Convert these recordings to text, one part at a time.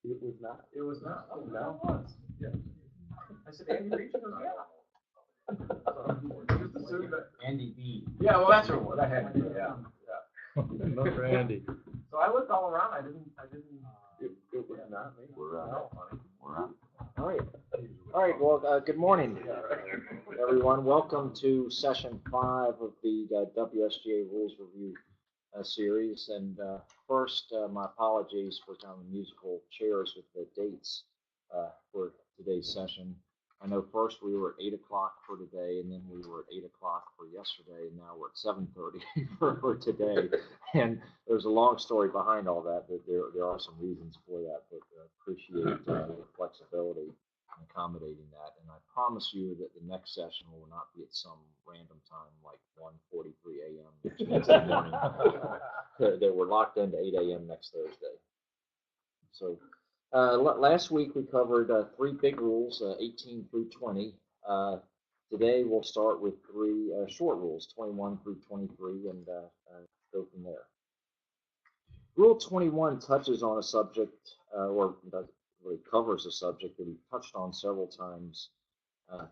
It was not. It was not. Oh, No, no. it was. Yeah. I said, Andy Reid? He goes, yeah. So, just assume that. Andy B. Yeah, well, that's what it was. I had to, yeah. Another Andy. So I looked all around. I didn't. It was not me. We're on. No, honey. We're on. All right. All right. Well, good morning, everyone. Welcome to session 5 of the WSGA Rules Review series. And first, my apologies for kind of musical chairs with the dates for today's session. I know first we were at 8 o'clock for today, and then we were at 8 o'clock for yesterday, and now we're at 7:30 for today. And there's a long story behind all that, but there are some reasons for that, but appreciate your flexibility in accommodating that. And I promise you that the next session will not be at some random time like 1:43 a.m. next Wednesday morning. That we're locked into 8 a.m. next Thursday. So last week we covered 3 big rules, 18 through 20. Today we'll start with 3 short rules, 21 through 23, and go from there. Rule 21 touches on a subject, or really covers a subject that we've touched on several times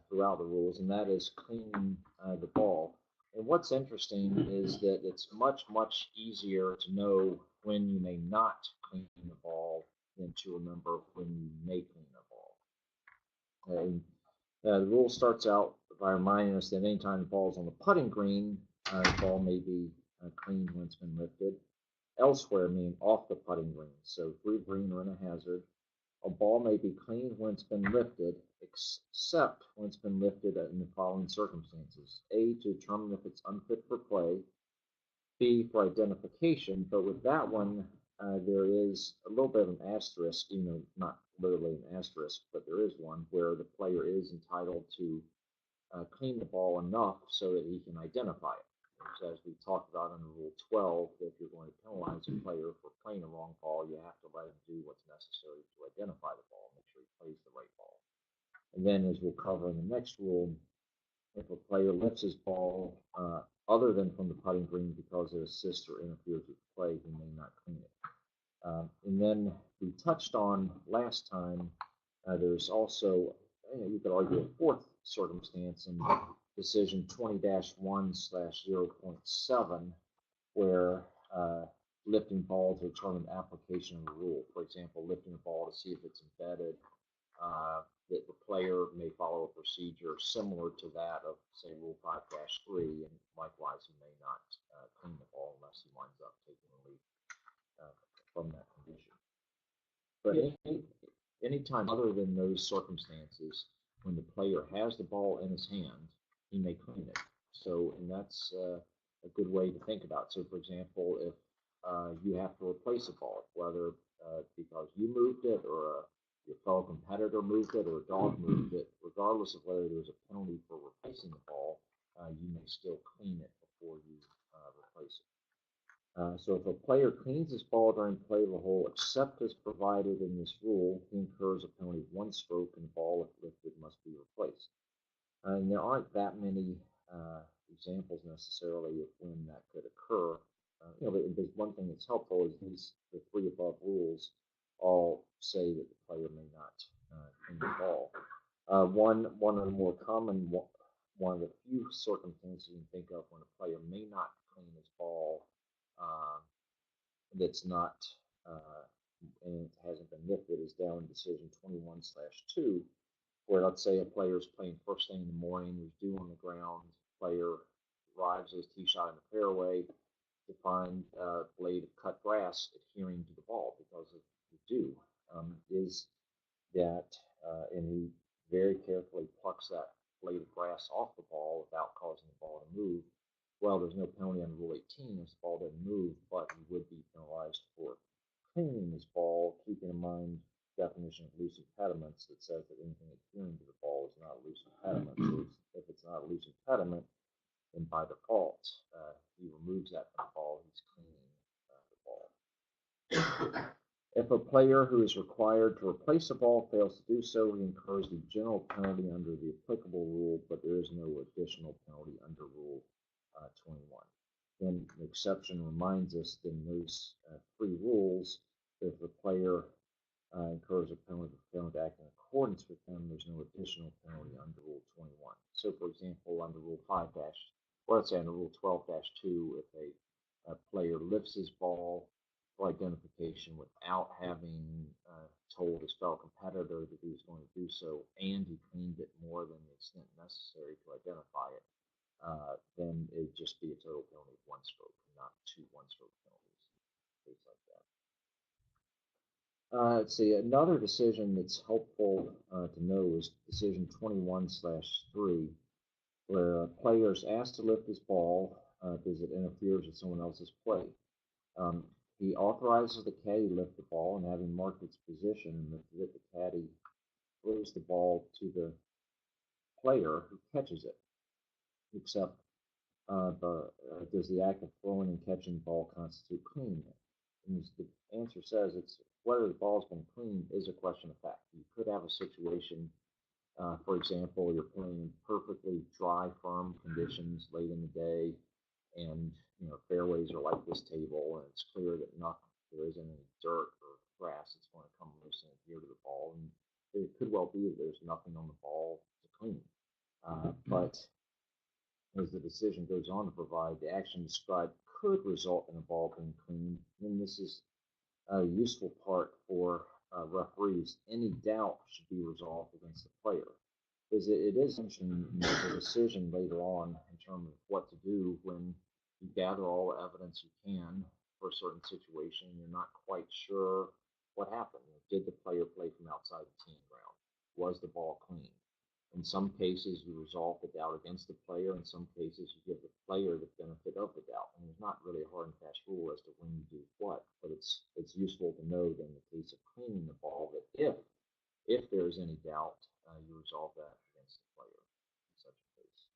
throughout the rules, and that is cleaning the ball. And what's interesting is that it's much, much easier to know when you may not clean the ball than to remember when you may clean the ball. And the rule starts out by reminding us that anytime the ball is on the putting green, the ball may be cleaned when it's been lifted. Elsewhere, meaning off the putting green, so through green or in a hazard, a ball may be cleaned when it's been lifted, except when it's been lifted in the following circumstances. A, to determine if it's unfit for play. B, for identification, but with that one, there is a little bit of an asterisk, not literally an asterisk, but there is one where the player is entitled to clean the ball enough so that he can identify it. So as we talked about in Rule 12, if you're going to penalize a player for playing a wrong ball, you have to let him do what's necessary to identify the ball, make sure he plays the right ball. And then, as we'll cover in the next rule, if a player lifts his ball other than from the putting green because it assists or interferes with play, he may not clean it. And then we touched on last time, there's also, you could argue, a fourth circumstance in decision 20-1/0.7, where lifting balls to determine application of the rule. For example, lifting a ball to see if it's embedded, that the player may follow a procedure similar to that of, say, Rule 5-3, and likewise, he may not clean the ball unless he winds up taking a lead from that condition. But any time other than those circumstances, when the player has the ball in his hand, he may clean it. So, and that's a good way to think about it. So, for example, if you have to replace a ball, whether because you moved it or your fellow competitor moved it or a dog moved it, regardless of whether there's a penalty for replacing the ball, you may still clean it before you replace it. So if a player cleans his ball during play of the hole, except as provided in this rule, he incurs a penalty of 1 stroke, and the ball, if lifted, must be replaced. And there aren't that many examples necessarily of when that could occur. But there's one thing that's helpful is the 3 above rules all say that the player may not clean the ball. One of the more common, one of the few circumstances you can think of when a player may not clean his ball that's not and hasn't been lifted is down in decision 21/2, where let's say a player is playing first thing in the morning, there's dew on the ground, player arrives at his tee shot in the fairway to find a blade of cut grass adhering to the ball because of the dew. Is that, and he very carefully plucks that blade of grass off the ball without causing the ball to move. Well, there's no penalty under Rule 18 if the ball didn't move, but he would be penalized for cleaning his ball, keeping in mind definition of loose impediments that says that anything adhering to the ball is not a loose impediment. So if it's not a loose impediment, then by default, he removes that from the ball. He's cleaning the ball. If a player who is required to replace a ball fails to do so, he incurs the general penalty under the applicable rule, but there is no additional penalty under Rule 21. Then the exception reminds us that in those 3 rules, if the player incurs a penalty for failing to act in accordance with them, there's no additional penalty under Rule 21. So, for example, under Rule 5 or let's say under Rule 12-2, if a player lifts his ball for identification without having told his fellow competitor that he was going to do so, and he cleaned it more than the extent necessary to identify it, then it'd just be a total penalty of 1 stroke, not 2 1-stroke penalties, things like that. Let's see, another decision that's helpful to know is decision 21/3, where a player is asked to lift his ball because it interferes with someone else's play. He authorizes the caddy to lift the ball, and having marked its position and lifted it, the caddy throws the ball to the player who catches it. Except, does the act of throwing and catching the ball constitute cleaning it? And as the answer says, it's whether the ball's been cleaned is a question of fact. You could have a situation, for example, you're playing in perfectly dry, firm conditions late in the day, and fairways are like this table, and it's clear that there isn't any dirt or grass that's going to come loose and adhere to the ball, and it could well be that there's nothing on the ball to clean. But as the decision goes on to provide, the action described could result in a ball being cleaned, and this is a useful part for referees. Any doubt should be resolved against the player, because it is mentioned in the decision later on in terms of what to do when you gather all the evidence you can for a certain situation and you're not quite sure what happened. Did the player play from outside the team ground? Was the ball clean? In some cases, you resolve the doubt against the player. In some cases, you give the player the benefit of the doubt. And there's not really a hard and fast rule as to when you do what, but it's useful to know that in the case of cleaning the ball, that if there is any doubt, you resolve that against the player in such a case.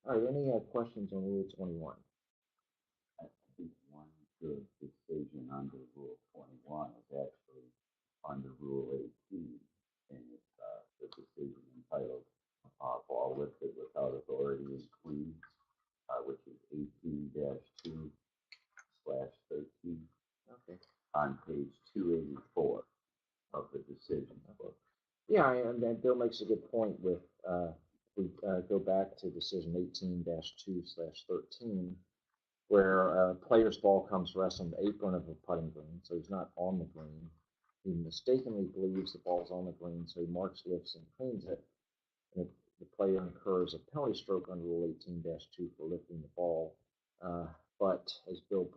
All right, any questions on Rule 21? I think one good decision under Rule 21 is actually under Rule 18, and it's the decision entitled "Ball Lifted Without Authority is Clean," which is 18-2/13. Okay. On page 284 of the decision book. Yeah, and Bill makes a good point with, we go back to decision 18-2/13, where a player's ball comes to rest on the apron of a putting green, so he's not on the green. He mistakenly believes the ball's on the green, so he marks, lifts, and cleans it. And the player incurs a penalty stroke under Rule 18-2 for lifting the ball. But as Bill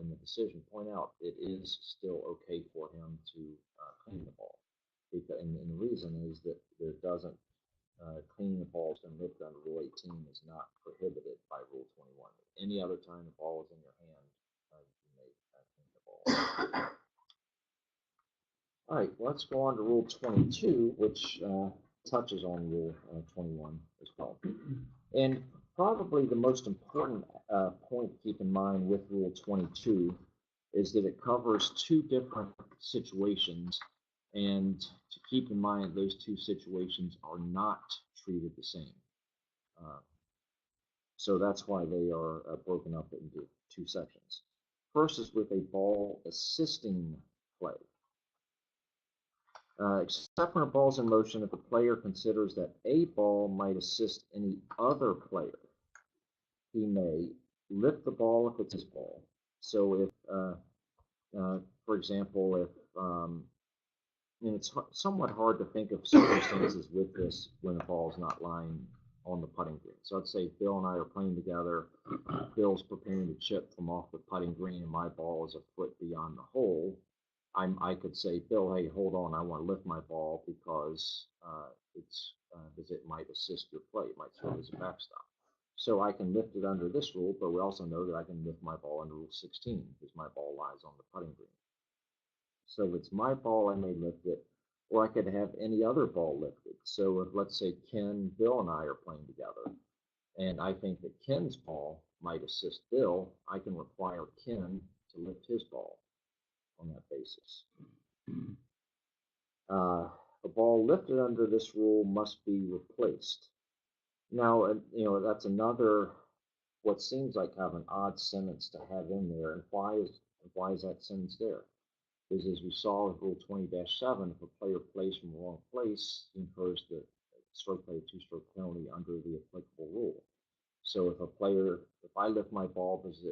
in the decision point out, it is still okay for him to clean the ball. And the reason is that there doesn't cleaning the ball and lifted under Rule 18 is not prohibited by Rule 21. Any other time the ball is in your hand, you may clean the ball. All right, let's go on to Rule 22, which touches on Rule 21 as well. And probably the most important point to keep in mind with Rule 22 is that it covers 2 different situations, and to keep in mind those 2 situations are not treated the same. So that's why they are broken up into 2 sections. First is with a ball assisting play. Except when a ball is in motion, if the player considers that a ball might assist any other player, he may lift the ball if it's his ball. So if, for example, if and it's somewhat hard to think of circumstances with this when the ball is not lying on the putting green. So let's say Bill and I are playing together. Bill's preparing to chip from off the putting green, and my ball is a foot beyond the hole. I could say, Bill, hey, hold on, I want to lift my ball because it might assist your play. It might serve as a backstop. So I can lift it under this rule, but we also know that I can lift my ball under Rule 16 because my ball lies on the putting green. So if it's my ball, I may lift it, or I could have any other ball lifted. So if, let's say, Bill and I are playing together, and I think that Ken's ball might assist Bill, I can require Ken to lift his ball on that basis. A ball lifted under this rule must be replaced. Now, that's another, what seems like kind of an odd sentence to have in there. And why is that sentence there? is, as we saw with Rule 20-7, if a player plays from the wrong place, he incurs the stroke play 2-stroke penalty under the applicable rule. So if I lift my ball because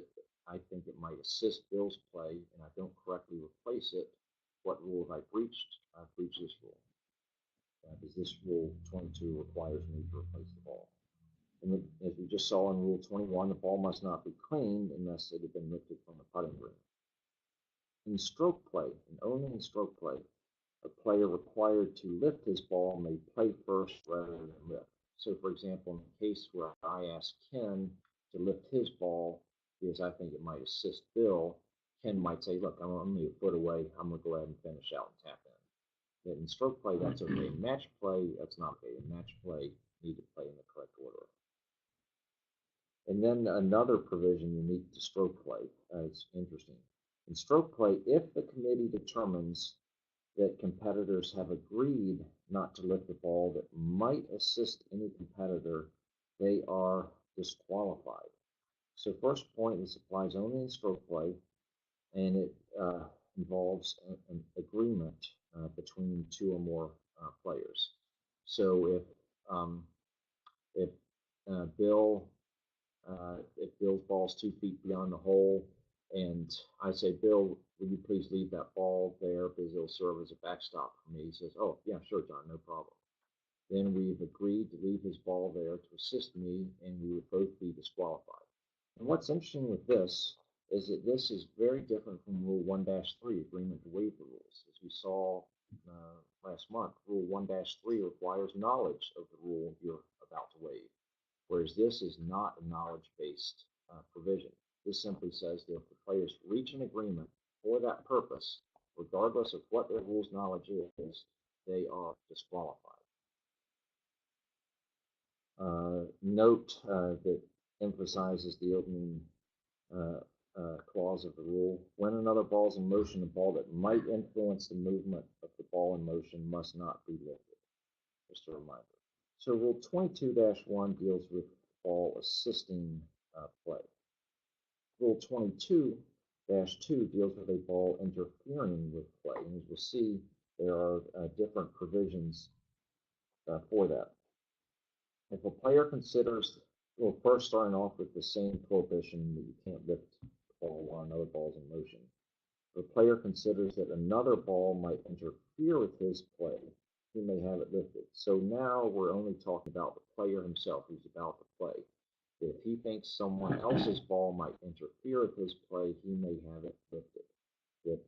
I think it might assist Bill's play and I don't correctly replace it, what rule have I breached? I've breached this rule. Because this Rule 22 requires me to replace the ball. And as we just saw in Rule 21, the ball must not be cleaned unless it had been lifted from the putting green. In stroke play, and only in stroke play, a player required to lift his ball may play first rather than lift. So, for example, in the case where I asked Ken to lift his ball because I think it might assist Bill, Ken might say, look, I'm only a foot away. I'm going to go ahead and finish out and tap in. In stroke play, that's okay. In match play, that's not okay. In match play, you need to play in the correct order. And then another provision unique to stroke play, it's interesting. In stroke play, if the committee determines that competitors have agreed not to lift the ball that might assist any competitor, they are disqualified. So first point, this applies only in stroke play, and it involves an agreement between two or more players. So if Bill's ball's 2 feet beyond the hole, and I say, Bill, will you please leave that ball there because it'll serve as a backstop for me? He says, oh, yeah, sure, John, no problem. Then we've agreed to leave his ball there to assist me, and we would both be disqualified. And what's interesting with this is that this is very different from Rule 1-3, agreement to waive the rules. As we saw last month, Rule 1-3 requires knowledge of the rule you're about to waive, whereas this is not a knowledge-based provision. This simply says that if the players reach an agreement for that purpose, regardless of what their rules knowledge is, they are disqualified. Note that emphasizes the opening clause of the rule. When another ball is in motion, a ball that might influence the movement of the ball in motion must not be lifted. Just a reminder. So Rule 22-1 deals with ball assisting play. Rule 22-2 deals with a ball interfering with play. And as we'll see, there are different provisions for that. If a player considers, well, first starting off with the same prohibition that you can't lift the ball while another ball is in motion. If a player considers that another ball might interfere with his play, he may have it lifted. So now we're only talking about the player himself who's about to play. If he thinks someone else's ball might interfere with his play, he may have it lifted. If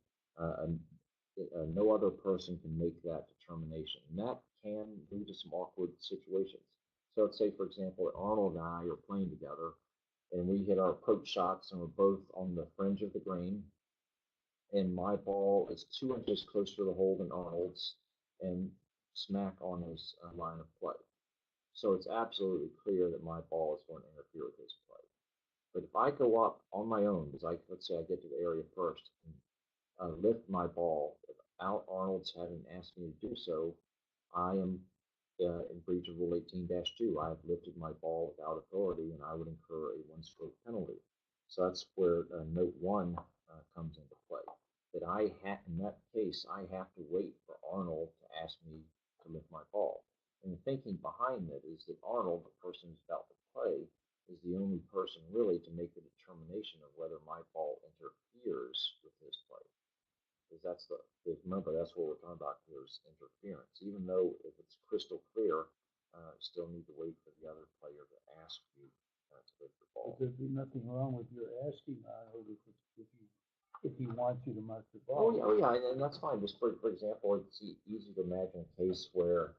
no other person can make that determination, and that can lead to some awkward situations. So let's say, for example, Arnold and I are playing together, and we hit our approach shots, and we're both on the fringe of the green, and my ball is 2 inches closer to the hole than Arnold's, and smack on his line of play. So it's absolutely clear that my ball is going to interfere with his play. But if I go up on my own, because let's say I get to the area first, and lift my ball without Arnold's having asked me to do so, I am in breach of Rule 18-2. I have lifted my ball without authority, and I would incur a 1-stroke penalty. So that's where Note 1 comes into play. That in that case, I have to wait for Arnold to ask me to lift my ball. And the thinking behind it is that Arnold, the person who's about to play, is the only person really to make the determination of whether my ball interferes with his play. Because remember, that's what we're talking about here is interference. Even though if it's crystal clear, still need to wait for the other player to ask you to lift the ball. But there'd be nothing wrong with your asking Arnold if he wants you to mark the ball. Oh yeah, and that's fine. Just for example, it's easy to imagine a case where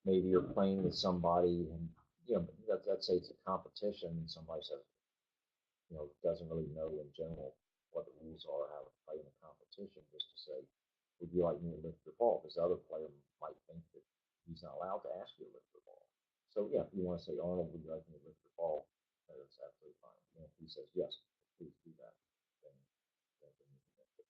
maybe you're playing with somebody, and let's say it's a competition, and somebody says, doesn't really know in general what the rules are, how to play in a competition, just to say, would you like me to lift your ball? Because the other player might think that he's not allowed to ask you to lift the ball. So yeah, if you want to say, Arnold, would you like me to lift your ball? That's absolutely fine. And if he says yes, please do that. Then you can lift it.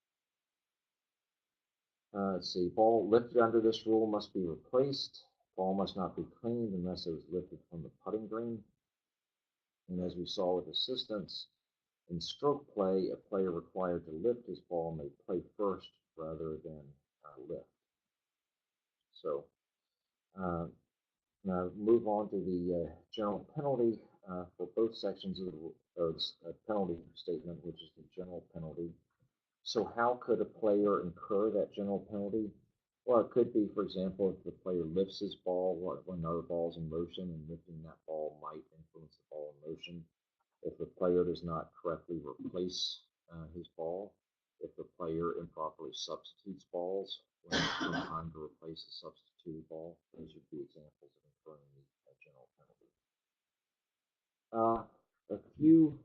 Let's see, ball lifted under this rule must be replaced. Ball must not be cleaned unless it was lifted from the putting green. And as we saw with assistance, in stroke play, a player required to lift his ball may play first rather than lift. So now move on to the general penalty for both sections of the penalty statement, which is the general penalty. So how could a player incur that general penalty? Well, it could be, for example, if the player lifts his ball when another ball is in motion, and lifting that ball might influence the ball in motion. If the player does not correctly replace his ball, if the player improperly substitutes balls when it's time to replace the substituted ball, those would be examples of incurring the general penalty. A few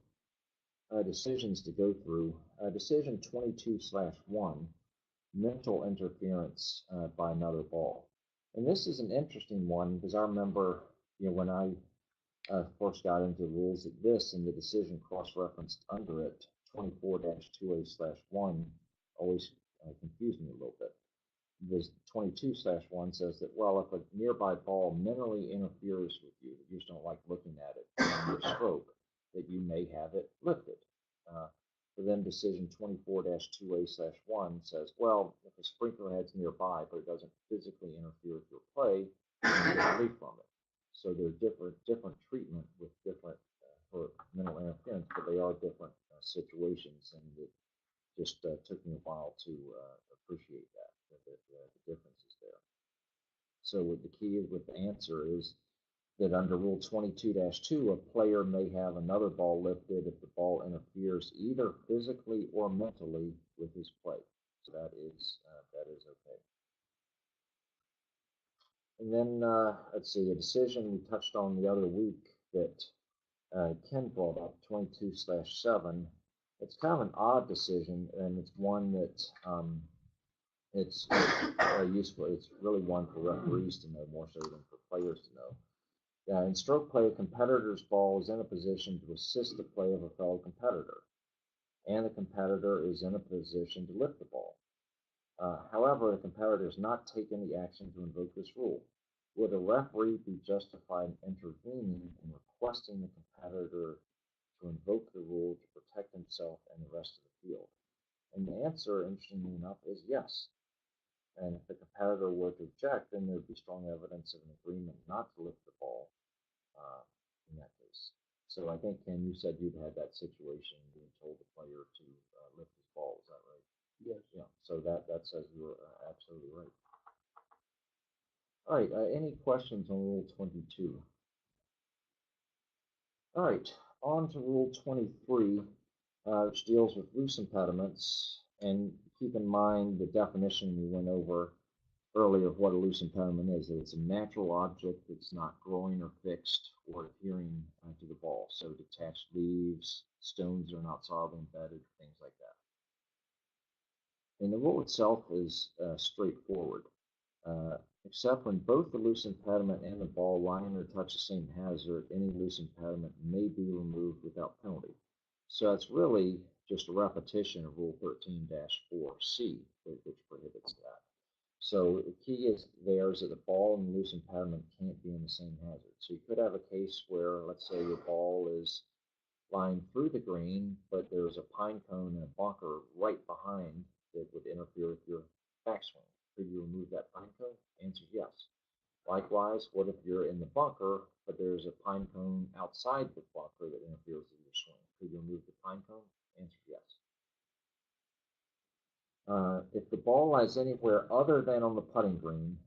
decisions to go through. Decision 22/1, mental interference by another ball. And this is an interesting one because I remember, when I first got into rules at this and the decision cross-referenced under it, 24-2A/1, always confused me a little bit. This 22/1 says that, well, if a nearby ball mentally interferes with you, you just don't like looking at it on your stroke, that you may have it lifted. But then decision 24-2A/1 says, well, if a sprinkler head's nearby, but it doesn't physically interfere with your play, you get relief from it. So there's different treatment with different for mental interference, but they are different situations, and it just took me a while to appreciate that the difference is there. So the key with the answer is that under Rule 22-2, a player may have another ball lifted if the ball interferes either physically or mentally with his play. So that is okay. And then let's see, a decision we touched on the other week that Ken brought up, 22/7. It's kind of an odd decision, and it's one that it's useful. It's really one for referees to know more so than for players to know. In stroke play, a competitor's ball is in a position to assist the play of a fellow competitor, and the competitor is in a position to lift the ball. However, the competitor does not take any action to invoke this rule. Would a referee be justified in intervening and requesting the competitor to invoke the rule to protect himself and the rest of the field? And the answer, interestingly enough, is yes. And if the competitor were to object, then there would be strong evidence of an agreement not to lift the ball in that case. So I think, Ken, you said you'd had that situation, being told the player to lift his ball. Is that right? Yes. Yeah. So that says you were absolutely right. All right. Any questions on Rule 22? All right. On to Rule 23, which deals with loose impediments. And keep in mind the definition we went over earlier of what a loose impediment is, that it's a natural object that's not growing or fixed or adhering to the ball. So detached leaves, stones are not solidly embedded, things like that. And the rule itself is straightforward, except when both the loose impediment and the ball line or touch the same hazard, any loose impediment may be removed without penalty. So it's really just a repetition of Rule 13-4C, which prohibits that. So the key is that the ball and the loose impediment can't be in the same hazard. So you could have a case where, let's say, your ball is lying through the green, but there's a pine cone and a bunker right behind that would interfere with your backswing. Could you remove that pine cone? Answer yes. Likewise, what if you're in the bunker, but there's a pine cone outside the bunker that interferes with your swing? Could you remove the pine cone? Answer yes. If the ball lies anywhere other than on the putting green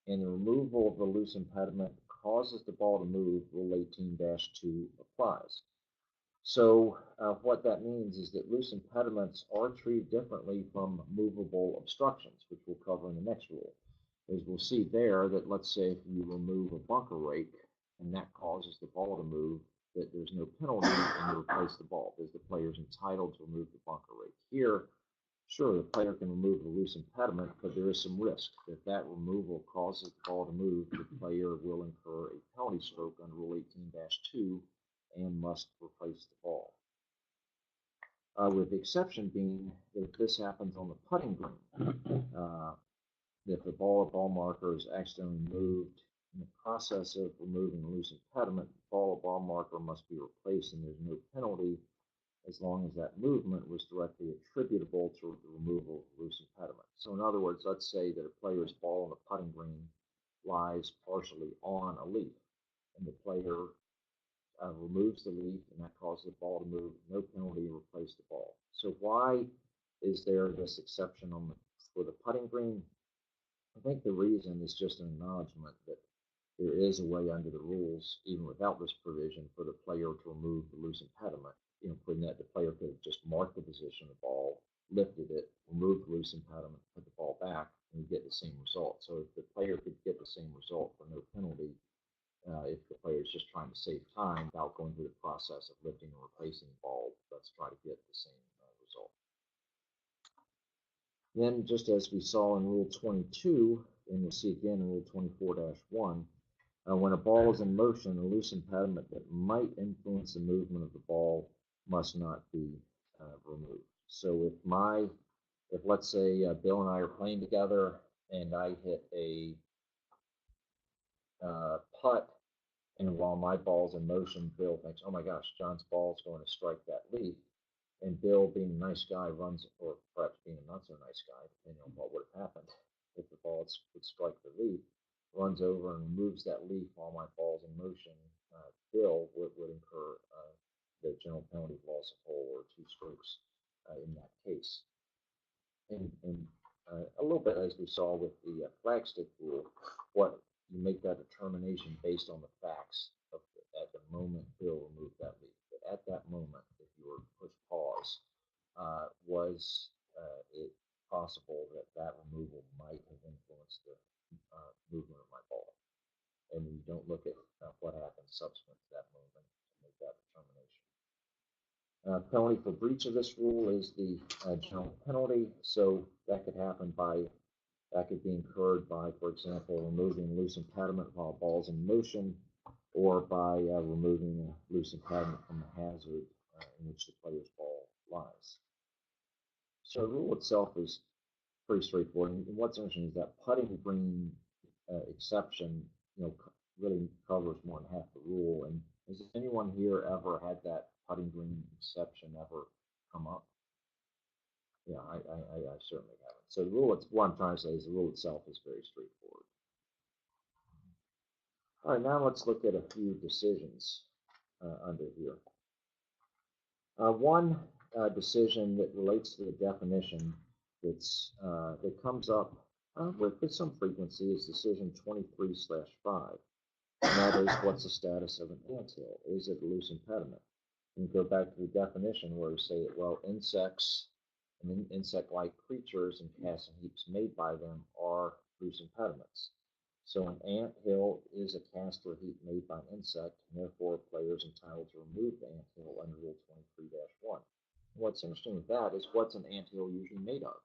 and the removal of the loose impediment causes the ball to move, Rule 18-2 applies. So what that means is that loose impediments are treated differently from movable obstructions, which we'll cover in the next rule. As we'll see there, that let's say if you remove a bunker rake and that causes the ball to move, that there's no penalty and you replace the ball, because the player is entitled to remove the bunker rake. Here, sure, the player can remove the loose impediment, but there is some risk. If that removal causes the ball to move, the player will incur a penalty stroke under Rule 18-2 and must replace the ball. With the exception being that if this happens on the putting green, if the ball or ball marker is accidentally moved in the process of removing the loose impediment, the ball or ball marker must be replaced and there's no penalty as long as that movement was directly attributable to the removal of the loose impediment. So in other words, let's say that a player's ball on the putting green lies partially on a leaf, and the player removes the leaf, and that causes the ball to move, no penalty, replace the ball. So why is there this exception for the putting green? I think the reason is just an acknowledgement that there is a way under the rules, even without this provision, for the player to remove the loose impediment. Putting that the player could have just marked the position of the ball, lifted it, removed the loose impediment, put the ball back, and you get the same result. So if the player could get the same result for no penalty, if the player is just trying to save time without going through the process of lifting and replacing the ball, let's try to get the same result. Then, just as we saw in Rule 22, and we'll see again in Rule 24-1, when a ball is in motion, a loose impediment that might influence the movement of the ball must not be removed. So if let's say Bill and I are playing together and I hit a putt, and while my ball's in motion, Bill thinks, oh my gosh, John's ball's going to strike that leaf. And Bill, being a nice guy, runs, or perhaps being a not so nice guy, depending on what would have happened if the ball would strike the leaf, runs over and removes that leaf while my ball's in motion. Bill would incur the general penalty of loss of hole or 2 strokes in that case. And a little bit as we saw with the flagstick rule, what you make that determination based on the facts of at the moment Bill removed that leaf. But at that moment, if you were to push pause, was it possible that that removal might have influenced the movement of my ball? And you don't look at what happened subsequent to that moment to make that determination. Penalty for breach of this rule is the general penalty. So that could be incurred by, for example, removing loose impediment while ball's in motion, or by removing a loose impediment from the hazard in which the player's ball lies. So the rule itself is pretty straightforward. And what's interesting is that putting green exception, really covers more than half the rule. And has anyone here ever had that putting green exception ever come up? Yeah, I certainly haven't. So the rule, what I'm trying to say is the rule itself is very straightforward. All right, now let's look at a few decisions under here. One decision that relates to the definition that comes up with some frequency is decision 23/5. And that is, what's the status of an anthill? Is it a loose impediment? And you go back to the definition where we say that, well, insects and insect-like creatures and casting heaps made by them are loose impediments. So an anthill is a cast or heap made by an insect, and therefore a player is entitled to remove the anthill under Rule 23-1. What's interesting with that is, what's an anthill usually made of?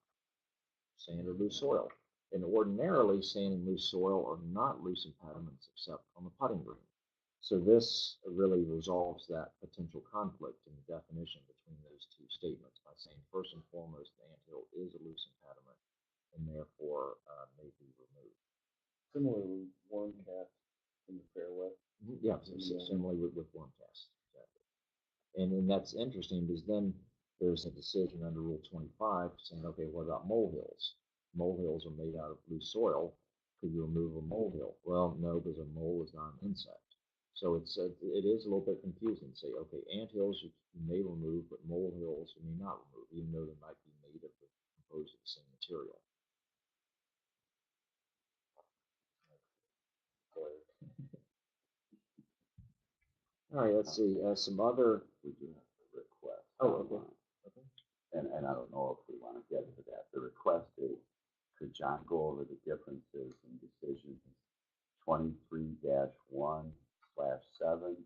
Sand or loose soil. And ordinarily, sand and loose soil are not loose impediments except on the putting green. So this really resolves that potential conflict in the definition between those two statements by saying, first and foremost, the anthill is a loose impediment and therefore may be removed. Similarly, worm cast in the fairway. Yeah, similarly with worm cast. Exactly. And that's interesting, because then there's a decision under Rule 25 saying, okay, what about molehills? Molehills are made out of loose soil. Could you remove a molehill? Well, no, because a mole is not an insect. So it is a little bit confusing to say, okay, anthills you may remove, but molehills you may not remove, even though they might be made of composed of the same material. All right, let's see. Some other. We do have a request. Oh, okay. And I don't know if we want to get into that. The request is, could John go over the differences in decisions 23-1/7,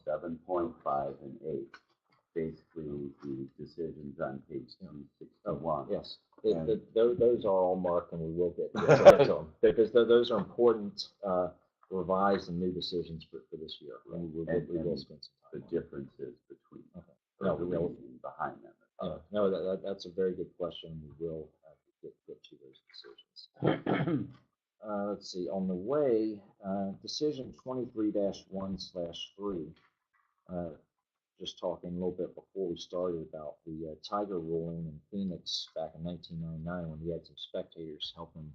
7.5, and 8? Basically, the decisions on page 261. Yes, those are all marked, and we will get to them because those are important revised and new decisions for this year. And we will spend some time. The differences between the reasoning behind them. No, that's a very good question. We will get to those decisions. Let's see. On the way, decision 23-1/3 just talking a little bit before we started about the Tiger ruling in Phoenix back in 1999 when he had some spectators help him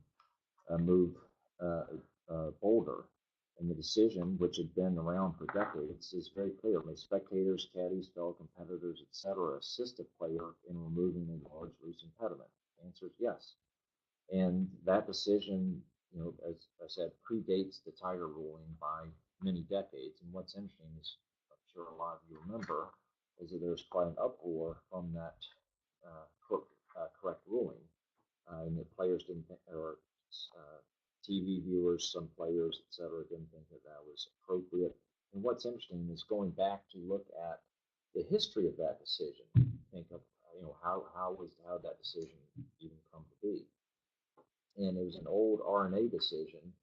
move Boulder. And the decision, which had been around for decades, is very clear. May spectators, caddies, fellow competitors, etc., assist a player in removing a large loose impediment? The answer is yes. And that decision, as I said, predates the Tiger ruling by many decades. And what's interesting is, I'm sure a lot of you remember, is that there's quite an uproar from that correct ruling, and the players didn't think, or TV viewers, some players, etc., didn't think that that was appropriate. And what's interesting is going back to look at the history of that decision. Think of how did that decision even come to be? And it was an old R&A decision,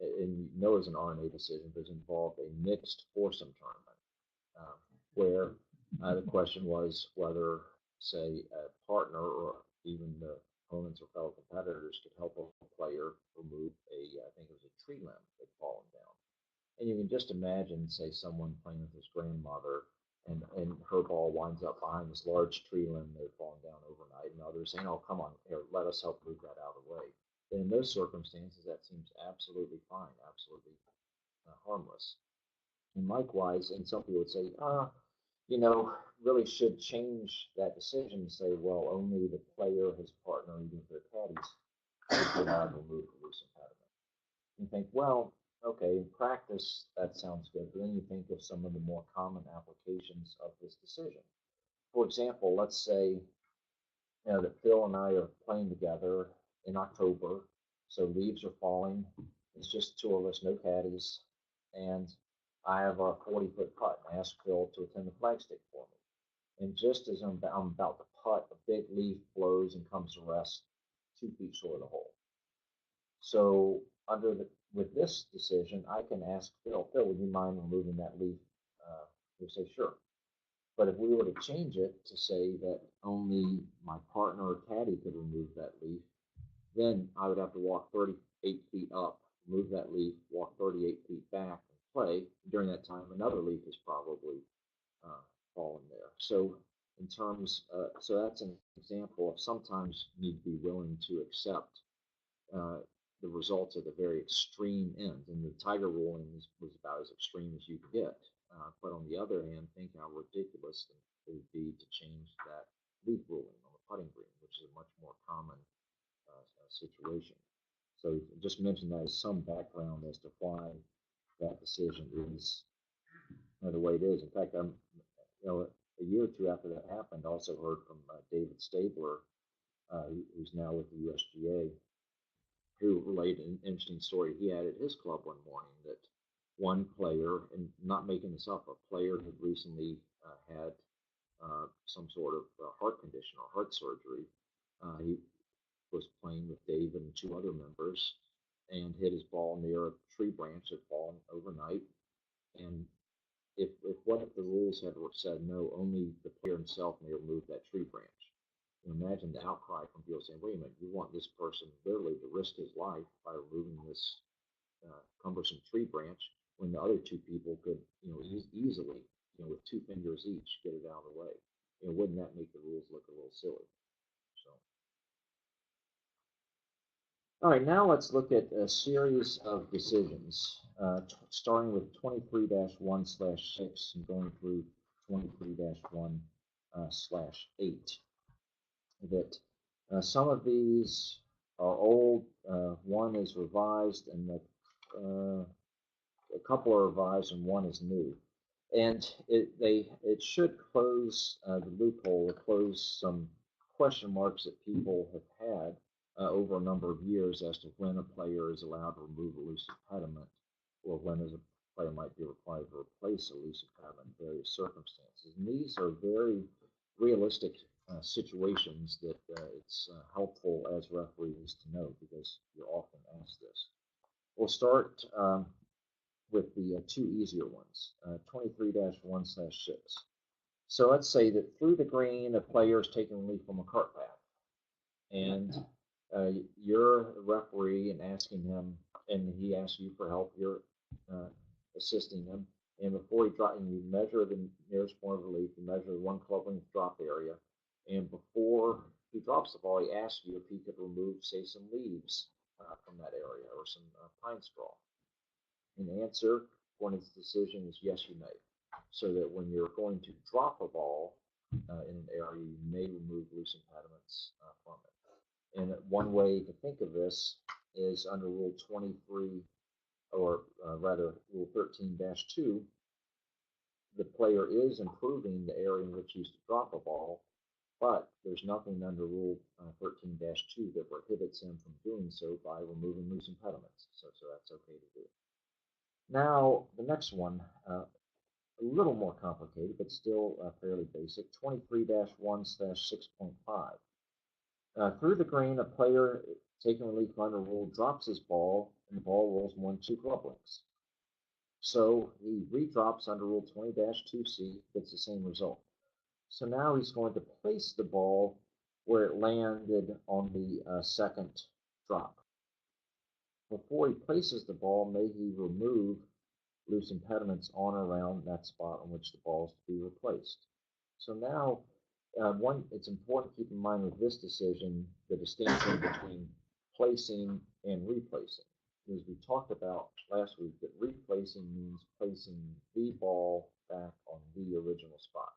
and it was an R&A decision, but it involved a mixed foursome tournament, where the question was whether, say, a partner or even the opponents or fellow competitors could help a player remove I think it was a tree limb that had fallen down. And you can just imagine, say, someone playing with his grandmother, and her ball winds up behind this large tree limb that had fallen down overnight, and others saying, oh, come on, here, let us help move that out of the way. And in those circumstances, that seems absolutely fine, absolutely harmless. And likewise, and some people would say, really should change that decision and say, well, only the player, his partner, even their caddies, should be allowed to remove the loose impediment. You think, well, okay, in practice, that sounds good, but then you think of some of the more common applications of this decision. For example, let's say that Phil and I are playing together in October, so leaves are falling. It's just two of us, no caddies, and I have a 40-foot putt, and I ask Phil to attend the flagstick for me. And just as I'm about to putt, a big leaf blows and comes to rest 2 feet short of the hole. So with this decision, I can ask Phil, would you mind removing that leaf? He'll say, sure. But if we were to change it to say that only my partner or caddy could remove that leaf, then I would have to walk 38 feet up, remove that leaf, walk 38 feet back, and play. During that time, another leaf is probably fallen there. So so that's an example of sometimes you need to be willing to accept the results of the very extreme ends. And the Tiger ruling was about as extreme as you could get. But on the other hand, think how ridiculous it would be to change that leaf ruling on the putting green, which is a much more common situation. So just mention that as some background as to why that decision is the way it is. In fact, a year or two after that happened, I also heard from David Stabler, who's now with the WSGA, who related an interesting story he had at his club one morning that one player, and not making this up, a player had recently had some sort of heart condition or heart surgery. He was playing with Dave and 2 other members and hit his ball near a tree branch that had fallen overnight. And if what if the rules had said no, only the player himself may remove that tree branch? Imagine the outcry from people saying, wait a minute, you want this person literally to risk his life by removing this cumbersome tree branch when the other 2 people could, easily, with 2 fingers each, get it out of the way. Wouldn't that make the rules look a little silly? So, all right, now let's look at a series of decisions, starting with 23-1/6 and going through 23-1/8. That some of these are old, one is revised, and a couple are revised, and one is new. And it should close the loophole, or close some question marks that people have had over a number of years as to when a player is allowed to remove a loose impediment, or when a player might be required to replace a loose impediment in various circumstances. And these are very realistic situations that it's helpful as referees to know, because you're often asked this. We'll start with the 2 easier ones, 23-1/6. So let's say that through the green, a player is taking relief from a cart path, and you're a referee and asking him, and he asks you for help. You're assisting him, and before he drop, and you measure the nearest point of relief, you measure the one club length drop area, and before he drops the ball, he asks you if he could remove, say, some leaves from that area or some pine straw. And the answer for his decision is yes, you may. So that when you're going to drop a ball in an area, you may remove loose impediments from it. And one way to think of this is under Rule 23, or rather Rule 13-2, the player is improving the area in which he's to drop a ball, but there's nothing under Rule 13-2 that prohibits him from doing so by removing loose impediments. So that's okay to do. Now, the next one, a little more complicated, but still fairly basic, 23-1/6.5. Through the green, a player taking relief under rule drops his ball, and the ball rolls more than 2 club lengths. So he redrops under Rule 20-2C, gets the same result. So now he's going to place the ball where it landed on the second drop. Before he places the ball, may he remove loose impediments on or around that spot on which the ball is to be replaced. So now, it's important to keep in mind with this decision the distinction between placing and replacing. As we talked about last week, that replacing means placing the ball back on the original spot.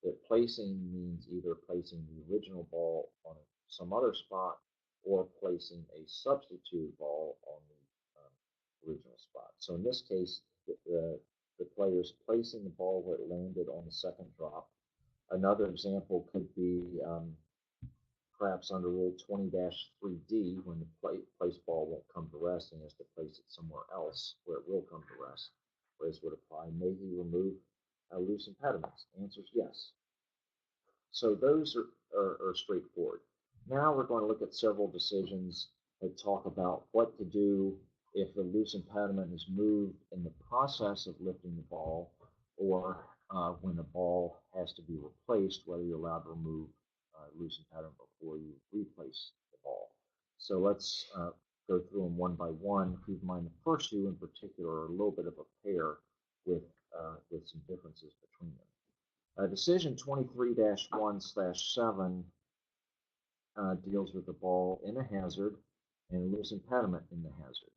That placing means either placing the original ball on some other spot or placing a substitute ball on the original spot. So in this case, the player is placing the ball where it landed on the second drop. Another example could be perhaps under Rule 20-3D, when the place ball won't come to rest and has to place it somewhere else where it will come to rest. Whereas would apply, may he remove loose impediments? The answer is yes. So those are straightforward. Now we're going to look at several decisions that talk about what to do if the loose impediment is moved in the process of lifting the ball, or when the ball has to be replaced, whether you're allowed to remove loose impediment before you replace the ball. So let's go through them one by one. Keep in mind the first two in particular are a little bit of a pair with some differences between them. Decision 23-1/7 deals with the ball in a hazard and a loose impediment in the hazard.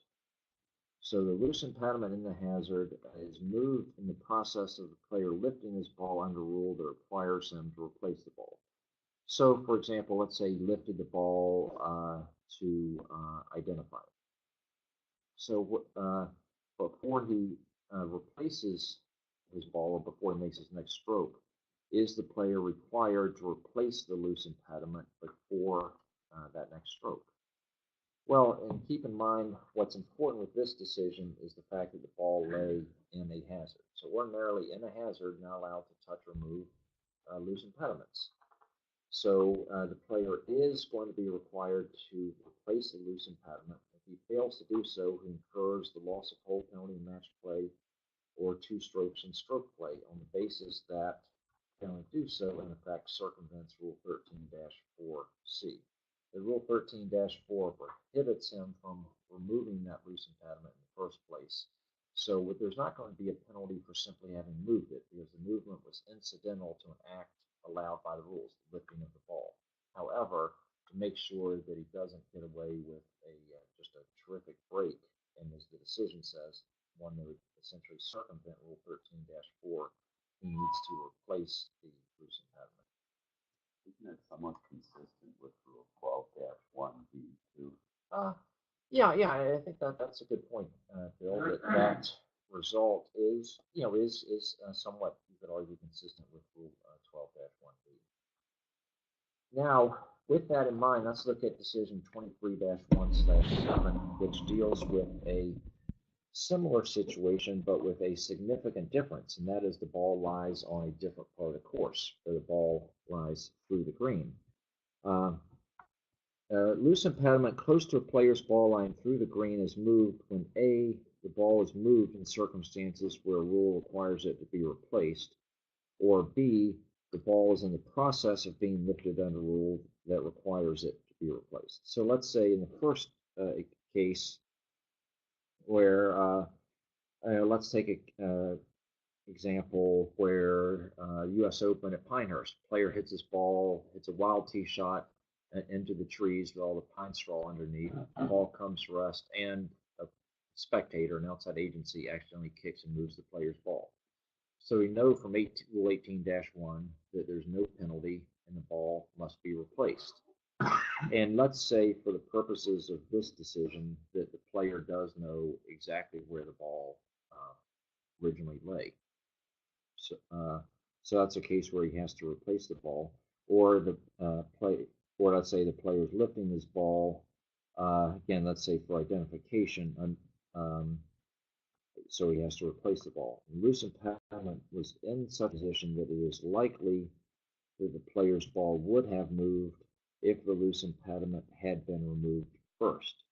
So the loose impediment in the hazard is moved in the process of the player lifting his ball under rule that requires him to replace the ball. So, for example, let's say he lifted the ball to identify it. So before he replaces his ball, or before he makes his next stroke, is the player required to replace the loose impediment before that next stroke? Well, and keep in mind what's important with this decision is the fact that the ball lay in a hazard. So ordinarily in a hazard, not allowed to touch or move loose impediments. So the player is going to be required to replace the loose impediment. If he fails to do so, he incurs the loss of hold penalty in match play or 2 strokes in stroke play on the basis that failing to do so in effect circumvents Rule 13-4C. The Rule 13-4 prohibits him from removing that loose impediment in the first place. So there's not going to be a penalty for simply having moved it, because the movement was incidental to an act allowed by the rules, the lifting of the ball. However, to make sure that he doesn't get away with just a terrific break, and as the decision says, one that would essentially circumvent Rule 13-4, he needs to replace the loose impediment. Isn't that somewhat consistent with Rule 12-1B2? Yeah, I think that's a good point, Bill. That result is somewhat, you could argue, consistent with Rule 12-1B. Now, with that in mind, let's look at decision 23-1/7, which deals with a similar situation, but with a significant difference, and that is the ball lies on a different part of the course, where the ball lies through the green. Loose impediment close to a player's ball line through the green is moved when A, the ball is moved in circumstances where a rule requires it to be replaced, or B, the ball is in the process of being lifted under rule that requires it to be replaced. So let's say in the first case where let's take a example where U.S. Open at Pinehurst, player hits his ball, hits a wild tee shot into the trees with all the pine straw underneath. The ball comes to rest, and a spectator, an outside agency, accidentally kicks and moves the player's ball. So we know from Rule 18-1 that there's no penalty and the ball must be replaced. And let's say, for the purposes of this decision, that the player does know exactly where the ball originally lay. So that's a case where he has to replace the ball, or or let's say the player's lifting his ball. Again, let's say for identification, so he has to replace the ball. The loose impediment was in such a position that it is likely that the player's ball would have moved if the loose impediment had been removed first.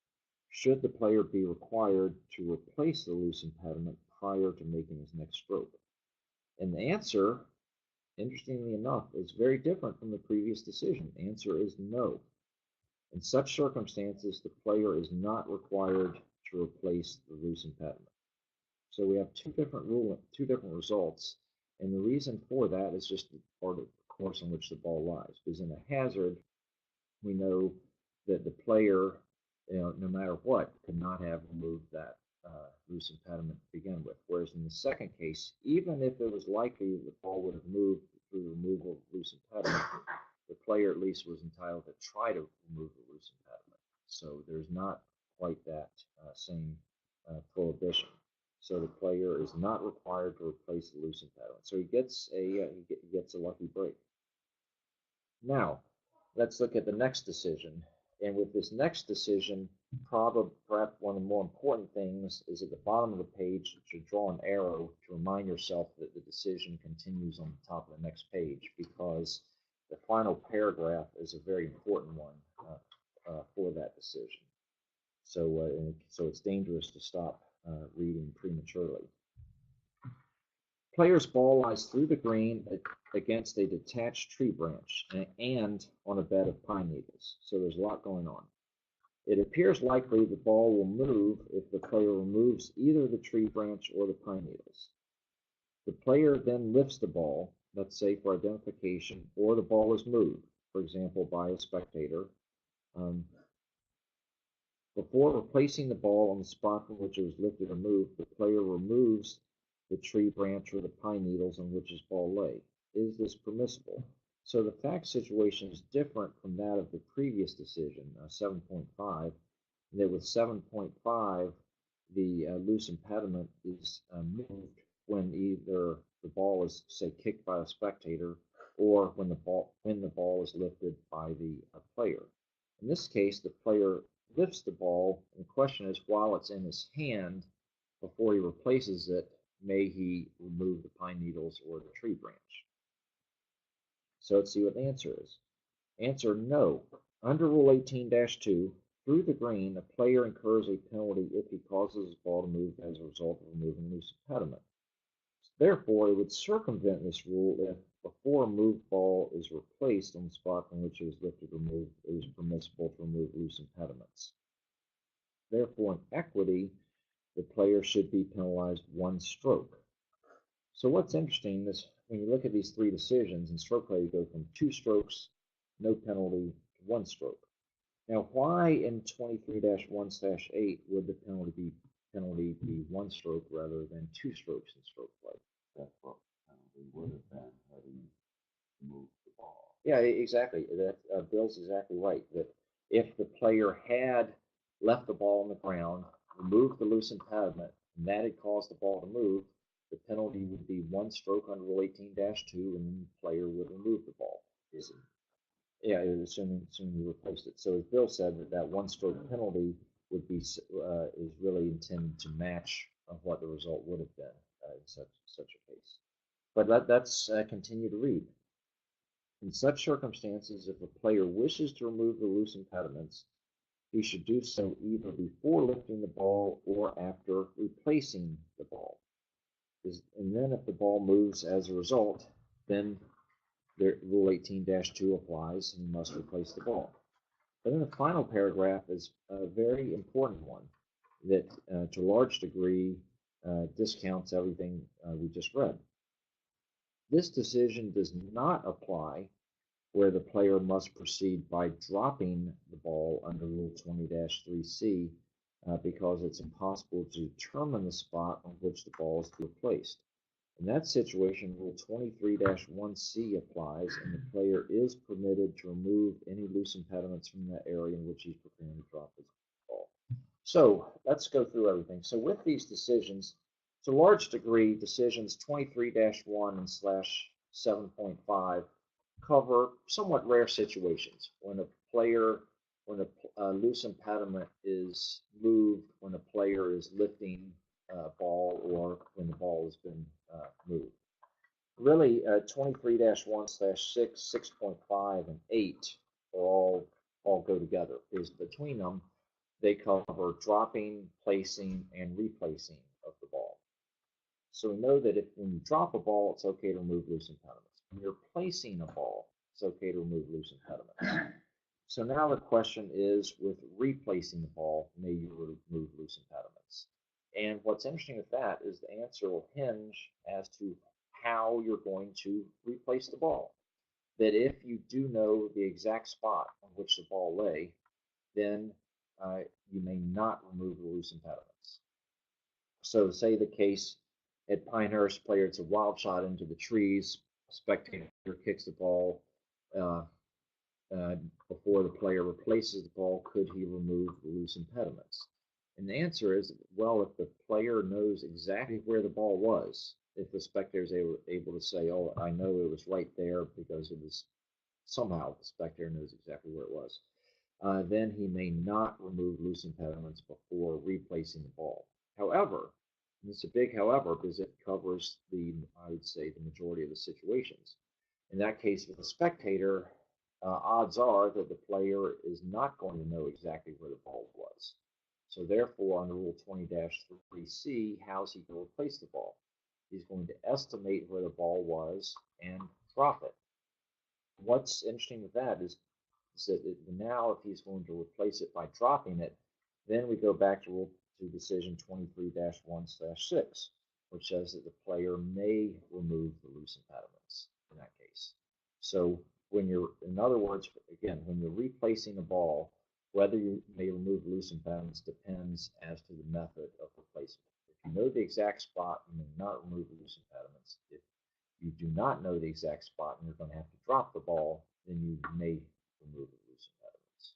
Should the player be required to replace the loose impediment prior to making his next stroke? And the answer, interestingly enough, is very different from the previous decision. The answer is no. In such circumstances, the player is not required to replace the loose impediment. So we have two different results, and the reason for that is just the part of the course in which the ball lies. Because in a hazard, we know that the player, no matter what, could not have removed that loose impediment to begin with. Whereas in the second case, even if it was likely that the ball would have moved through the removal of the loose impediment, the player at least was entitled to try to remove the loose impediment. So there's not quite that same prohibition. So the player is not required to replace the loose impediment. So he gets a lucky break. Now, let's look at the next decision. And with this next decision, perhaps one of the more important things is at the bottom of the page to draw an arrow to remind yourself that the decision continues on the top of the next page, because the final paragraph is a very important one for that decision. So it's dangerous to stop reading prematurely. Player's ball lies through the green against a detached tree branch and on a bed of pine needles. So there's a lot going on. It appears likely the ball will move if the player removes either the tree branch or the pine needles. The player then lifts the ball, let's say for identification, or the ball is moved, for example, by a spectator. Before replacing the ball on the spot from which it was lifted or moved, the player removes the tree branch or the pine needles on which his ball lay. Is this permissible? So the fact situation is different from that of the previous decision, 7.5, that with 7.5, the loose impediment is moved when either the ball is, say, kicked by a spectator, or when the ball is lifted by the player. In this case, the player lifts the ball, and the question is, while it's in his hand, before he replaces it, may he remove the pine needles or the tree branch? So let's see what the answer is. Answer, no. Under Rule 18-2, through the green, a player incurs a penalty if he causes his ball to move as a result of removing loose impediment. Therefore, it would circumvent this rule if, before a moved ball is replaced on the spot from which it was lifted or moved, it was permissible to remove loose impediments. Therefore, in equity, the player should be penalized one stroke. So what's interesting is when you look at these three decisions, in stroke play, you go from 2 strokes, no penalty, to 1 stroke. Now, why in 23-1-8 would the penalty be 1 stroke rather than 2 strokes in stroke play? That's what penalty would have been had he moved the ball. Yeah, exactly. That Bill's exactly right. That if the player had left the ball on the ground, removed the loose impediment, and that had caused the ball to move, the penalty would be 1 stroke under Rule 18-2, and the player would remove the ball. Yeah, assuming you replaced it. So as Bill said, that 1 stroke penalty would be is really intended to match what the result would have been in such a case. But let's continue to read. In such circumstances, if a player wishes to remove the loose impediments, he should do so either before lifting the ball or after replacing the ball. And then if the ball moves as a result, then Rule 18-2 applies and you must replace the ball. But then the final paragraph is a very important one that to a large degree discounts everything we just read. This decision does not apply where the player must proceed by dropping the ball under Rule 20-3C because it's impossible to determine the spot on which the ball is to be placed. In that situation, Rule 23-1C applies, and the player is permitted to remove any loose impediments from that area in which he's preparing to drop his ball. So let's go through everything. So with these decisions, to a large degree, decisions 23-1 and /7.5 cover somewhat rare situations when a loose impediment is moved when a player is lifting a ball or when the ball has been moved. Really, 23-1 /6, 6.5, and 8 all go together because between them they cover dropping, placing, and replacing of the ball. So we know that when you drop a ball, it's okay to remove loose impediments. When you're placing a ball, it's okay to remove loose impediments. So now the question is, with replacing the ball, may you remove loose impediments? And what's interesting with that is the answer will hinge as to how you're going to replace the ball. That if you do know the exact spot on which the ball lay, then you may not remove the loose impediments. So say the case at Pinehurst, player, it's a wild shot into the trees, spectator kicks the ball before the player replaces the ball, could he remove the loose impediments? And the answer is, well, if the player knows exactly where the ball was, if the spectator is able to say, oh, I know it was right there because it was somehow the spectator knows exactly where it was, then he may not remove loose impediments before replacing the ball. However, and it's a big however because it covers I would say, the majority of the situations. In that case, with a spectator, odds are that the player is not going to know exactly where the ball was. So therefore, under Rule 20-3C, how's he going to replace the ball? He's going to estimate where the ball was and drop it. What's interesting with that is that now if he's going to replace it by dropping it, then we go back to decision 23-1/6, which says that the player may remove the loose impediments in that case. So in other words, again, when you're replacing a ball, whether you may remove loose impediments depends as to the method of replacement. If you know the exact spot, you may not remove the loose impediments. If you do not know the exact spot and you're going to have to drop the ball, then you may remove the loose impediments.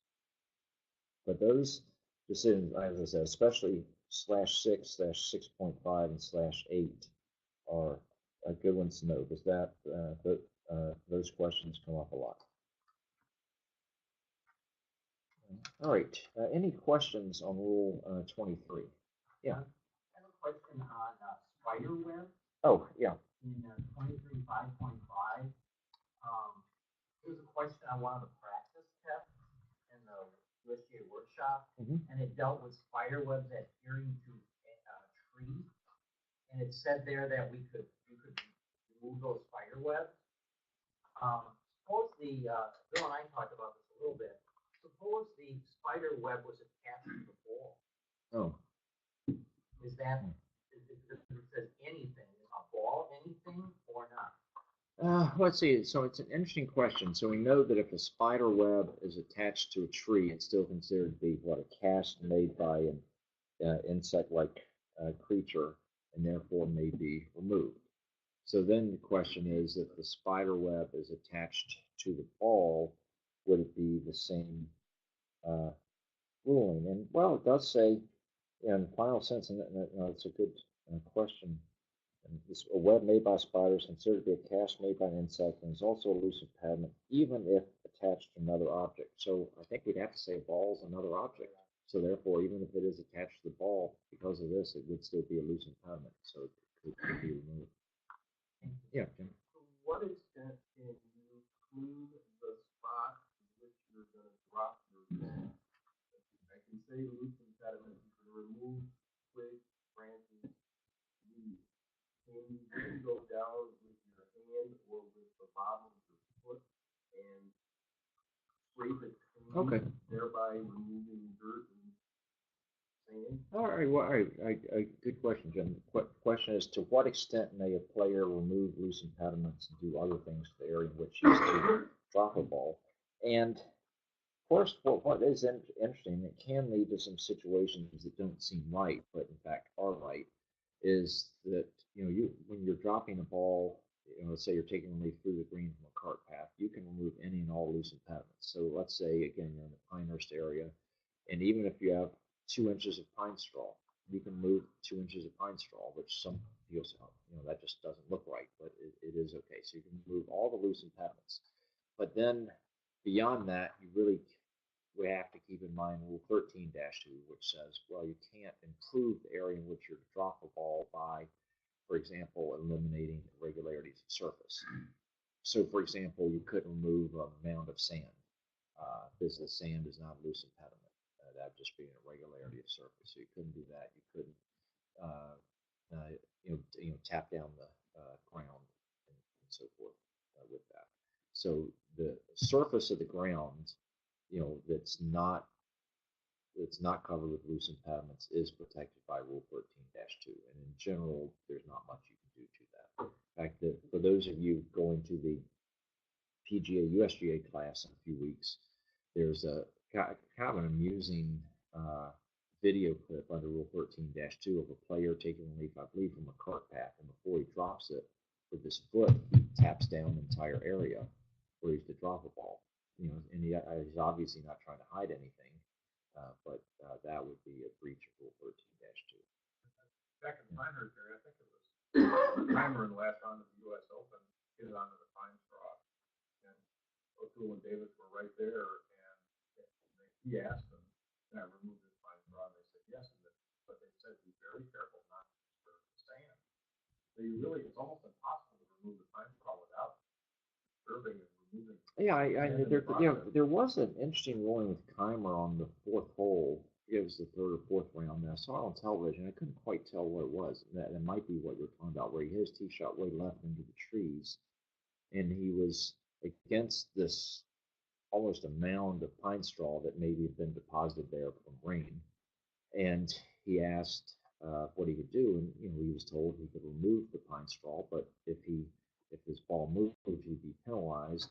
But those decisions, as I said, especially /6, /6.5, and /8 are good ones to know because those questions come up a lot. All right. Any questions on Rule 23? Yeah. I have a question on spider web. Oh, yeah. In 23-5.5, there was a question on one of the practice tests in the WSGA workshop, and it dealt with spider webs adhering to a tree, and it said there that you could remove those spider webs. Suppose Bill and I talked about this a little bit. Suppose the spider web was attached to the ball. Oh. Is that, it says anything, a ball, anything, or not? Let's see. So it's an interesting question. So we know that if a spider web is attached to a tree, it's still considered to be a cast made by an insect-like creature, and therefore may be removed. So then the question is, if the spider web is attached to the ball, would it be the same ruling? And well, it does say, in the final sense, and it's a good question. And this, a web made by spiders considered to be a cast made by an insect and is also a loose impediment, even if attached to another object. So I think we'd have to say ball is another object. So therefore, even if it is attached to the ball, because of this, it would still be a loose impediment. So it could be removed. Yeah, Jim. To what extent can you include the spot in which you're going to drop your ball? I can say loose impediment, you can remove twigs, branches, leaves. Can you then go down with your hand or with the bottom of your foot and scrape it clean, Okay. thereby removing dirt and sand. Good question, Jim. Question is, to what extent may a player remove loose impediments and do other things to the area in which he's to drop a ball? And first, what is interesting, it can lead to some situations that don't seem right, but in fact are right, is that, when you're dropping a ball, let's say you're taking relief through the green from a cart path, you can remove any and all loose impediments. So let's say, again, you're in the Pinehurst area, and even if you have 2 inches of pine straw, you can move 2 inches of pine straw, which some people say, that just doesn't look right, but it is okay. So you can move all the loose impediments. But then beyond that, we have to keep in mind Rule 13-2, which says, well, you can't improve the area in which you're to drop a ball by, for example, eliminating irregularities of surface. So, for example, you couldn't remove a mound of sand because the sand is not a loose impediment. That would just be an irregularity of surface. So you couldn't do that. You couldn't, uh, tap down the ground and so forth with that. So the surface of the ground, that's not covered with loose impediments is protected by Rule 13-2. And in general, there's not much you can do to that. In fact, for those of you going to the PGA USGA class in a few weeks, there's a kind of an amusing video clip under Rule 13-2 of a player taking a leaf, I believe, from a cart path, and before he drops it with his foot, he taps down the entire area where he's to drop a ball. And he's obviously not trying to hide anything, but that would be a breach of Rule 13-2. Back in the Pinehurst area, I think it was Timer in the last round of the U.S. Open hit onto the pine straw, and O'Toole and Davis were right there, and he asked them, "Can I remove this pine straw?" And they said yes, but they said be very careful not to disturb the sand. So it's almost impossible to remove the pine straw without disturbing and removing. Yeah, there was an interesting ruling with Keimer on the fourth hole. It was the third or fourth round. And I saw it on television. I couldn't quite tell what it was. That might be what you're talking about, where he hit his tee shot way left into the trees, and he was against this almost a mound of pine straw that maybe had been deposited there from rain. And he asked what he could do, and he was told he could remove the pine straw, but if his ball moved, he'd be penalized.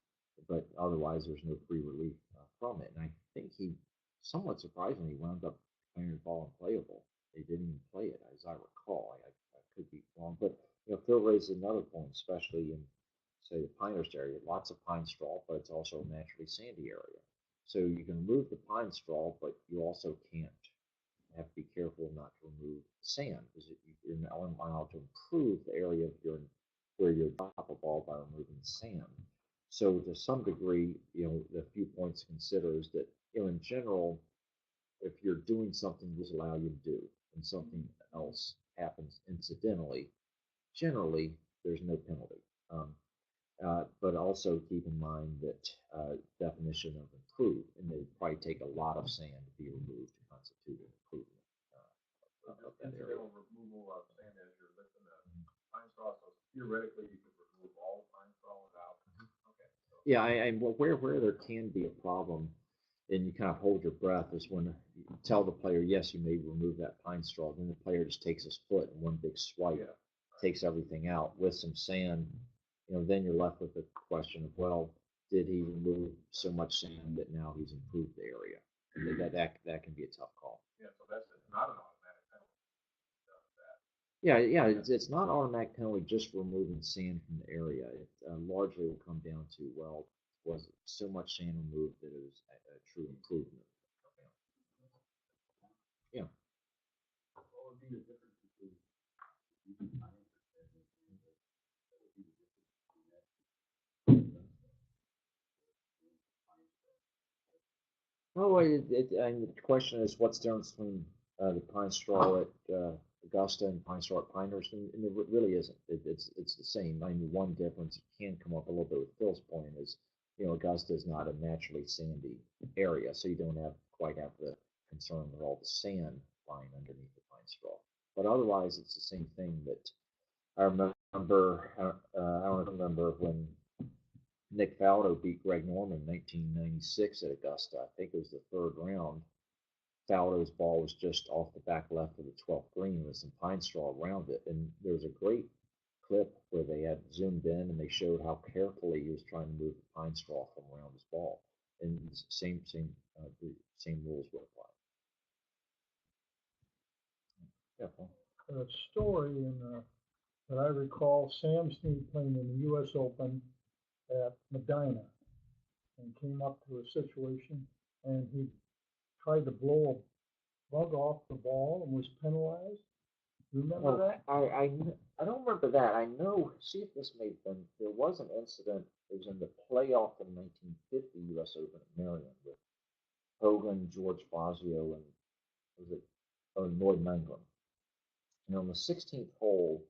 But otherwise, there's no free relief from it. And I think he, somewhat surprisingly, wound up declaring the ball unplayable. They didn't even play it, as I recall. I could be wrong, but Phil raised another point, especially in, say, the Pinehurst area. Lots of pine straw, but it's also a naturally sandy area. So you can remove the pine straw, but you also can't have to be careful not to remove sand, because you're not allowed to improve the area of where you drop a ball by removing sand. So to some degree, the few points to consider is that, in general, if you're doing something rules allow you to do, and something else happens incidentally, generally there's no penalty. But also keep in mind that definition of improve, and they probably take a lot of sand to be removed to constitute an improvement of that area. Incidental removal of sand as you're lifting the pine straw, so theoretically you could remove all the pine straw without. Okay. So. Yeah, where there can be a problem, and you kind of hold your breath, is when you tell the player, yes, you may remove that pine straw, then the player just takes his foot and one big swipe takes everything out with some sand. Then you're left with the question of, well, did he remove so much sand that now he's improved the area? And that can be a tough call. Yeah, so that's not an automatic penalty. Yeah, it's not automatic penalty just for removing sand from the area. It largely will come down to, well, was so much sand removed that it was a true improvement. Yeah. What would be the difference between using pine and what would be the difference between that? Oh, and the question is, what's the difference between the pine straw at Augusta and pine straw at Pinehurst? And it really isn't. It's the same. I mean, the one difference can come up a little bit with Phil's point is, Augusta is not a naturally sandy area, so you don't quite have the concern with all the sand lying underneath the pine straw. But otherwise, it's the same thing. That I remember. I don't remember when Nick Faldo beat Greg Norman in 1996 at Augusta. I think it was the third round. Faldo's ball was just off the back left of the 12th green with some pine straw around it. And there was a great clip where they had zoomed in and they showed how carefully he was trying to move the pine straw from around his ball. And the same rules would apply. Yeah, Paul. A story that I recall, Sam Snead playing in the U.S. Open at Medina and came up to a situation and he tried to blow a bug off the ball and was penalized. Remember that? I don't remember that. I know, see if this may have been, there was an incident, it was in the playoff in 1950 U.S. Open at Marion with Hogan, George Fazio, and Lloyd Mangum. And on the 16th hole,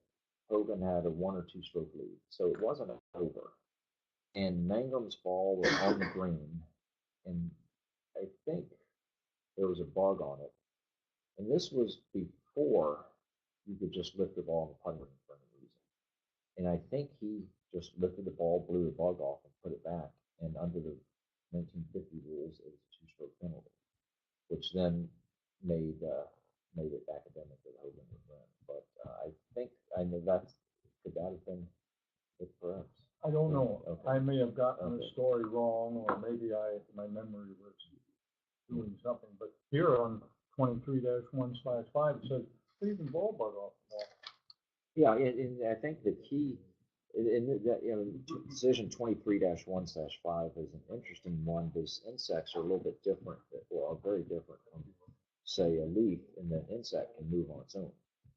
Hogan had a 1 or 2 stroke lead, so it wasn't over. And Mangum's ball was on the green, and I think there was a bug on it. And this was before you could just lift the ball in the putting green for any reason. And I think he just lifted the ball, blew the bug off, and put it back. And under the 1950 rules, it was a 2-stroke penalty, which then made it academic that Hogan would win. But I know could that have been it perhaps? I don't know. Okay. I may have gotten Okay. the story wrong, or maybe my memory was doing something. But here on 23-1/5, it says leaving ball bug off the ball. Yeah, and I think the key in that, decision 23-1/5 is an interesting one because insects are a little bit different, or are very different from, say, a leaf, in that insect can move on its own.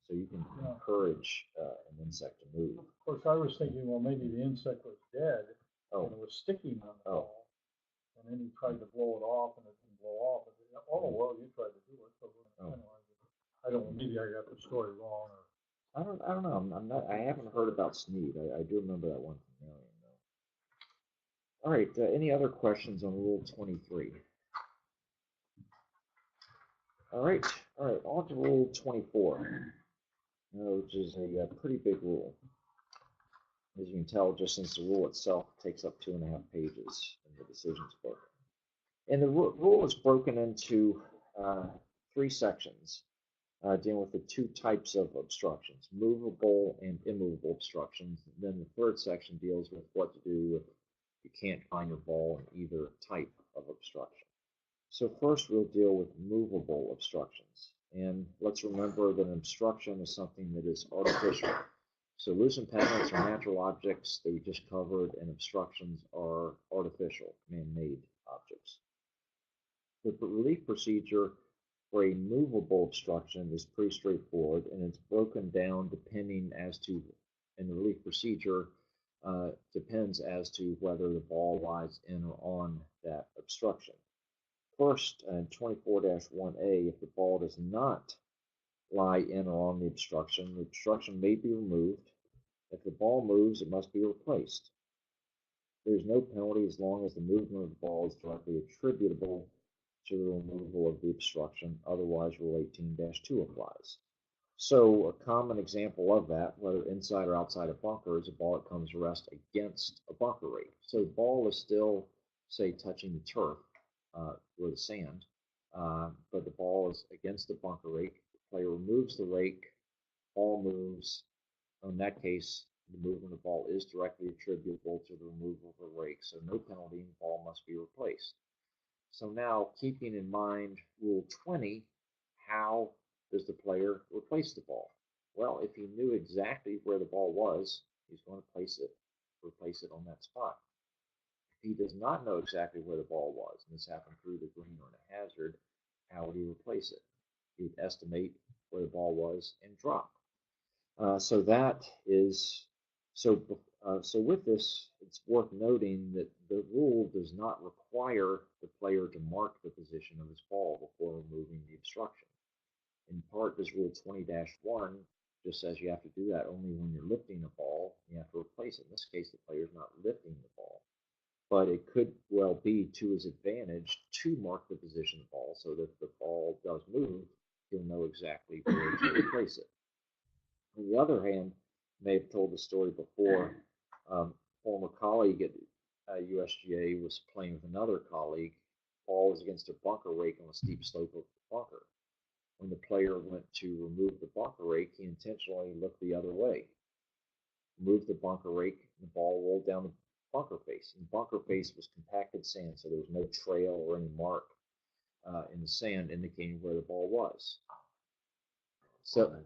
So you can encourage an insect to move. Of course, I was thinking, well, maybe the insect was dead and it was sticking on the ball, and then he tried to blow it off and it didn't blow off. And then, well, you tried to do it, so I don't know. Maybe I got the story wrong. I don't know. I haven't heard about Snead. I do remember that one from Marion, though. All right. Any other questions on Rule 23? All right. On to Rule 24, which is a pretty big rule. As you can tell, just since the rule itself takes up 2.5 pages in the decisions book. And the rule is broken into 3 sections. Dealing with the 2 types of obstructions, movable and immovable obstructions. And then the 3rd section deals with what to do if you can't find your ball in either type of obstruction. So first we'll deal with movable obstructions. And let's remember that an obstruction is something that is artificial. So loose impediments are natural objects that we just covered, and obstructions are artificial, man-made objects. The relief procedure for a movable obstruction is pretty straightforward, and it's broken down depending as to, in the relief procedure, depends as to whether the ball lies in or on that obstruction. First, in 24-1A, if the ball does not lie in or on the obstruction may be removed. If the ball moves, it must be replaced. There is no penalty as long as the movement of the ball is directly attributable to the removal of the obstruction. Otherwise, Rule 18-2 applies. So a common example of that, whether inside or outside a bunker, is a ball that comes to rest against a bunker rake. So the ball is still, say, touching the turf or the sand, but the ball is against the bunker rake. The player removes the rake, ball moves. In that case, the movement of the ball is directly attributable to the removal of the rake, so no penalty, and the ball must be replaced. So now, keeping in mind Rule 20, how does the player replace the ball? Well, if he knew exactly where the ball was, he's going to replace it on that spot. If he does not know exactly where the ball was, and this happened through the green or in a hazard, how would he replace it? He would estimate where the ball was and drop. So with this, it's worth noting that the rule does not require the player to mark the position of his ball before removing the obstruction. In part, because Rule 20-1 just says you have to do that only when you're lifting the ball. You have to replace it. In this case, the player's not lifting the ball, but it could well be to his advantage to mark the position of the ball so that if the ball does move, he'll know exactly where to replace it. On the other hand, may have told the story before, former colleague at USGA was playing with another colleague ball was against a bunker rake on a steep slope of the bunker. When the player went to remove the bunker rake, he intentionally looked the other way. Moved the bunker rake, and the ball rolled down the bunker face. And the bunker face was compacted sand, so there was no trail or any mark in the sand indicating where the ball was. So,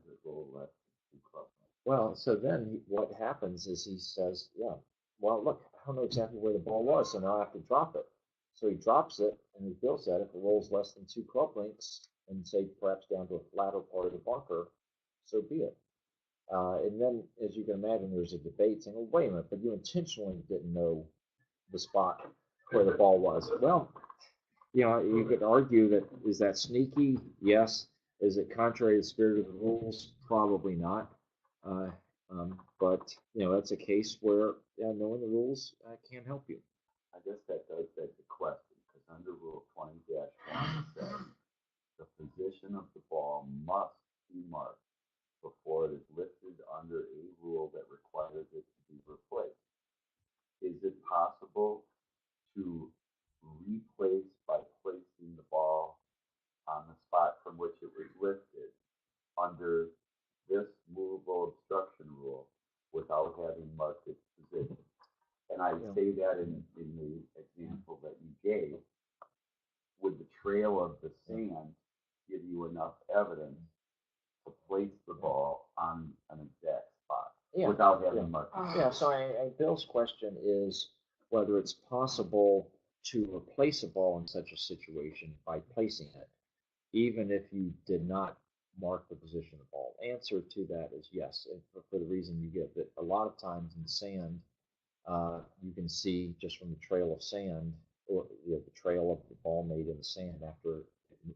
well, so then what happens is he says, yeah, well, look, I don't know exactly where the ball was, so now I have to drop it. So he drops it, and he feels that if it rolls less than 2 club lengths, and say perhaps down to a flatter part of the bunker, so be it. And then, as you can imagine, there's a debate saying, well, wait a minute, but you intentionally didn't know the spot where the ball was. Well, you could argue that, is that sneaky? Yes. Is it contrary to the spirit of the rules? Probably not. But, that's a case where knowing the rules can't help you. I guess that does beg the question, because under Rule 20-1 it says the position of the ball must be marked before it is lifted under a rule that requires it to be replaced. Is it possible to replace by placing the ball on the spot from which it was lifted under this movable obstruction rule without having marked its position? And I say that in the example that you gave, would the trail of the sand give you enough evidence to place the ball on an exact spot without having marked it? Yeah, so Bill's question is whether it's possible to replace a ball in such a situation by placing it, even if you did not mark the position of the ball. Answer to that is yes, for the reason you give, that a lot of times in sand, you can see just from the trail of sand, or the trail of the ball made in the sand after it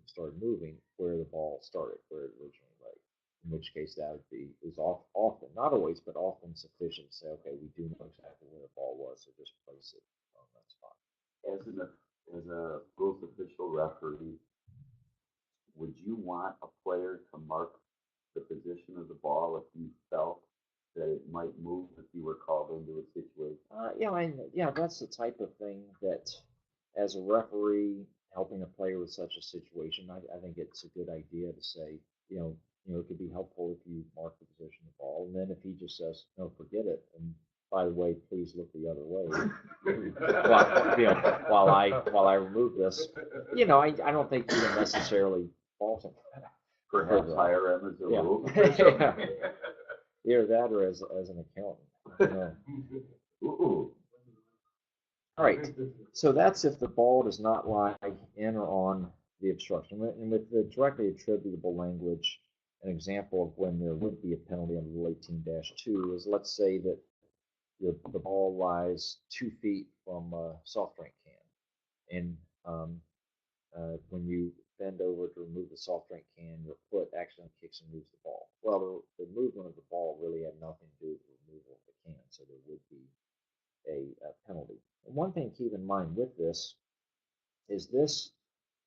started moving, where the ball started, where it originally lay. In which case that is often, not always, but often sufficient to say, okay, we do know exactly where the ball was, so just place it on that spot. As a rules official referee, would you want a player to mark the position of the ball if you felt that it might move if you were called into a situation? That's the type of thing that, as a referee helping a player with such a situation, I think it's a good idea to say, it could be helpful if you mark the position of the ball, and then if he just says, no, forget it, and by the way, please look the other way, while I remove this, I don't think you can necessarily fault him. Perhaps hire him as a rule. Either that or as an accountant. Ooh. All right, so that's if the ball does not lie in or on the obstruction. And with the directly attributable language, an example of when there would be a penalty under Rule 18-2 is, let's say that the ball lies 2 feet from a soft drink can, and when you bend over to remove the soft drink can, your foot accidentally kicks and moves the ball. Well, the movement of the ball really had nothing to do with the removal of the can, so there would be a penalty. And one thing to keep in mind with this is this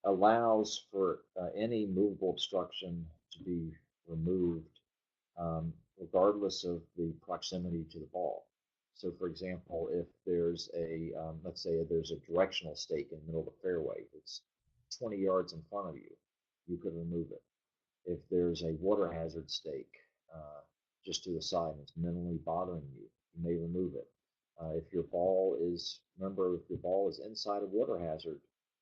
allows for any movable obstruction to be removed regardless of the proximity to the ball. So, for example, if there's let's say there's a directional stake in the middle of the fairway, it's 20 yards in front of you, you could remove it. If there's a water hazard stake just to the side and it's minimally bothering you, you may remove it. If your ball is inside a water hazard,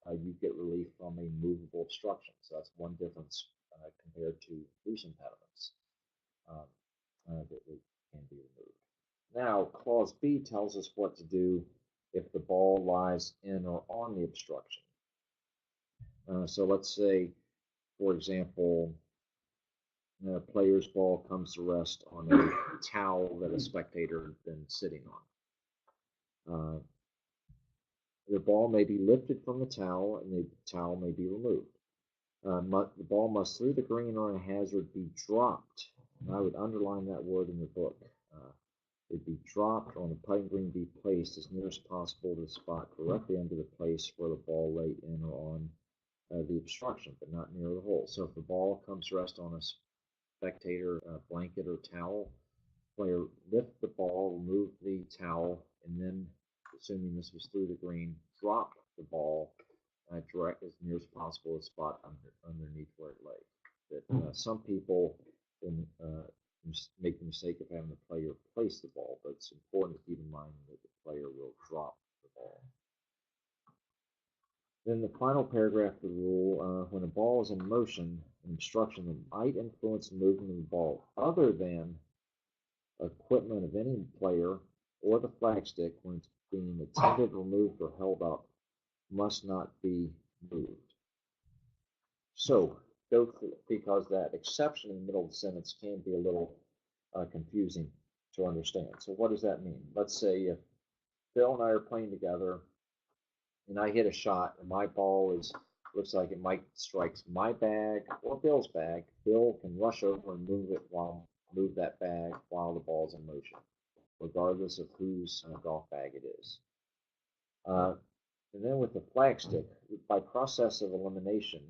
you get relief from a movable obstruction. So that's one difference compared to loose impediments that can be removed. Now, Clause B tells us what to do if the ball lies in or on the obstruction. So let's say, for example, a player's ball comes to rest on a towel that a spectator has been sitting on. The ball may be lifted from the towel, and the towel may be removed. The ball must, through the green or a hazard, be dropped. And I would underline that word in your book. It'd be dropped, or on the putting green be placed as near as possible to the spot directly under the place where the ball lay in or on the obstruction, but not near the hole. So if the ball comes to rest on a spectator blanket or towel, player lift the ball, remove the towel, and then, assuming this was through the green, drop the ball direct as near as possible the spot underneath where it lay. That some people make the mistake of having the player place the ball, but it's important to keep in mind that the player will drop the ball. Then the final paragraph of the rule, when a ball is in motion, an obstruction that might influence the movement of the ball other than equipment of any player or the flagstick when it's being attended, removed, or held up must not be moved. So, because that exception in the middle of the sentence can be a little confusing to understand. So what does that mean? Let's say if Bill and I are playing together and I hit a shot and my ball looks like it might strike my bag or Bill's bag. Bill can rush over and move that bag while the ball's in motion, regardless of whose golf bag it is. And then with the flagstick, by process of elimination,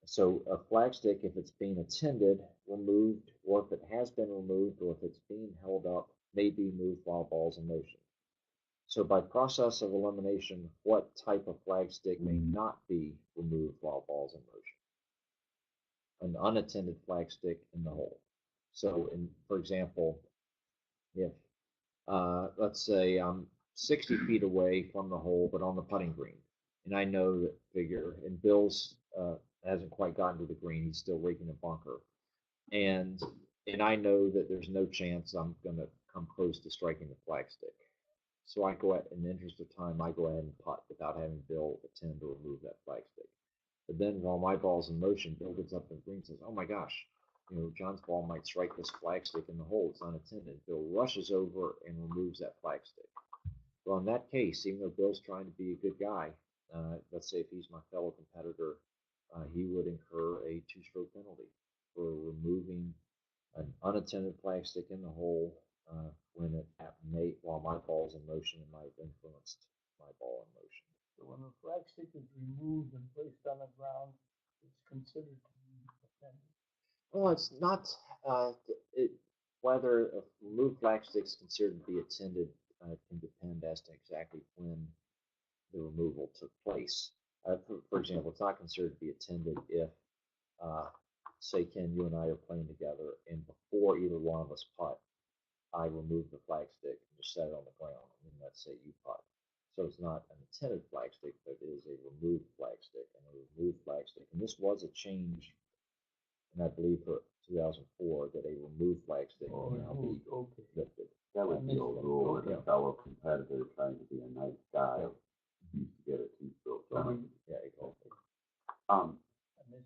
so a flagstick, if it's being attended, removed, or if it has been removed, or if it's being held up, may be moved while ball's in motion. So by process of elimination, what type of flagstick may not be removed while ball's in motion? An unattended flagstick in the hole. So, for example, if let's say I'm 60 feet away from the hole, but on the putting green, and I know that and Bill's hasn't quite gotten to the green; he's still raking a bunker, and I know that there's no chance I'm going to come close to striking the flagstick. So I go ahead, in the interest of time, I go ahead and putt without having Bill attend to remove that flagstick. But then while my ball's in motion, Bill gets up in the green and says, "Oh my gosh, John's ball might strike this flagstick in the hole. It's unattended." Bill rushes over and removes that flagstick. Well, in that case, even though Bill's trying to be a good guy, let's say if he's my fellow competitor, he would incur a 2-stroke penalty for removing an unattended flagstick in the hole when it happened while my ball's in motion and might have influenced my ball in motion. So when the flagstick is removed and placed on the ground, it's considered to be offended. Well, it's not whether a removed flagstick is considered to be attended can depend as to exactly when the removal took place. For example, it's not considered to be attended if, say, Ken, you and I are playing together, and before either one of us putt, I remove the flagstick and just set it on the ground, and let's say you putt. So it's not an attended flagstick, but it is a removed flagstick, and a removed flagstick. And this was a change, and I believe for 2004, that a removed flagstick can now be lifted. That was the old rule with a fellow competitor trying to be a nice guy. Used to get a 2-stroke penalty. Yeah, exactly.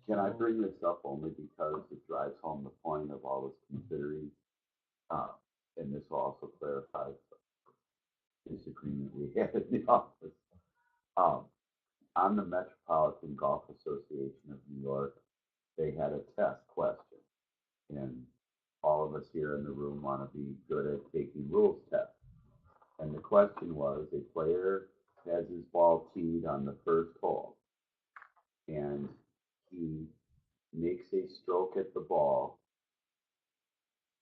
Can I bring this up only because it drives home the point of always considering, and this will also clarify the disagreement we had in the office. On the Metropolitan Golf Association of New York, they had a test question, and all of us here in the room want to be good at taking rules tests. And the question was, a player has his ball teed on the first hole, and he makes a stroke at the ball,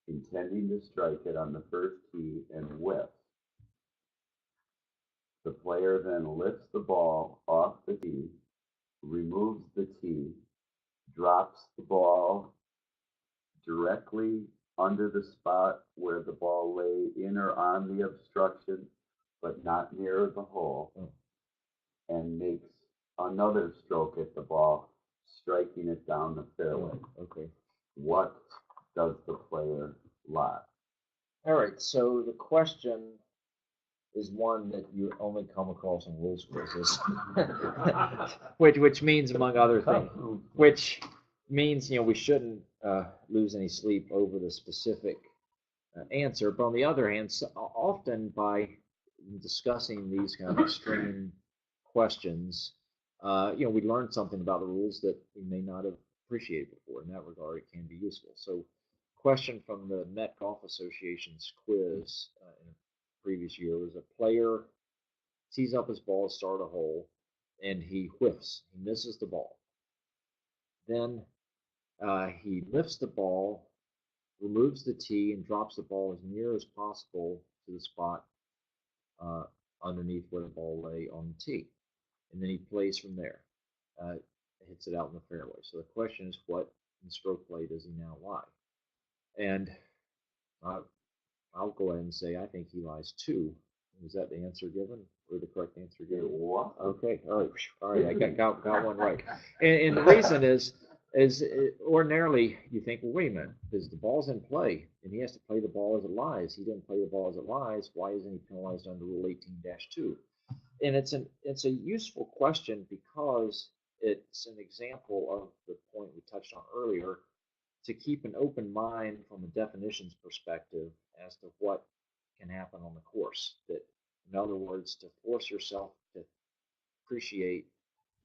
intending to strike it on the first tee and whiffs. The player then lifts the ball off the tee, removes the tee, drops the ball directly under the spot where the ball lay in or on the obstruction, but not near the hole, and makes another stroke at the ball, striking it down the fairway. Okay. What does the player lie? All right. So the question is one that you only come across in rules quizzes, which means, among other things, which means we shouldn't lose any sleep over the specific answer. But on the other hand, often by discussing these kind of extreme questions, we learn something about the rules that we may not have appreciated before. In that regard, it can be useful. So, question from the Met Golf Association's quiz in a previous year was: a player tees up his ball to start a hole, and he whiffs. He misses the ball. Then he lifts the ball, removes the tee, and drops the ball as near as possible to the spot underneath where the ball lay on the tee. and then he plays from there. Uh, Hits it out in the fairway. So the question is, what in stroke play does he now lie? And uh, I'll go ahead and say I think he lies 2. Is that the answer given, or the correct answer given? Okay, all right, I got one right. And the reason is ordinarily you think, well, wait a minute, because the ball's in play, and he has to play the ball as it lies. He didn't play the ball as it lies. Why isn't he penalized under Rule 18-2? And it's a useful question because it's an example of the point we touched on earlier, to keep an open mind from a definitions perspective as to what can happen on the course. That, in other words, to force yourself to appreciate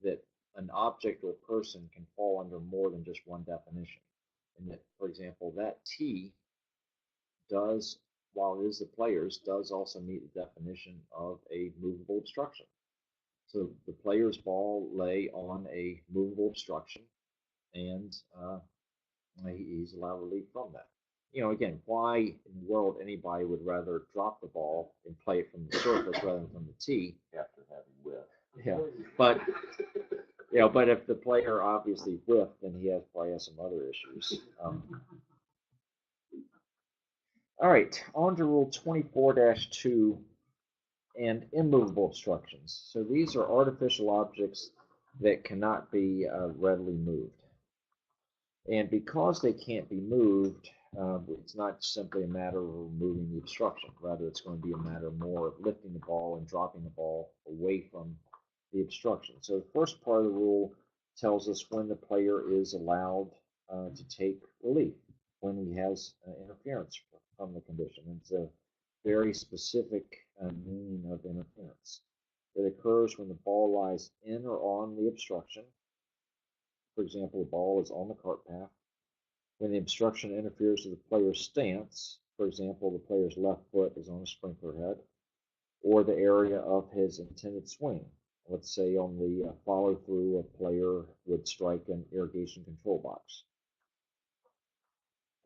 that an object or person can fall under more than just one definition. And that, for example, that tee does, while it is the player's, does also meet the definition of a movable obstruction. So the player's ball lay on a movable obstruction, and he's allowed relief from that. Again, why in the world anybody would rather drop the ball and play it from the surface rather than from the tee? After having whiffed. Yeah, but but if the player obviously whiffed, then he probably has some other issues. All right, on to Rule 24-2 and immovable obstructions. So these are artificial objects that cannot be readily moved. And because they can't be moved, it's not simply a matter of removing the obstruction. Rather, it's going to be a matter more of lifting the ball and dropping the ball away from the obstruction. So the first part of the rule tells us when the player is allowed to take relief, when he has interference from the condition. It's a very specific meaning of interference. It occurs when the ball lies in or on the obstruction. For example, the ball is on the cart path. When the obstruction interferes with the player's stance, for example, the player's left foot is on a sprinkler head, or the area of his intended swing. Let's say on the follow through, a player would strike an irrigation control box.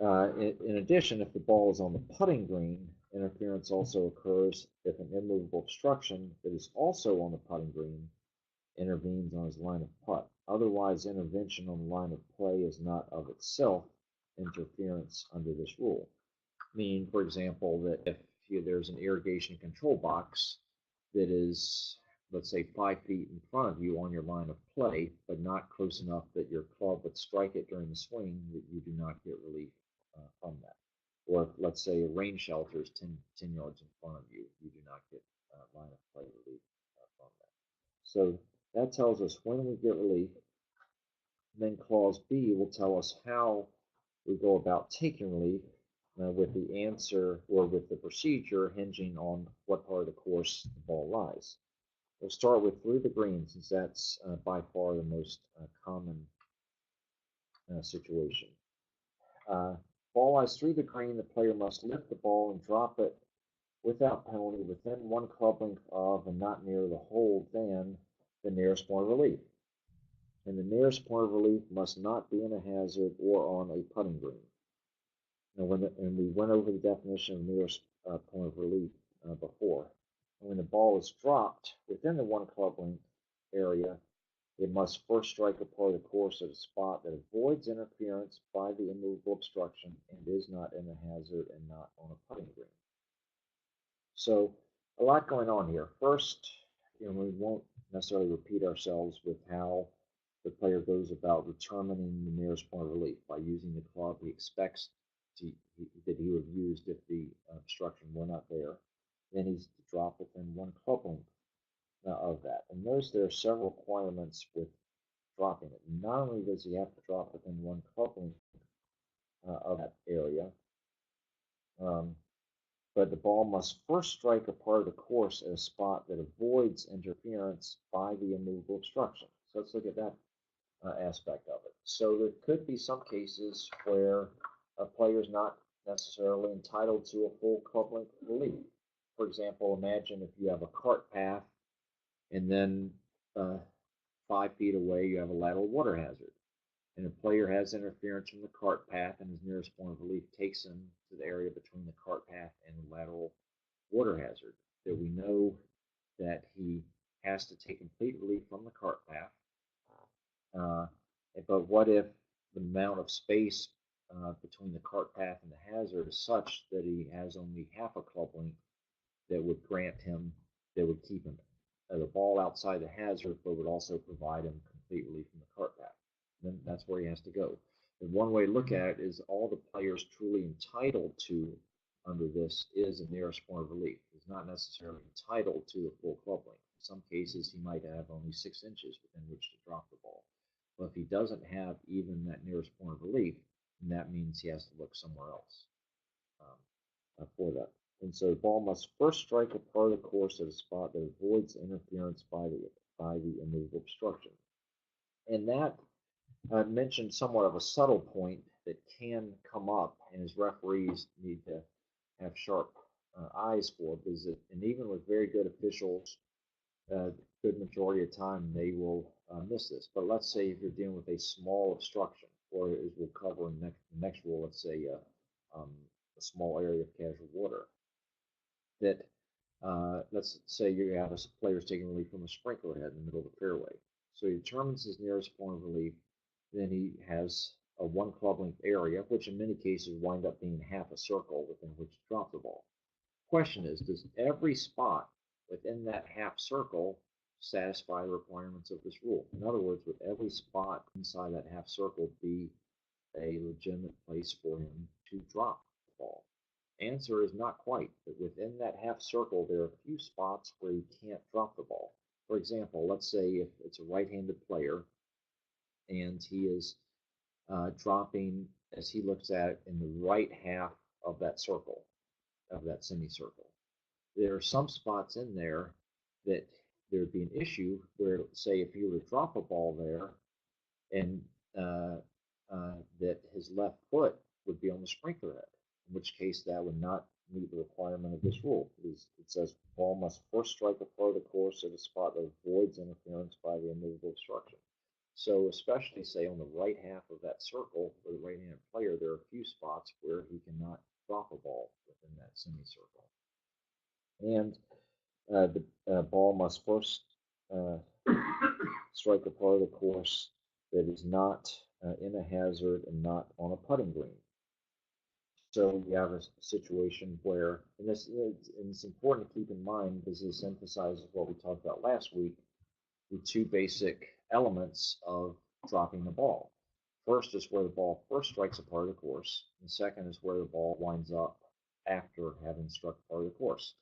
In addition, if the ball is on the putting green, interference also occurs if an immovable obstruction that is also on the putting green intervenes on his line of putt. Otherwise, intervention on the line of play is not of itself interference under this rule. Meaning, for example, that if there's an irrigation control box that is, let's say, 5 feet in front of you on your line of play, but not close enough that your club would strike it during the swing, that you do not get relief from that. Or if, let's say, a rain shelter is 10 yards in front of you, you do not get line of play relief from that. So that tells us when we get relief. Then clause B will tell us how we go about taking relief, with the answer or with the procedure hinging on what part of the course the ball lies. We'll start with through the green, since that's by far the most common situation. Ball lies through the green, the player must lift the ball and drop it without penalty within 1 club length of and not nearer the hole than the nearest point of relief. And the nearest point of relief must not be in a hazard or on a putting green. Now, and we went over the definition of nearest point of relief before. And when the ball is dropped within the 1 club length area, it must first strike a part of the course at a spot that avoids interference by the immovable obstruction and is not in a hazard and not on a putting green. So a lot going on here. First, we won't necessarily repeat ourselves with how the player goes about determining the nearest point of relief by using the club he expects that he would have used if the obstruction were not there. Then he's to drop within 1 club length of that. And notice there are several requirements with dropping it. Not only does he have to drop within 1 club length of that area, but the ball must first strike a part of the course at a spot that avoids interference by the immovable obstruction. So let's look at that aspect of it. So there could be some cases where a player is not necessarily entitled to a full club length relief. For example, imagine if you have a cart path and then 5 feet away you have a lateral water hazard. And a player has interference from the cart path, and his nearest point of relief takes him to the area between the cart path and the lateral water hazard. That we know that he has to take complete relief from the cart path. But what if the amount of space between the cart path and the hazard is such that he has only half a club length that would grant him, that would keep him the ball outside the hazard, but would also provide him complete relief from the cart path? Then that's where he has to go. And one way to look at it is all the players truly entitled to under this is a nearest point of relief. He's not necessarily entitled to a full club length. In some cases, he might have only 6 inches within which to drop the ball. But if he doesn't have even that nearest point of relief, then that means he has to look somewhere else for that. And so the ball must first strike a part of the course at a spot that avoids interference by the immovable obstruction. And that mentioned somewhat of a subtle point that can come up, and as referees need to have sharp eyes for, is that, and even with very good officials, good majority of time they will miss this. But let's say if you're dealing with a small obstruction, or as we'll cover in the next rule, let's say a small area of casual water, that let's say you have a player's taking relief from a sprinkler head in the middle of the fairway. So he determines his nearest point of relief. Then he has a 1 club length area, which in many cases wind up being half a circle within which to drop the ball. Question is, does every spot within that half circle satisfy the requirements of this rule? In other words, would every spot inside that half circle be a legitimate place for him to drop the ball? Answer is not quite. But within that half circle, there are a few spots where you can't drop the ball. For example, let's say if it's a right-handed player and he is dropping, as he looks at it, in the right half of that circle, of that semicircle. There are some spots in there that there'd be an issue where, say, if he were to drop a ball there and that his left foot would be on the sprinkler head, in which case that would not meet the requirement of this rule. It says ball must first strike a part of the course at a spot that avoids interference by the immovable obstruction. So especially, say, on the right half of that circle for the right-handed player, there are a few spots where he cannot drop a ball within that semicircle. And the ball must first strike a part of the course that is not in a hazard and not on a putting green. So we have a situation where, and it's important to keep in mind because this emphasizes what we talked about last week, the 2 basic elements of dropping the ball. First is where the ball first strikes a part of the course, and second is where the ball winds up after having struck part of the course.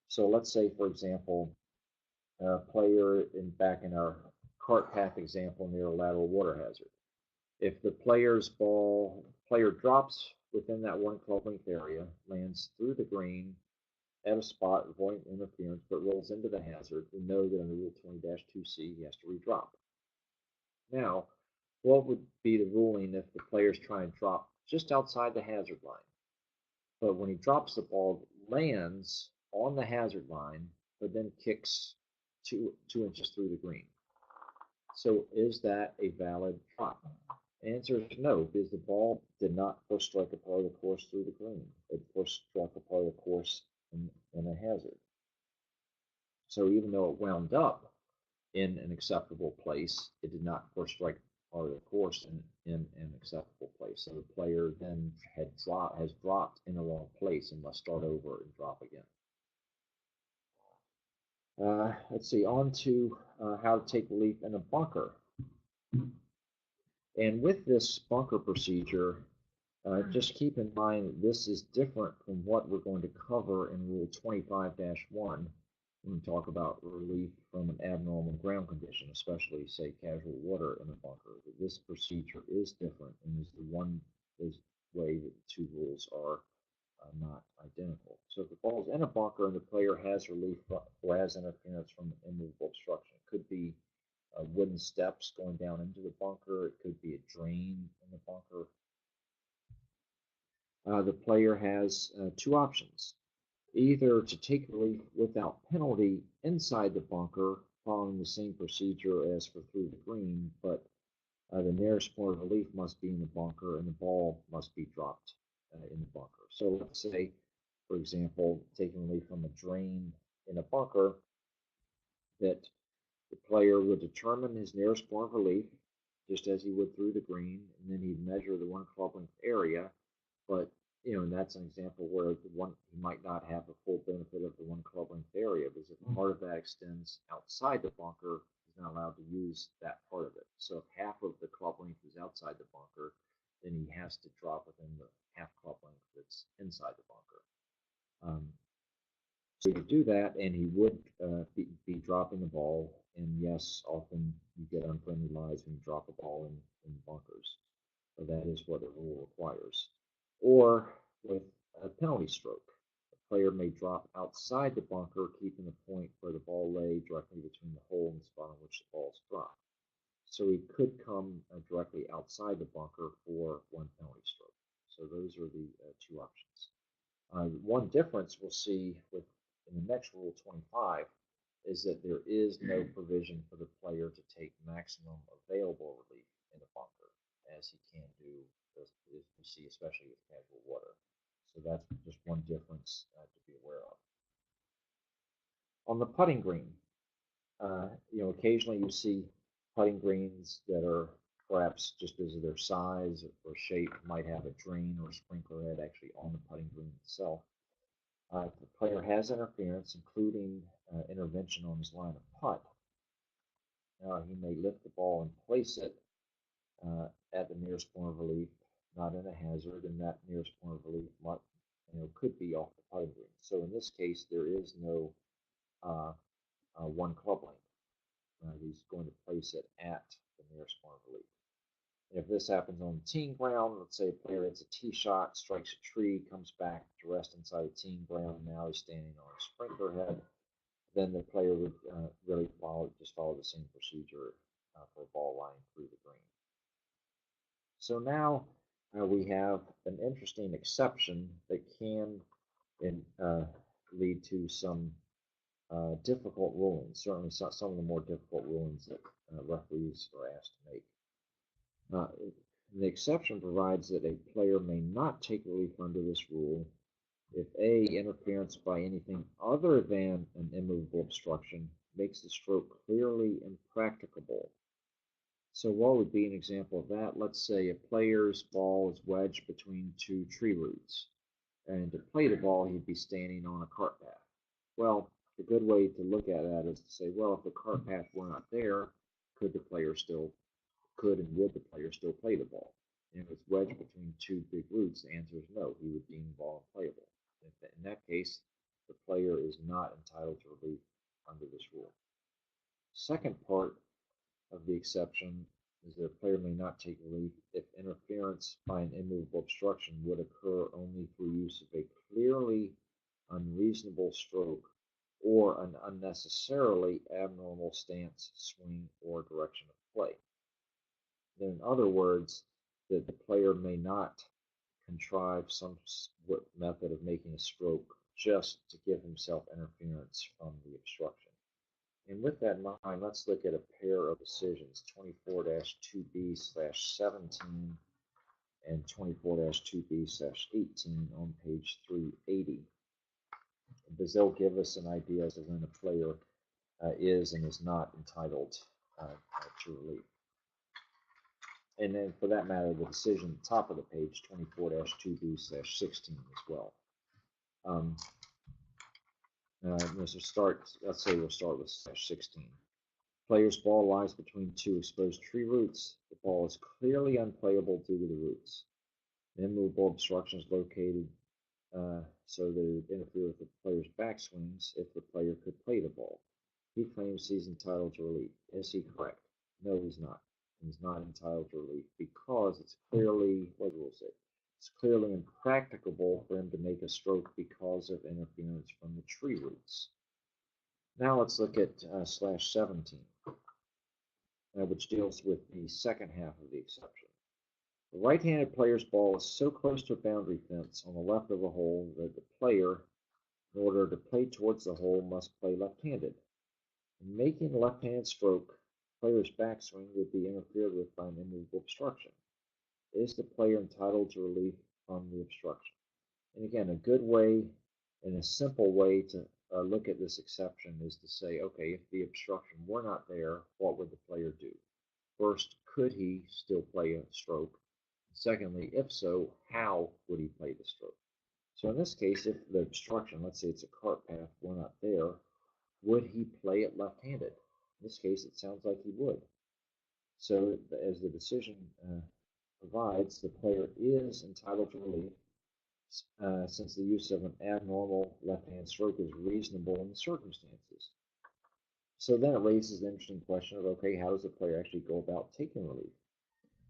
So let's say, for example, a player back in our cart path example near a lateral water hazard. If the player drops within that 1 club length area, lands through the green at a spot avoiding interference, but rolls into the hazard, we know that under Rule 20-2C he has to redrop. Now, what would be the ruling if the player's trying to drop just outside the hazard line? But when he drops the ball, lands on the hazard line, but then kicks two inches through the green. So is that a valid drop? The answer is no, because the ball did not first strike a part of the course through the green. It first struck a part of the course in a hazard. So even though it wound up in an acceptable place, it did not first strike part of the course in an acceptable place. So the player then has dropped in the wrong place and must start over and drop again. Let's see, on to how to take relief in a bunker. And with this bunker procedure, just keep in mind that this is different from what we're going to cover in Rule 25-1 when we talk about relief from an abnormal ground condition, especially, say, casual water in a bunker. This procedure is different and is the way that the 2 rules are not identical. So if the ball is in a bunker and the player has relief or has interference from an immovable obstruction, it could be wooden steps going down into the bunker. It could be a drain in the bunker. The player has 2 options. Either to take relief without penalty inside the bunker, following the same procedure as for through the green, but the nearest point of relief must be in the bunker and the ball must be dropped in the bunker. So let's say, for example, taking relief from a drain in a bunker, that The player would determine his nearest point of relief, just as he would through the green, and then he'd measure the one club length area. But and that's an example where the one he might not have the full benefit of the one club length area, because if part of that extends outside the bunker, he's not allowed to use that part of it. So if half of the club length is outside the bunker, then he has to drop within the half club length that's inside the bunker. So you do that, and he would be dropping the ball. And yes, often you get unfriendly lies when you drop a ball in bunkers. So that is what the rule requires. Or with a penalty stroke, the player may drop outside the bunker, keeping the point where the ball lay directly between the hole and the spot on which the ball is dropped. So he could come directly outside the bunker for one penalty stroke. So those are the two options. One difference we'll see in the next rule 25 is that there is no provision for the player to take maximum available relief in the bunker, as he can do, as we see, especially with casual water. So that's just one difference to be aware of. On the putting green, occasionally you see putting greens that are perhaps just because of their size or shape might have a drain or sprinkler head actually on the putting green itself. If the player has interference, including intervention on his line of putt, he may lift the ball and place it at the nearest point of relief, not in a hazard, and that nearest point of relief could be off the putting green. So in this case, there is no one club length. He's going to place it at the nearest point of relief. And if this happens on the teeing ground, let's say a player hits a tee shot, strikes a tree, comes back to rest inside the teeing ground, now he's standing on a sprinkler head, then the player would really follow the same procedure for a ball lying through the green. So now we have an interesting exception that can lead to some difficult rulings, certainly some of the more difficult rulings that referees are asked to make. The exception provides that a player may not take relief under this rule if A, interference by anything other than an immovable obstruction makes the stroke clearly impracticable. So what would be an example of that? Let's say a player's ball is wedged between two tree roots, and to play the ball, he'd be standing on a cart path. Well, a good way to look at that is to say, well, if the cart path were not there, would the player still play the ball? And if it's wedged between two big roots, the answer is no. He would deem the ball unplayable. In that case, the player is not entitled to relief under this rule. Second part of the exception is that a player may not take relief if interference by an immovable obstruction would occur only through use of a clearly unreasonable stroke or an unnecessarily abnormal stance, swing, or direction of play. Then, in other words, that the player may not contrive some method of making a stroke just to give himself interference from the obstruction. And with that in mind, let's look at a pair of decisions, 24-2B/17 and 24-2B/18 on page 380. Because they'll give us an idea as to when a player is and is not entitled to relief. And then, for that matter, the decision at the top of the page, 24-2B/16 as well. Let's say we'll start with /16. Player's ball lies between two exposed tree roots. The ball is clearly unplayable due to the roots. An immovable obstruction is located so that it would interfere with the player's backswings if the player could play the ball. He claims he's entitled to relief. Is he correct? No, he's not. He's not entitled to relief because it's clearly, what rule say? It's clearly impracticable for him to make a stroke because of interference from the tree roots. Now let's look at /17, which deals with the second half of the exception. The right-handed player's ball is so close to a boundary fence on the left of the hole that the player, in order to play towards the hole, must play left-handed. In making a left-handed stroke, the player's backswing would be interfered with by an immovable obstruction. Is the player entitled to relief from the obstruction? And again, a good way and a simple way look at this exception is to say, okay, if the obstruction were not there, what would the player do? First, could he still play a stroke? Secondly, if so, how would he play the stroke? So in this case, if the obstruction, let's say it's a cart path, were not there, would he play it left-handed? In this case, it sounds like he would. So as the decision provides, the player is entitled to relief since the use of an abnormal left-hand stroke is reasonable in the circumstances. So then it raises the interesting question of, okay, how does the player actually go about taking relief?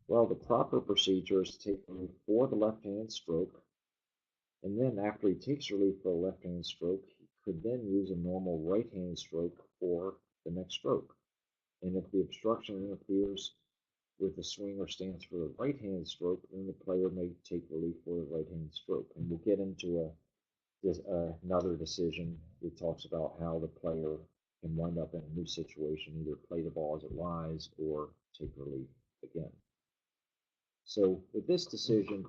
Well, the proper procedure is to take relief for the left-hand stroke, and then after he takes relief for the left-hand stroke, he could then use a normal right-hand stroke for the next stroke. And if the obstruction interferes with the swing or stance for the right-hand stroke, then the player may take relief for the right-hand stroke. And we'll get into another decision that talks about how the player can wind up in a new situation, either play the ball as it lies or take relief again. So with this decision,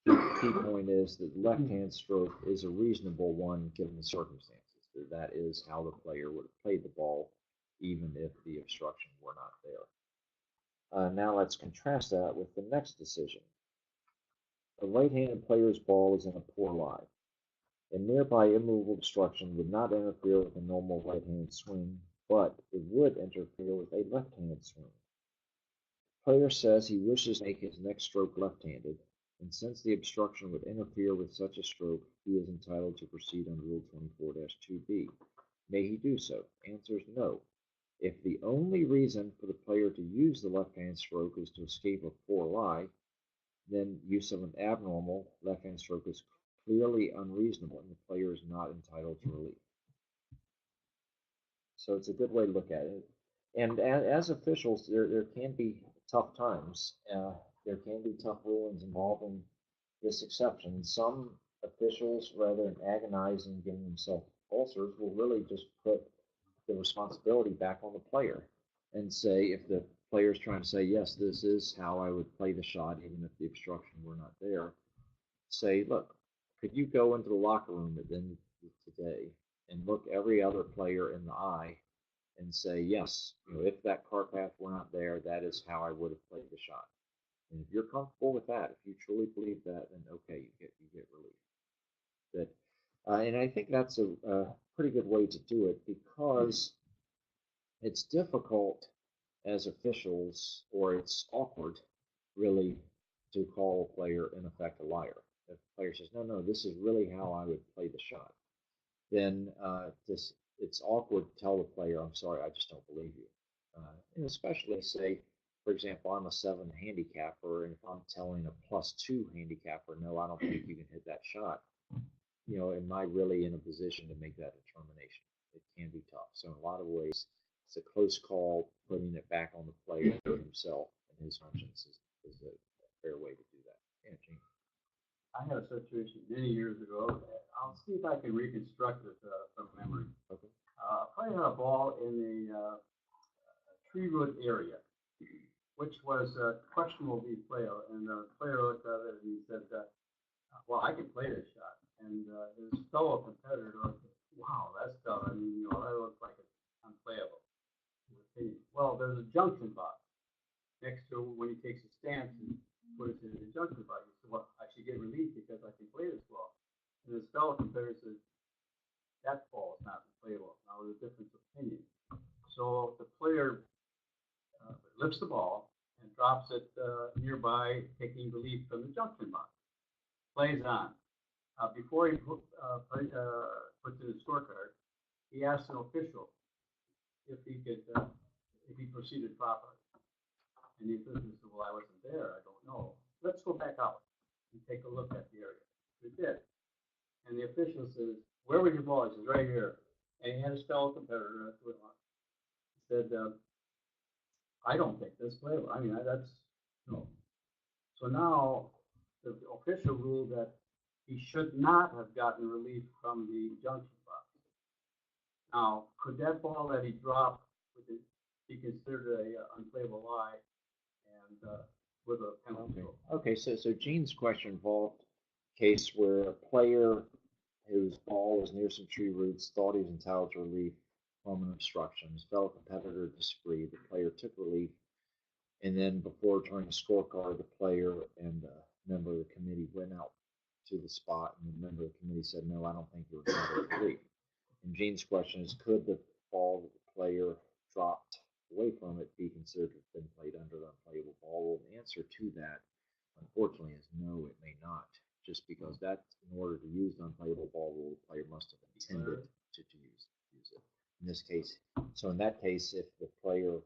the key point is that left-hand stroke is a reasonable one given the circumstances. That is how the player would have played the ball even if the obstruction were not there. Now let's contrast that with the next decision. A right-handed player's ball is in a poor lie. A nearby immovable obstruction would not interfere with a normal right-hand swing, but it would interfere with a left-handed swing. The player says he wishes to make his next stroke left-handed, and since the obstruction would interfere with such a stroke, he is entitled to proceed under Rule 24-2B. May he do so? Answer is no. If the only reason for the player to use the left-hand stroke is to escape a poor lie, then use of an abnormal left-hand stroke is clearly unreasonable, and the player is not entitled to relief. So it's a good way to look at it. And as officials, there can be tough times. There can be tough rulings involving this exception. Some officials, rather than agonizing and giving themselves ulcers, will really just put the responsibility back on the player and say, if the player is trying to say, yes, this is how I would play the shot, even if the obstruction were not there, say, look, could you go into the locker room at the end of today and look every other player in the eye and say, yes, if that cart path were not there, that is how I would have played the shot. And if you're comfortable with that, if you truly believe that, then okay, you get relief. That, and I think that's a pretty good way to do it because it's difficult as officials, or it's awkward, really, to call a player in effect a liar. If the player says, no, no, this is really how I would play the shot, then it's awkward to tell the player, I'm sorry, I just don't believe you. And especially say, for example, I'm a 7 handicapper, and if I'm telling a +2 handicapper, no, I don't think you can hit that shot, am I really in a position to make that determination? It can be tough. So in a lot of ways, it's a close call. Putting it back on the player himself and his conscience is a fair way to do that. Yeah, Gene. I had a situation many years ago. I'll see if I can reconstruct it from memory. Okay. Playing a ball in a tree root area, which was questionable to be played. And the player looked at it and he said, well, I can play this shot. And his fellow competitor looked, wow, that's tough. I mean, that looks like it's unplayable. Well, there's a junction box next to when he takes a stance and puts it in the junction box. He said, well, I should get relief because I can play this ball. And his fellow competitor says, that ball is not playable. Now there's a difference of opinion. So the player lifts the ball and drops it nearby, taking relief from the junction box. Plays on. Before he puts in his scorecard, he asks an official if he could, if he proceeded properly. And the official said, well, I wasn't there, I don't know. Let's go back out and take a look at the area. We did. And the official says, where was your ball? He says, right here. And he had his fellow competitor, he said, I don't think that's playable. I mean, that's, no. So now the official ruled that he should not have gotten relief from the junction box. Now, could that ball that he dropped be considered an unplayable lie and with a penalty? Okay, so Gene's question involved a case where a player whose ball was near some tree roots, thought he was entitled to relief from an obstruction. His fellow competitor disagreed. The player took relief, and then before returning the scorecard, the player and a member of the committee went out to the spot, and the member of the committee said, "No, I don't think you're entitled to relief." And Gene's question is, could the ball that the player dropped away from it be considered to have been played under the unplayable ball rule? The answer to that, unfortunately, is no, it may not. Just because that, in order to use the unplayable ball rule, the player must have intended to use it. In this case, so in that case, if the player,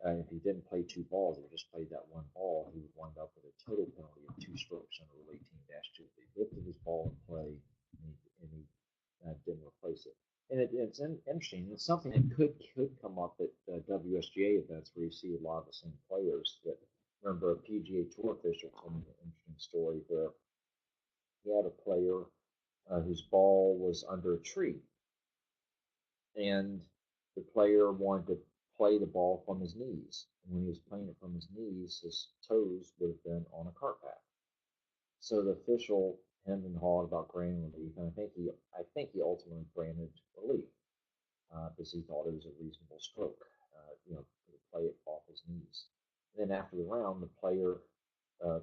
if he didn't play two balls, he just played that one ball, he would wind up with a total penalty of 2 strokes under Rule 18-2. He lifted his ball in play, and he didn't replace it. And it's interesting. It's something that could come up at WSGA events where you see a lot of the same players. That remember a PGA Tour official told me an interesting story where he had a player whose ball was under a tree, and the player wanted to play the ball from his knees. And when he was playing it from his knees, his toes would have been on a cart path. So the official hemmed and hawed about granting relief, and I think he ultimately granted relief because he thought it was a reasonable stroke, to play it off his knees. And then after the round, the player uh,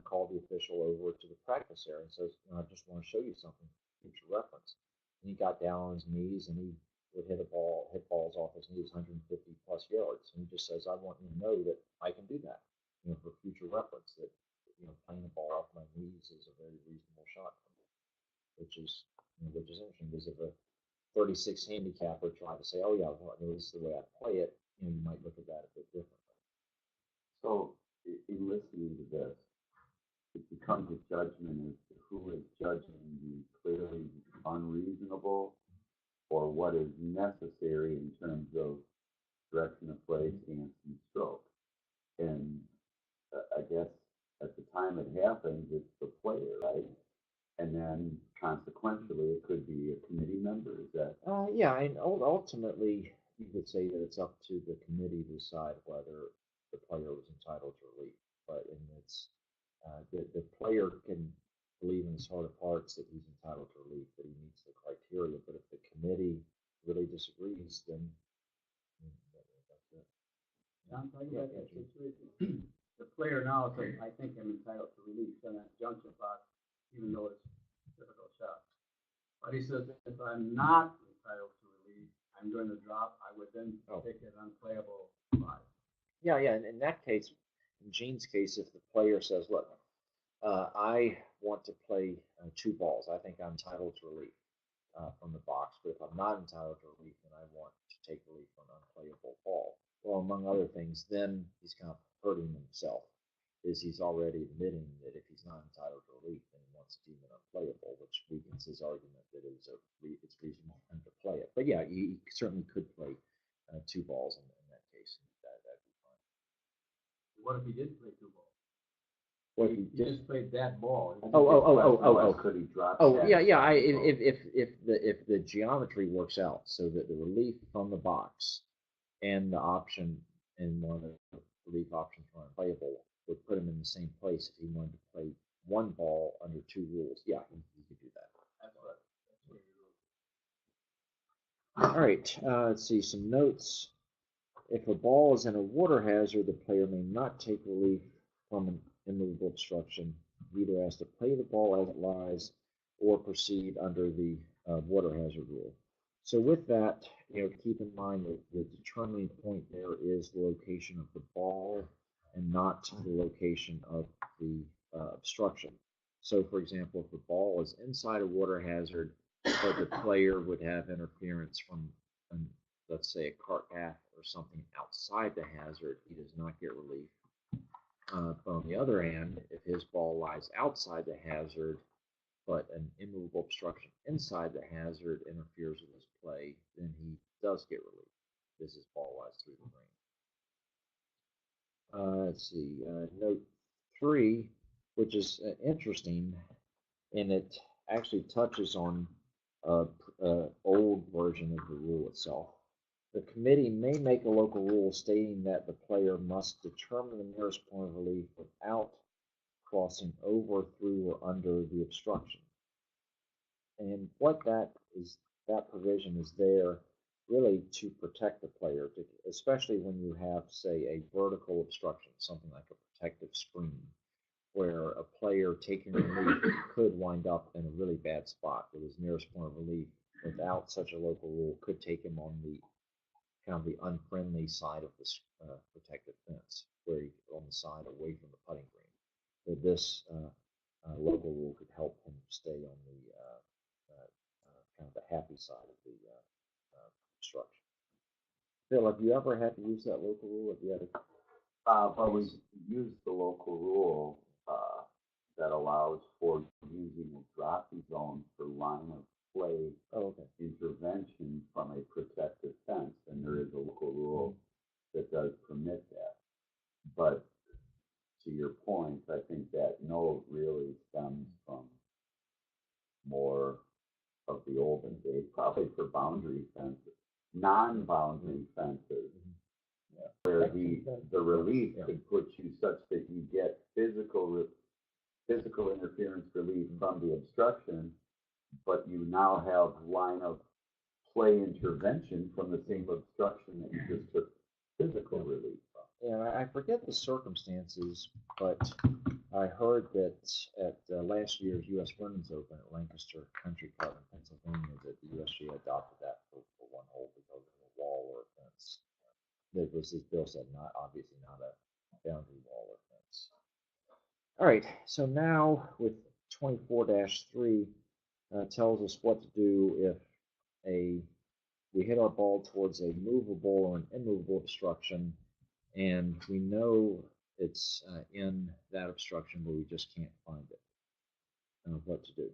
called the official over to the practice area and says, "I just want to show you something, future reference." And he got down on his knees and he would hit balls off his knees 150 plus yards. And he just says, "I want you to know that I can do that, for future reference, that, playing the ball off my knees is a very reasonable shot for me," which is interesting because if a 36 handicapper tried to say, "Oh yeah, well, this is the way I play it," you might look at that a bit differently. So in listening to this, it becomes a judgment as to who is judging the clearly unreasonable or what is necessary in terms of direction of play, stance, and stroke. And I guess at the time it happens, it's the player, right? And then consequentially, it could be a committee member. Is that? Yeah, and ultimately, you could say that it's up to the committee to decide whether the player was entitled to relief. But the player can believe in his heart of hearts that he's entitled to relief, that he meets the criteria. But if the committee really disagrees, then that's it. I'm talking about that situation. The player now says, "I think I'm entitled to relief," on that junction box, even though it's a difficult shot. But he says, "If I'm not entitled to relief, I'm going to drop." I would then take an unplayable spot. Yeah. In that case, in Gene's case, if the player says, "Look, I want to play two balls. I think I'm entitled to relief from the box. But if I'm not entitled to relief, then I want to take relief from an unplayable ball." Well, among other things, then he's kind of hurting himself, is he's already admitting that if he's not entitled to relief, then he wants to deem it unplayable, which weakens his argument that it's reasonable for him to play it. But yeah, he certainly could play two balls in that case. That'd be fine. What if he did play two balls? What he just played that ball. Oh. Could he drop? Oh, yeah. If the geometry works out so that the relief from the box and the option and one of the relief options for unplayable would put him in the same place if he wanted to play one ball under two rules. Yeah, he could do that. That's what All right, let's see some notes. If a ball is in a water hazard, the player may not take relief from an immovable obstruction. He either has to play the ball as it lies or proceed under the water hazard rule. So with that, keep in mind that the determining point there is the location of the ball and not the location of the obstruction. So for example, if the ball is inside a water hazard, but the player would have interference from, let's say, a cart path or something outside the hazard, he does not get relief. But on the other hand, if his ball lies outside the hazard, but an immovable obstruction inside the hazard interferes with his play, then he does get relief because his ball lies through the green. Let's see, note 3, which is interesting, and it actually touches on old version of the rule itself. The committee may make a local rule stating that the player must determine the nearest point of relief without crossing over, through, or under the obstruction. And what that provision is there really to protect the player, especially when you have, say, a vertical obstruction, something like a protective screen, where a player taking relief could wind up in a really bad spot with his nearest point of relief without such a local rule, could take him on the kind of the unfriendly side of this protective fence, where he on the side away from the putting green. But this local rule could help him stay on the kind of the happy side of the obstruction. Phil, have you ever had to use that local rule? Have you had to? Well, we use the local rule that allows for using a dropping zone for line of play intervention from a protective fence, and there is a local rule that does permit that. But to your point, I think that note really stems from more of the olden days, probably for boundary fences, non-boundary fences, where the relief could put you such that you get physical interference relief from the obstruction, but you now have line of play intervention from the same obstruction that you just took physical relief from. And I forget the circumstances, but I heard that at last year's U.S. Women's Open at Lancaster Country Club in Pennsylvania, that the USGA adopted that for one hole because of a wall or a fence. That was, as Bill said, not obviously not a boundary wall or fence. All right, so now with 24-3 tells us what to do if we hit our ball towards a movable or an immovable obstruction, and we know it's in that obstruction, but we just can't find it. What to do?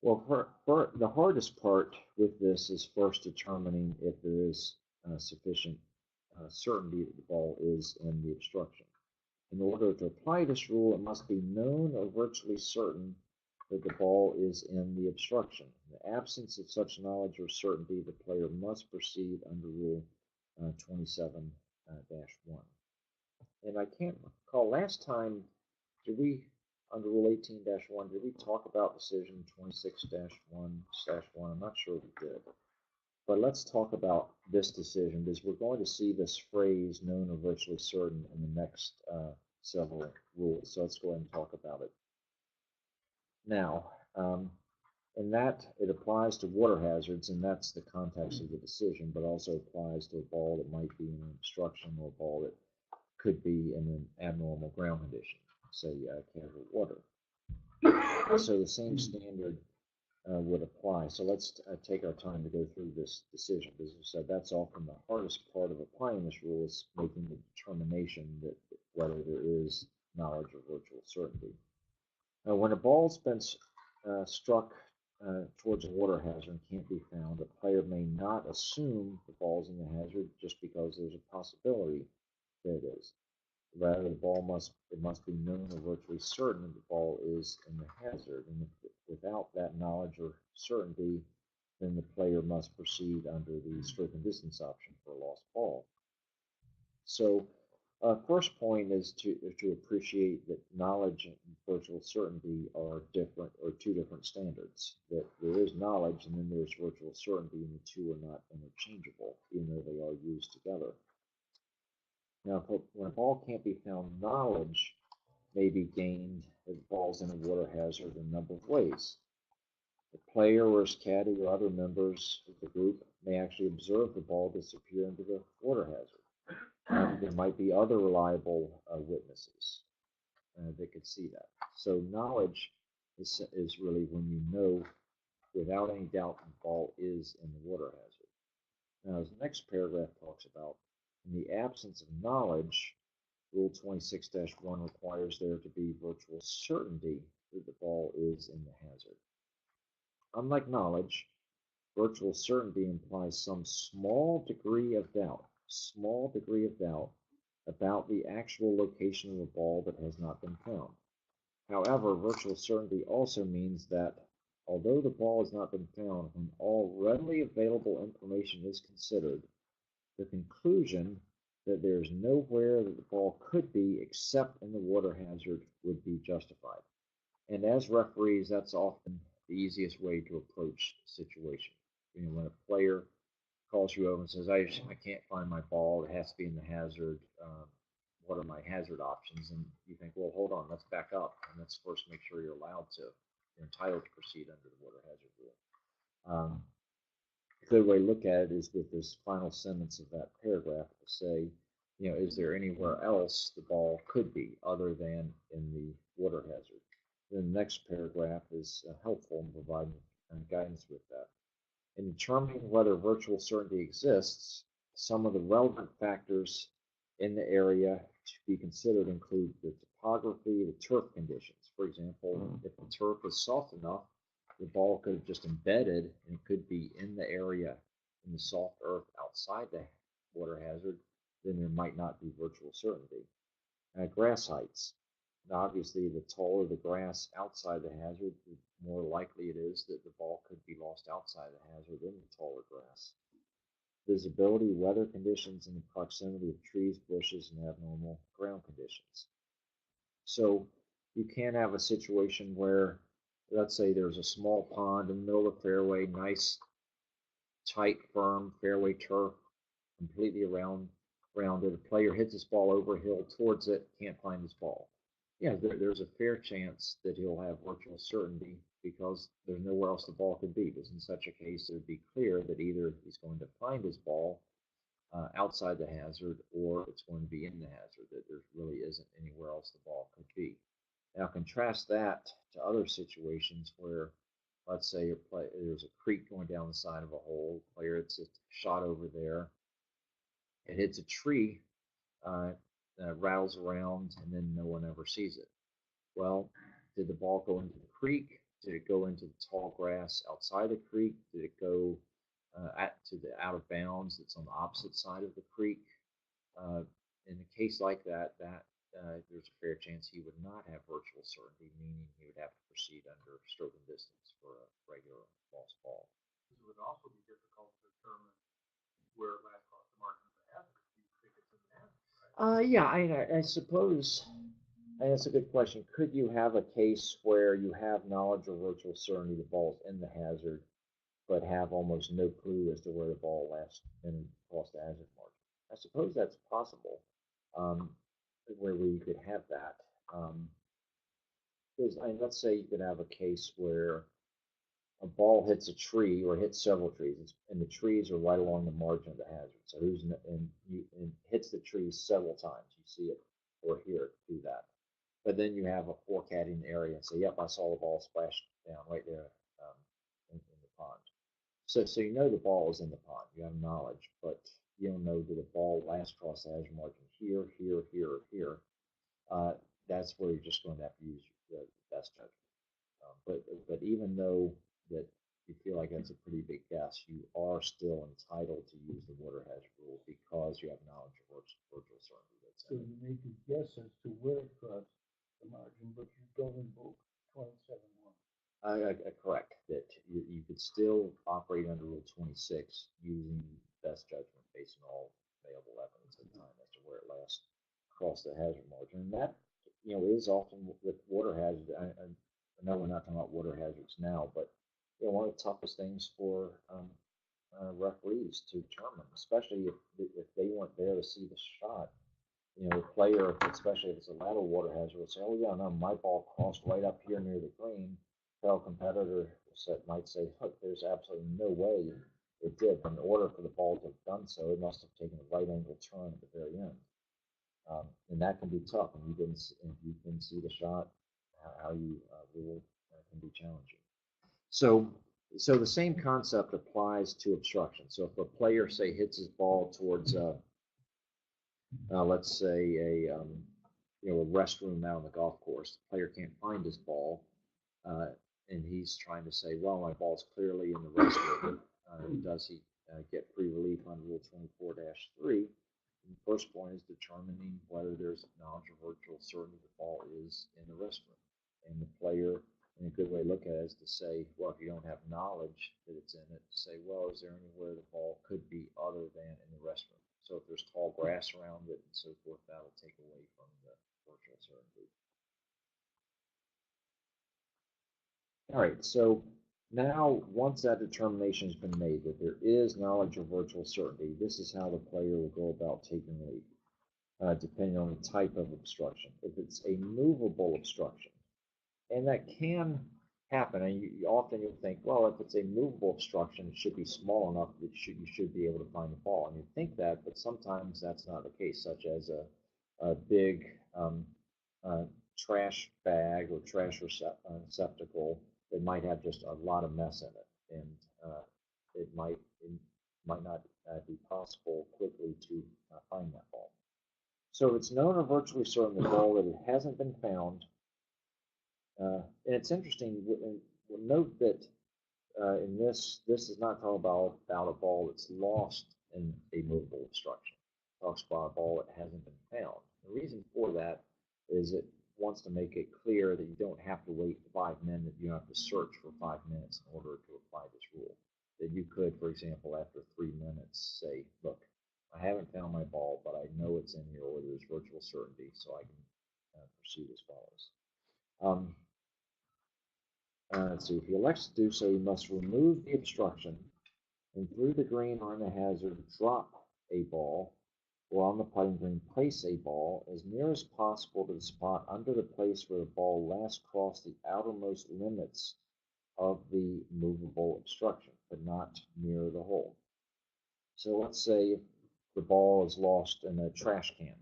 Well, for the hardest part with this is first determining if there is sufficient certainty that the ball is in the obstruction. In order to apply this rule, it must be known or virtually certain that the ball is in the obstruction. In the absence of such knowledge or certainty, the player must proceed under Rule 27-1. And I can't recall, last time, under Rule 18-1, did we talk about decision 26-1/1? I'm not sure we did. But let's talk about this decision, because we're going to see this phrase, known or virtually certain, in the next several rules. So let's go ahead and talk about it. Now, in that, it applies to water hazards, and that's the context of the decision, but also applies to a ball that might be in an obstruction or a ball that could be in an abnormal ground condition, say casual water. So the same standard would apply. So let's take our time to go through this decision. As I said, that's often the hardest part of applying this rule, is making the determination that whether there is knowledge or virtual certainty. Now, when a ball's been struck towards a water hazard and can't be found, a player may not assume the ball's in the hazard just because there's a possibility that it is. Rather, it must be known or virtually certain that the ball is in the hazard, and without that knowledge or certainty, then the player must proceed under the stroke and distance option for a lost ball. So, first point is to appreciate that knowledge and virtual certainty are different, or two different standards. That there is knowledge, and then there's virtual certainty, and the two are not interchangeable, even though they are used together. Now, when a ball can't be found, knowledge may be gained that the ball's in a water hazard in a number of ways. The player or his caddy or other members of the group may actually observe the ball disappear into the water hazard. There might be other reliable witnesses that could see that. So knowledge is really when you know without any doubt the ball is in the water hazard. Now, as the next paragraph talks about, in the absence of knowledge, Rule 26-1 requires there to be virtual certainty that the ball is in the hazard. Unlike knowledge, virtual certainty implies some small degree of doubt about the actual location of a ball that has not been found. However, virtual certainty also means that although the ball has not been found, when all readily available information is considered, the conclusion that there is nowhere that the ball could be except in the water hazard would be justified. And as referees, that's often the easiest way to approach the situation. When a player calls you over and says, I can't find my ball, it has to be in the hazard. What are my hazard options? And you think, well, hold on, let's back up and let's first make sure you're entitled to proceed under the water hazard rule. A good way to look at it is with this final sentence of that paragraph to say, is there anywhere else the ball could be other than in the water hazard? Then the next paragraph is helpful in providing guidance with that. In determining whether virtual certainty exists, some of the relevant factors in the area to be considered include the topography, the turf conditions. For example, if the turf is soft enough, the ball could have just embedded and it could be in the area in the soft earth outside the water hazard, then there might not be virtual certainty. Grass heights. Now, obviously, the taller the grass outside the hazard, the more likely it is that the ball could be lost outside the hazard than the taller grass. Visibility, weather conditions, and the proximity of trees, bushes, and abnormal ground conditions. So you can have a situation where, let's say there's a small pond in the middle of the fairway, nice, tight, firm fairway turf, completely around it. A player hits his ball over a hill towards it, can't find his ball. Yeah, there's a fair chance that he'll have virtual certainty because there's nowhere else the ball could be. Because in such a case, it would be clear that either he's going to find his ball outside the hazard or it's going to be in the hazard, that there really isn't anywhere else the ball could be. Now, contrast that to other situations where, let's say, there's a creek going down the side of a hole, player hits a shot over there, it hits a tree, rattles around, and then no one ever sees it. Well, did the ball go into the creek? Did it go into the tall grass outside the creek? Did it go to the out of bounds that's on the opposite side of the creek? In a case like that, there's a fair chance he would not have virtual certainty, meaning he would have to proceed under stroke and distance for a regular lost ball. It would also be difficult to determine where it lies across the margin of the hazard if you think it's in the hazard, right? Yeah, I suppose that's a good question. Could you have a case where you have knowledge or virtual certainty the ball's in the hazard, but have almost no clue as to where the ball last and across the hazard margin? I suppose that's possible, where you could have that. Let's say you could have a case where a ball hits a tree or hits several trees, and the trees are right along the margin of the hazard. So and hits the trees several times. You see it or hear it do that. But then you have a forecading area and say, yep, I saw the ball splash down right there in the pond. So you know the ball is in the pond. You have knowledge, but you don't know did the ball last across the hazard margin here, here, here, or here. That's where you're just going to have to use the best judgment. But even though that you feel like that's a pretty big guess, you are still entitled to use the water hazard rule because you have knowledge of virtual certainty. So you make a guess as to where it crossed the margin, but you don't invoke 27-1. Correct. That you could still operate under Rule 26 using best judgment based on all available evidence at the time as to where it last crossed the hazard margin. And that, is often with water hazards. I know we're not talking about water hazards now, but one of the toughest things for referees to determine, especially if they weren't there to see the shot. The player, especially if it's a lateral water hazard, will say, "Oh yeah, no, my ball crossed right up here near the green." Fellow competitor might say, "Look, there's absolutely no way it did. But in order for the ball to have done so, it must have taken a right angle turn at the very end." And that can be tough. And if you didn't see the shot, how you rule can be challenging. So the same concept applies to obstruction. So if a player, say, hits his ball towards let's say a restroom out on the golf course, the player can't find his ball, and he's trying to say, well, my ball's clearly in the restroom. Does he get free relief on Rule 24-3? The first point is determining whether there's knowledge or virtual certainty the ball is in the restroom. And the player, and a good way to look at it is to say, well, if you don't have knowledge that it's in it, say, well, is there anywhere the ball could be other than in the restroom? So if there's tall grass around it and so forth, that'll take away from the virtual certainty. All right, so Now, once that determination has been made that there is knowledge or virtual certainty, this is how the player will go about taking lead, depending on the type of obstruction. If it's a movable obstruction, and that can happen, and often you'll think, well, if it's a movable obstruction, it should be small enough that you should be able to find the ball. And you think that, but sometimes that's not the case, such as a big trash bag or trash receptacle that might have just a lot of mess in it, and it might not be possible quickly to find that ball. So it's known or virtually certain the ball that it hasn't been found. And it's interesting. We'll note that in this is not talking about a ball that's lost in a movable obstruction. It talks about a ball that hasn't been found. The reason for that is it wants to make it clear that you don't have to wait 5 minutes. You don't have to search for 5 minutes in order to apply this rule. That you could, for example, after 3 minutes, say, look, I haven't found my ball, but I know it's in here, or there's virtual certainty, so I can proceed as follows. Let's see, if he elects to do so, he must remove the obstruction and through the green or in the hazard, drop a ball, or on the putting green, place a ball as near as possible to the spot under the place where the ball last crossed the outermost limits of the movable obstruction, but not near the hole. So let's say the ball is lost in a trash can.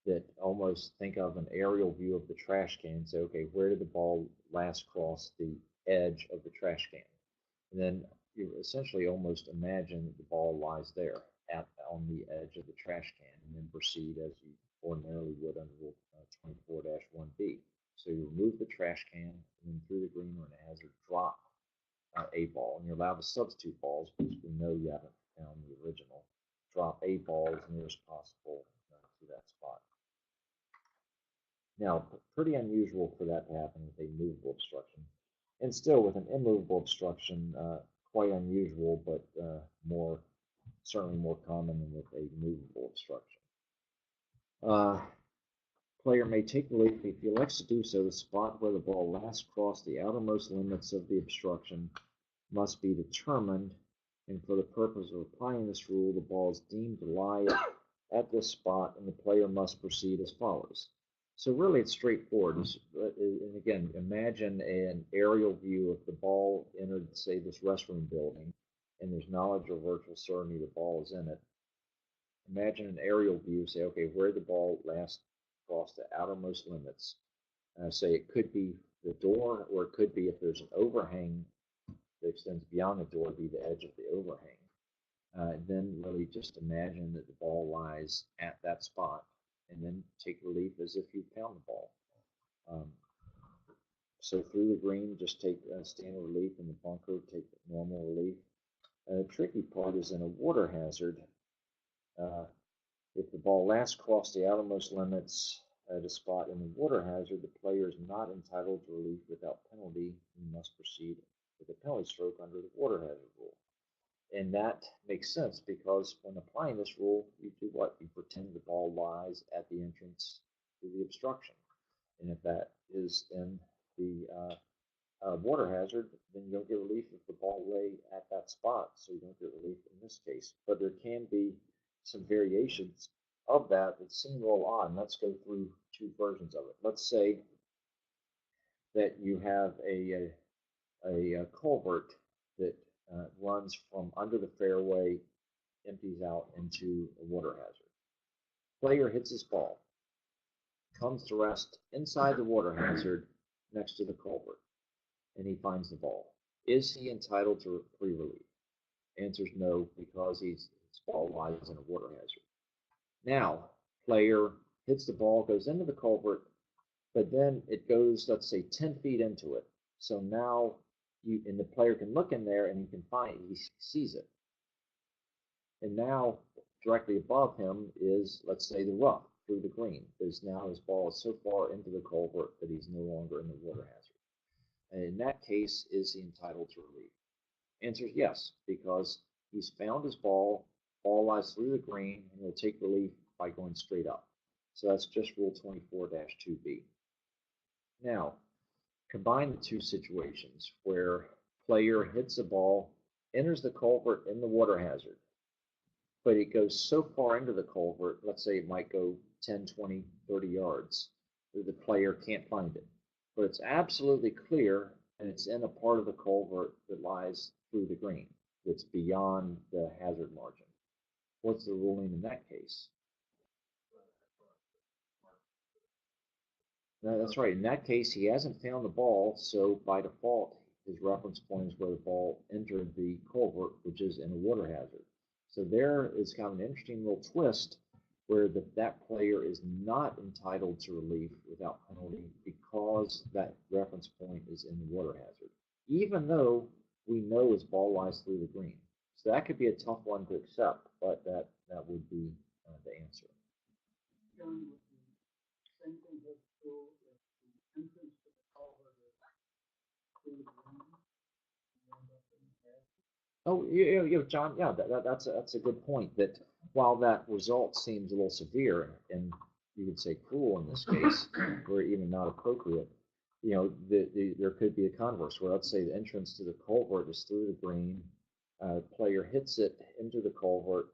That almost think of an aerial view of the trash can and say, okay, where did the ball last cross the edge of the trash can? And then you essentially almost imagine that the ball lies there on the edge of the trash can, and then proceed as you ordinarily would under Rule 24-1B. So you remove the trash can, and then through the green or in a hazard, drop a ball. And you're allowed to substitute balls because we know you haven't found the original. Drop a ball as near as possible to that spot. Now, pretty unusual for that to happen with a movable obstruction. And still, with an immovable obstruction, quite unusual, but certainly more common than with a movable obstruction. Player may take the lead if he elects to do so. The spot where the ball last crossed the outermost limits of the obstruction must be determined, and for the purpose of applying this rule, the ball is deemed to lie at this spot, and the player must proceed as follows. So really, it's straightforward. And again, imagine an aerial view if the ball entered, say, this restroom building, and there's knowledge or virtual certainty the ball is in it. Imagine an aerial view, say, okay, where the ball last crossed the outermost limits. Say it could be the door, or it could be, if there's an overhang that extends beyond the door, be the edge of the overhang. Then really just imagine that the ball lies at that spot, and then take relief as if you found the ball. So through the green, just take standard relief. In the bunker, take normal relief. The tricky part is in a water hazard. If the ball last crossed the outermost limits at a spot in the water hazard, the player is not entitled to relief without penalty. He must proceed with a penalty stroke under the water hazard rule. And that makes sense because when applying this rule, you do what? You pretend the ball lies at the entrance to the obstruction. And if that is in the water hazard, then you don't get relief if the ball lay at that spot. So you don't get relief in this case. But there can be some variations of that seem a little odd. And let's go through two versions of it. Let's say that you have a culvert that runs from under the fairway, empties out into a water hazard. Player hits his ball, comes to rest inside the water hazard next to the culvert, and he finds the ball. Is he entitled to free relief? Answer is no, because his ball lies in a water hazard. Now, player hits the ball, goes into the culvert, but then it goes, let's say, 10 feet into it. So now the player can look in there and he sees it. And now directly above him is, let's say, the rough through the green, because now his ball is so far into the culvert that he's no longer in the water hazard. And in that case, is he entitled to relief? Answer is yes, because he's found his ball lies through the green, and he'll take relief by going straight up. So that's just Rule 24-2B. Now, combine the two situations where player hits a ball, enters the culvert in the water hazard, but it goes so far into the culvert, let's say it might go 10, 20, 30 yards, that the player can't find it. But it's absolutely clear, and it's in a part of the culvert that lies through the green, that's beyond the hazard margin. What's the ruling in that case? No, that's right. In that case, he hasn't found the ball, so by default, his reference point is where the ball entered the culvert, which is in a water hazard. So there is kind of an interesting little twist where that player is not entitled to relief without penalty because that reference point is in the water hazard, even though we know his ball lies through the green. So that could be a tough one to accept, but that would be the answer. Same thing is true if the entrance to the culvert is through the ground. Oh, John, yeah, that's a good point. That while that result seems a little severe, and you could say cruel in this case, or even not appropriate, there could be a converse where let's say the entrance to the culvert is through the green, player hits it into the culvert,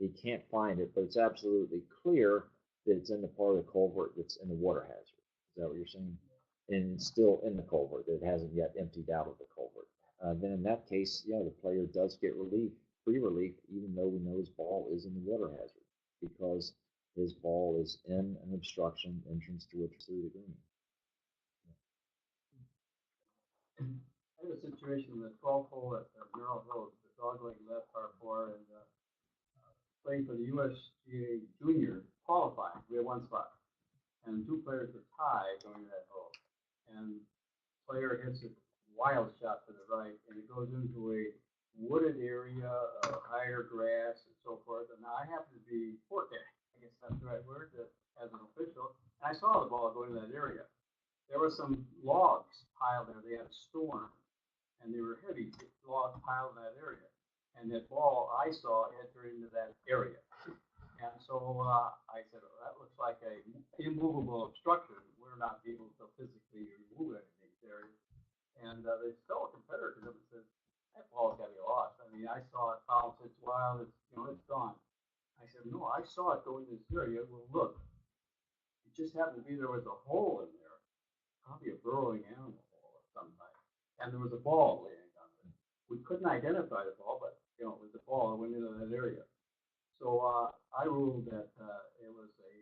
he can't find it, but it's absolutely clear that it's in the part of the culvert that's in the water hazard. Is that what you're saying? And it's still in the culvert. It hasn't yet emptied out of the culvert. Then in that case, yeah, the player does get free relief, even though we know his ball is in the water hazard because his ball is in an obstruction entrance to which through the green. I had a situation in the 12th hole at Merrill Hills, the dog leg left par 4, and playing for the WSGA Junior qualifying. We had one spot, and two players were tied going to that hole, and player hits a wild shot to the right, and it goes into a wooded area, higher grass, and so forth. And I happen to be forecast, I guess that's the right word, as an official. And I saw the ball go into that area. There were some logs piled there. They had a storm, and they were heavy logs piled in that area. And that ball I saw enter into that area. And so I said, oh, that looks like a immovable obstruction. We're not able to physically remove anything there. And they still a competitor because it says that ball's got to be lost. I mean, I saw it bounce. It's wild. It's gone. I said, no, I saw it go in this area. Well, look, it just happened to be there was a hole in there, probably a burrowing animal hole of some type, and there was a ball laying on it. We couldn't identify the ball, but it was a ball that went into that area. So I ruled that it was a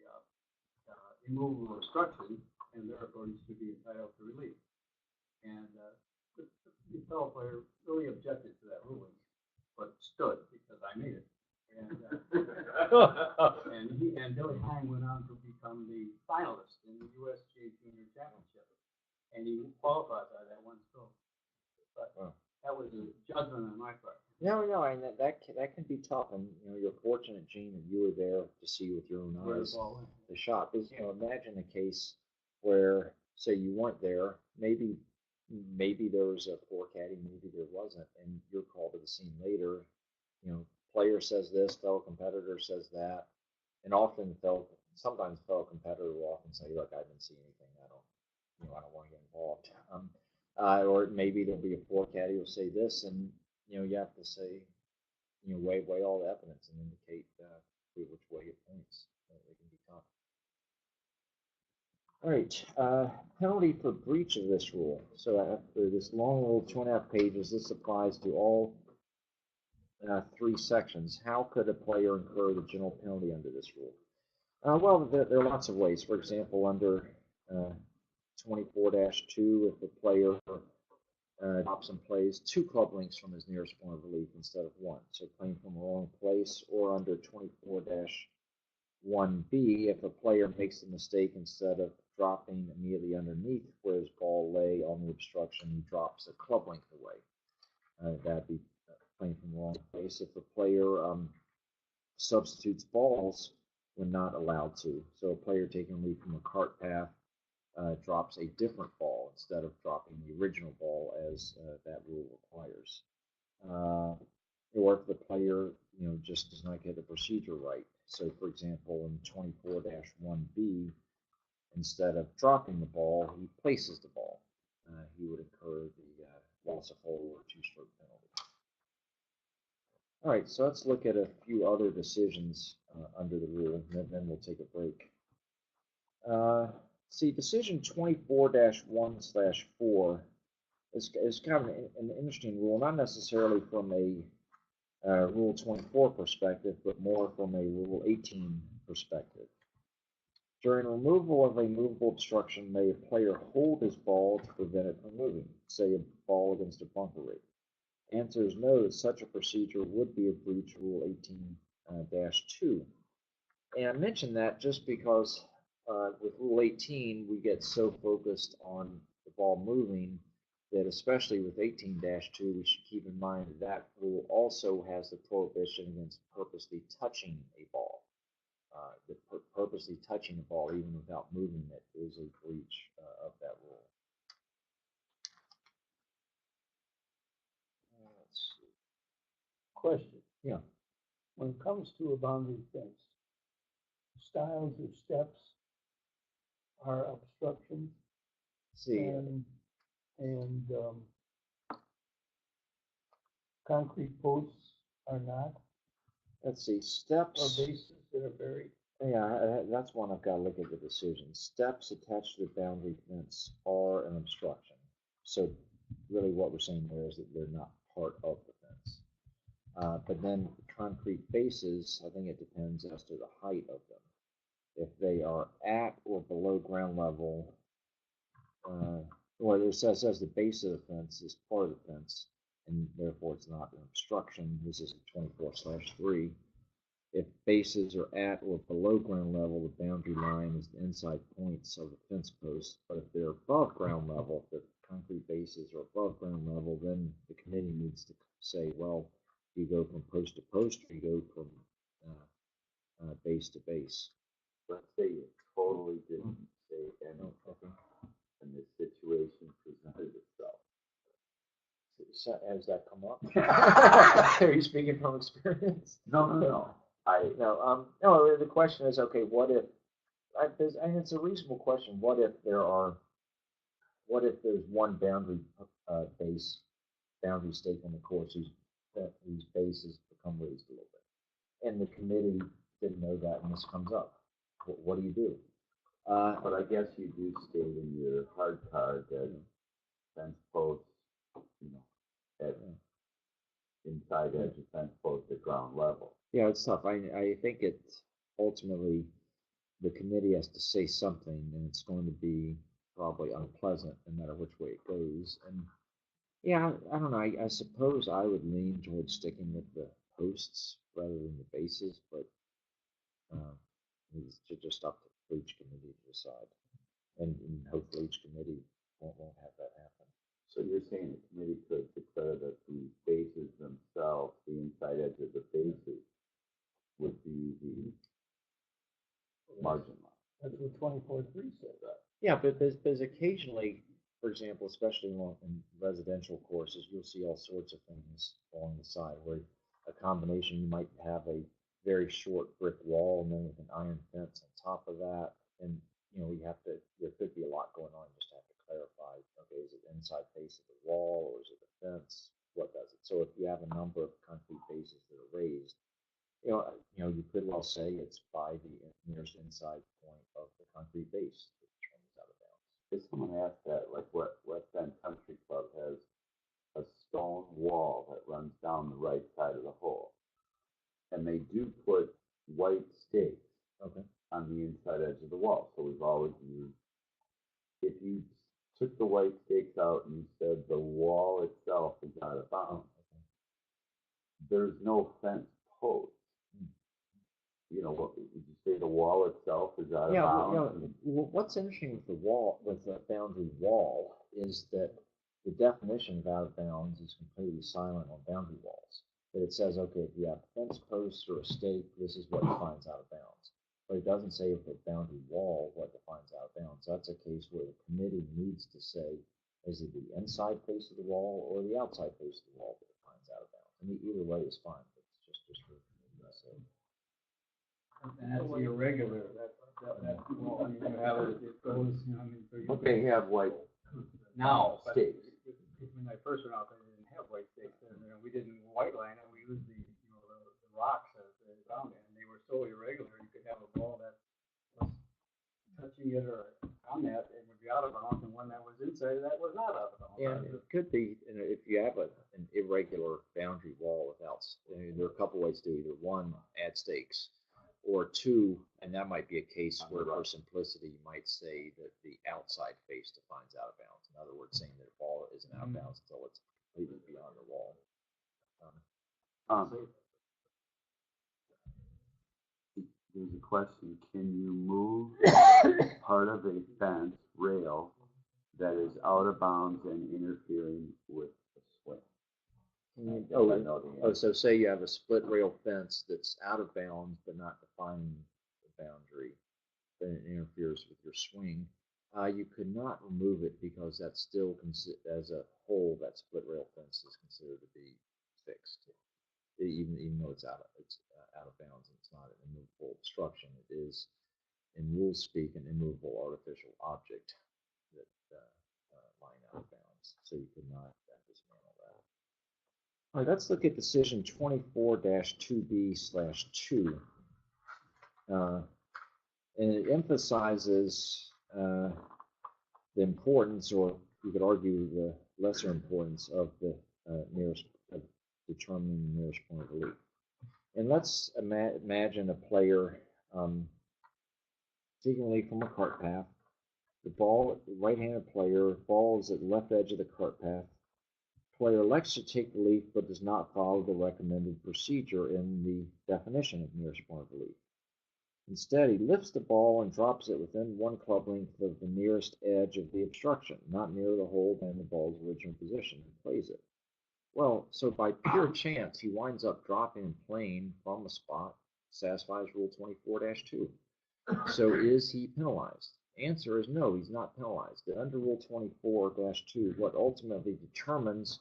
immovable obstruction, and therefore he should be entitled to relief. And the fellow player really objected to that ruling, but stood because I made it. And and Billy Hang went on to become the finalist in the USGA Junior Championship, and he qualified by that one stroke. But that was a judgment on my part. No, and that can be tough, and you're fortunate, Gene, that you were there to see with your own eyes the shot. Because imagine a case where, say, you weren't there, maybe there was a poor caddy, maybe there wasn't, and you're called to the scene later. Player says this, fellow competitor says that, and sometimes fellow competitor will often say, "Look, I didn't see anything. I don't want to get involved." Or maybe there'll be a poor caddy who'll say this, and you have to say, weigh all the evidence and indicate which way it points. It can be tough. All right, penalty for breach of this rule. So after this long rule, 2.5 pages, this applies to all 3 sections. How could a player incur the general penalty under this rule? Well, there are lots of ways. For example, under 24-2, if the player drops and plays 2 club links from his nearest point of relief instead of 1, so playing from the wrong place, or under 24-1B, if a player makes a mistake, instead of dropping immediately underneath where his ball lay on the obstruction, he drops a club length away. That'd be playing from the wrong place. If the player substitutes balls when not allowed to, so a player taking lead from a cart path drops a different ball instead of dropping the original ball as that rule requires. Or if the player just does not get the procedure right. So for example, in 24-1B, instead of dropping the ball, he places the ball. He would incur loss of hold or 2-stroke penalty. All right, so let's look at a few other decisions under the rule, and then we'll take a break. See, decision 24-1/4 is kind of an interesting rule, not necessarily from a Rule 24 perspective, but more from a Rule 18 perspective. During removal of a movable obstruction, may a player hold his ball to prevent it from moving, say a ball against a bunker rig? Answer is no, that such a procedure would be a breach of Rule 18-2. And I mention that just because with Rule 18, we get so focused on the ball moving that especially with 18-2, we should keep in mind that that rule also has the prohibition against purposely touching a ball. Purposely touching a ball, even without moving it, is a breach of that rule. Let's see. Question. Yeah. When it comes to a boundary fence, styles or steps are obstructions See, and concrete posts are not, let's see. or Steps. bases that are buried. Yeah, that's one I've got to look at the decision. Steps attached to the boundary fence are an obstruction. So really what we're saying there is that they're not part of the fence. But then concrete bases, I think it depends as to the height of them. If they are at or below ground level, well, it says the base of the fence is part of the fence, and therefore it's not an obstruction. This is a 24/3. If bases are at or below ground level, the boundary line is the inside points of the fence post. But if they're above ground level, if the concrete bases are above ground level, then the committee needs to say, well, do you go from post to post, or you go from base to base? Let's say you totally didn't say anything, Okay. and this situation presented itself. So, has that come up? Are you speaking from experience? No. No. The question is, okay, what if? And it's a reasonable question. What if there's one boundary boundary stake on the course whose base has become raised a little bit, and the committee didn't know that, and this comes up. What do you do? But I guess you do state in your hard card that fence posts, at inside edge of fence post at ground level. Yeah, it's tough. I think it ultimately the committee has to say something, and it's going to be probably unpleasant no matter which way it goes. And yeah, I don't know. I suppose I would lean towards sticking with the posts rather than the bases, but it's just up to each committee to decide, and hopefully each committee won't have that happen. So you're saying the committee could declare that the bases themselves, the inside edge of the bases, would be the margin line. That's what 24/3 says. Yeah, but there's occasionally, for example, especially in residential courses, you'll see all sorts of things along the side where a combination, you might have a very short brick wall and then with an iron fence on top of that. And, there could be a lot going on. You just have to clarify, okay, is it the inside face of the wall or is it the fence? What does it? So if you have a number of concrete bases that are raised, you could well say it's by the nearest inside point of the concrete base that determines out of bounds. If someone asked that, like what West End Country Club has a stone wall that runs down the right side of the hole, and they do put white stakes on the inside edge of the wall. So we've always used, if you took the white stakes out and you said the wall itself is out of bounds, there's no fence post. What would you say? The wall itself is out of bounds. What's interesting with the wall, with the boundary wall, is that the definition of out of bounds is completely silent on boundary walls. But it says, okay, if you have a fence post or a stake, this is what defines out of bounds. But it doesn't say for a boundary wall what defines out of bounds. That's a case where the committee needs to say, is it the inside face of the wall or the outside face of the wall that defines out of bounds? And either way is fine. It's just for the committee to say. And that's the irregular, you have it goes, But they have white now, stakes. when I first went out there, they didn't have white stakes, and we didn't white line it. We used the rocks as they found it, and they were so irregular. You could have a ball that was touching it or on that, it would be out of bounds, and one that was inside, that was not out of bounds. Yeah, it could be, if you have an irregular boundary wall without, there are a couple ways to do either one, add stakes, or two, and that might be a case where for simplicity, you might say that the outside face defines out of bounds. In other words, saying that a ball isn't out of bounds until it's completely beyond the wall. There's a question, can you move part of a fence rail that is out of bounds and interfering with the swing? So say you have a split rail fence that's out of bounds but not defining the boundary, then it interferes with your swing. You could not remove it because that's still as a whole, that split rail fence is considered to be fixed, even though it's out of bounds and it's not an immovable obstruction. It is, in rules speak, an immovable artificial object that lying out of bounds. So you could not dismantle that. All right, let's look at decision 24-2B/2. And it emphasizes the importance, or you could argue the lesser importance, of the of determining the nearest point of relief. And let's imagine a player taking relief from a cart path. The ball, right-handed player, ball is at the left edge of the cart path. Player elects to take relief but does not follow the recommended procedure in the definition of nearest point of relief. Instead, he lifts the ball and drops it within one club length of the nearest edge of the obstruction, not near the hole than the ball's original position, and plays it. Well, so by pure chance, he winds up dropping and playing from a spot satisfies Rule 24-2. So is he penalized? Answer is no, he's not penalized. Under Rule 24-2, what ultimately determines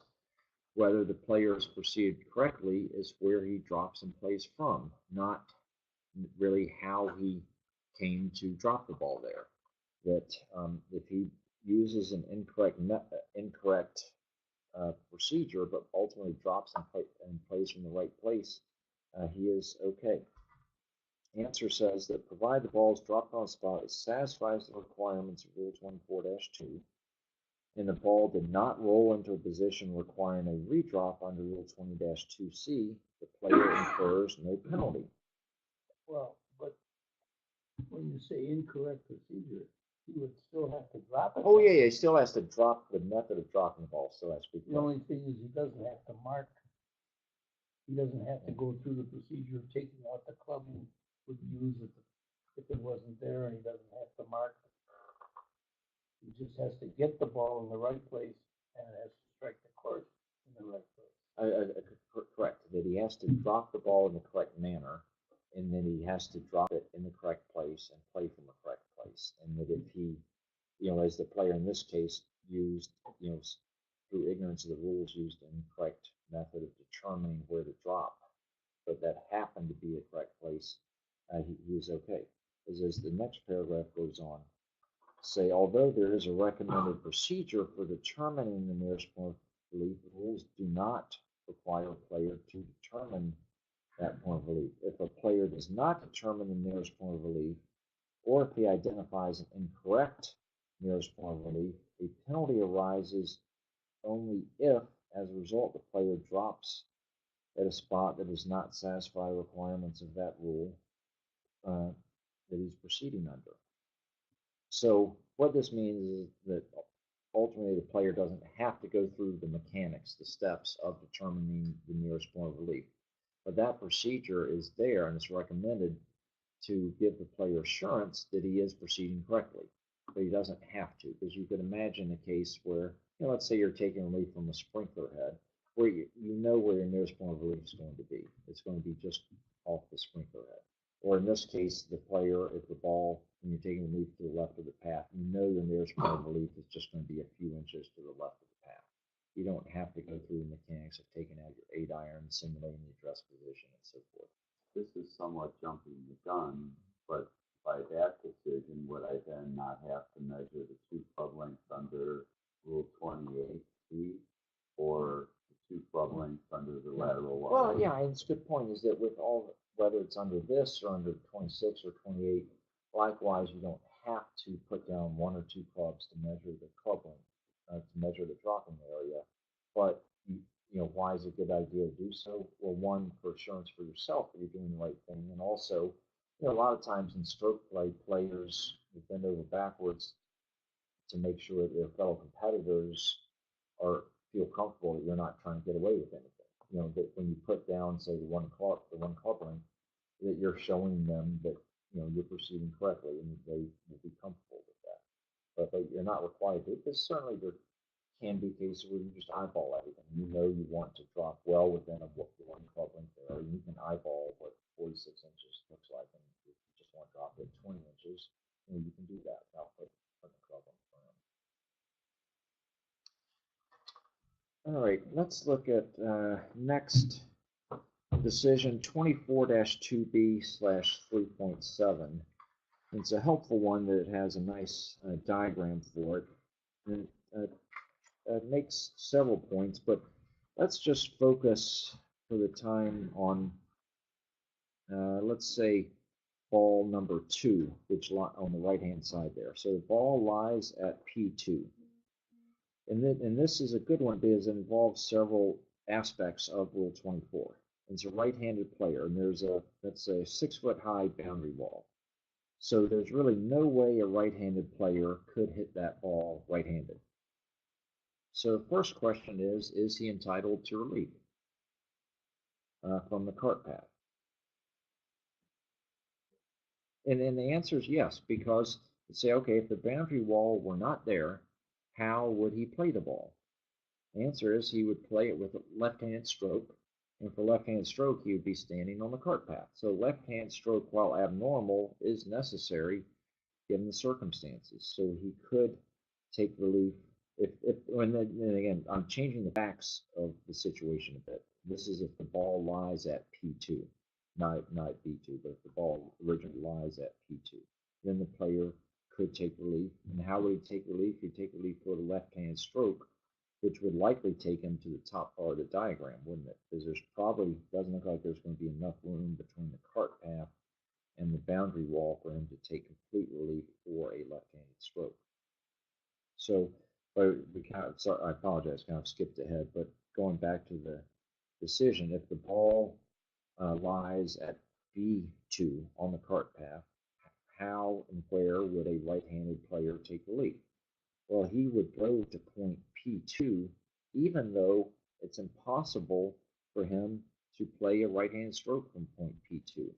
whether the player has proceeded correctly is where he drops and plays from, not really how he came to drop the ball there. That if he uses an incorrect procedure, but ultimately drops and plays from the right place, he is okay. Answer says that provide the ball is dropped on the spot, it satisfies the requirements of Rule 24-2, and the ball did not roll into a position requiring a redrop under Rule 20-2C, the player incurs no penalty. Well, but when you say incorrect procedure, he would still have to drop it. Oh, yeah, he still has to drop. The method of dropping the ball still has to be. The only thing is he doesn't have to mark. He doesn't have to go through the procedure of taking out the club and would use it if it wasn't there, and he doesn't have to mark it. He just has to get the ball in the right place, and it has to strike the court in the right place. Correct. That he has to drop the ball in the correct manner, and then he has to drop it in the correct place and play from the correct place. And that if he, as the player in this case used, through ignorance of the rules, used an incorrect method of determining where to drop, but that happened to be the correct place, he is okay. As the next paragraph goes on, say, although there is a recommended procedure for determining the nearest point of relief, the rules do not require a player to determine that point of relief. If a player does not determine the nearest point of relief, or if he identifies an incorrect nearest point of relief, a penalty arises only if, as a result, the player drops at a spot that does not satisfy requirements of that rule that he's proceeding under. So what this means is that ultimately the player doesn't have to go through the mechanics, the steps of determining the nearest point of relief. But that procedure is there, and it's recommended to give the player assurance that he is proceeding correctly. But he doesn't have to, because you could imagine a case where, let's say you're taking relief from a sprinkler head, where you know where your nearest point of relief is going to be. It's going to be just off the sprinkler head. Or in this case, the player, if the ball, when you're taking relief to the left of the path, you know your nearest point of relief is just going to be a few inches to the left of the path. You don't have to go through the mechanics of taking out your 8-iron, simulating the address position, and so forth. This is somewhat jumping the gun, but by that decision, would I then not have to measure the two club lengths under Rule 28 to speed, or the 2 club lengths under the lateral wall? Well, yeah, and it's a good point, is that with all, whether it's under this or under 26 or 28, likewise, you don't have to put down 1 or 2 clubs to measure the club length, to measure the dropping area. But, you know, why is it a good idea to do so? Well, one, for assurance for yourself that you're doing the right thing, and also, you know, a lot of times in stroke play, players will bend over backwards to make sure that their fellow competitors are feel comfortable that you're not trying to get away with anything. You know, that when you put down, say, the one club length, that you're showing them that, you know, you're proceeding correctly, and they will be comfortable with that. But you're not required to. But certainly there can be cases where you just eyeball everything. You know you want to drop well within a one club length there, and you can eyeball what 46 inches looks like, and if you just want to drop it 20 inches, you know, you can do that without putting the club on the ground. All right, let's look at next decision 24-2B/3.7. It's a helpful one that has a nice diagram for it. And it makes several points, but let's just focus for the time on, let's say, ball number 2, which on the right-hand side there. So the ball lies at P2. And this is a good one because it involves several aspects of Rule 24. It's a right-handed player, and there's a, let's say, 6-foot-high boundary wall. So there's really no way a right-handed player could hit that ball right-handed. So the first question is he entitled to relief from the cart path? And the answer is yes, because you say, okay, if the boundary wall were not there, how would he play the ball? The answer is he would play it with a left-hand stroke, and for left-hand stroke, he would be standing on the cart path. So left-hand stroke, while abnormal, is necessary given the circumstances. So he could take relief and then again, I'm changing the facts of the situation a bit. This is if the ball lies at P2, not B2, but if the ball originally lies at P2, then the player could take relief. And how would he take relief? He'd take relief for the left-hand stroke, which would likely take him to the top part of the diagram, wouldn't it? Because there's probably, doesn't look like there's going to be enough room between the cart path and the boundary wall for him to take complete relief for a left-handed stroke. So, but we kind of, sorry, I apologize, kind of skipped ahead, but going back to the decision, if the ball lies at B2 on the cart path, how and where would a right-handed player take relief? Well, he would go to point P2, even though it's impossible for him to play a right-handed stroke from point P2.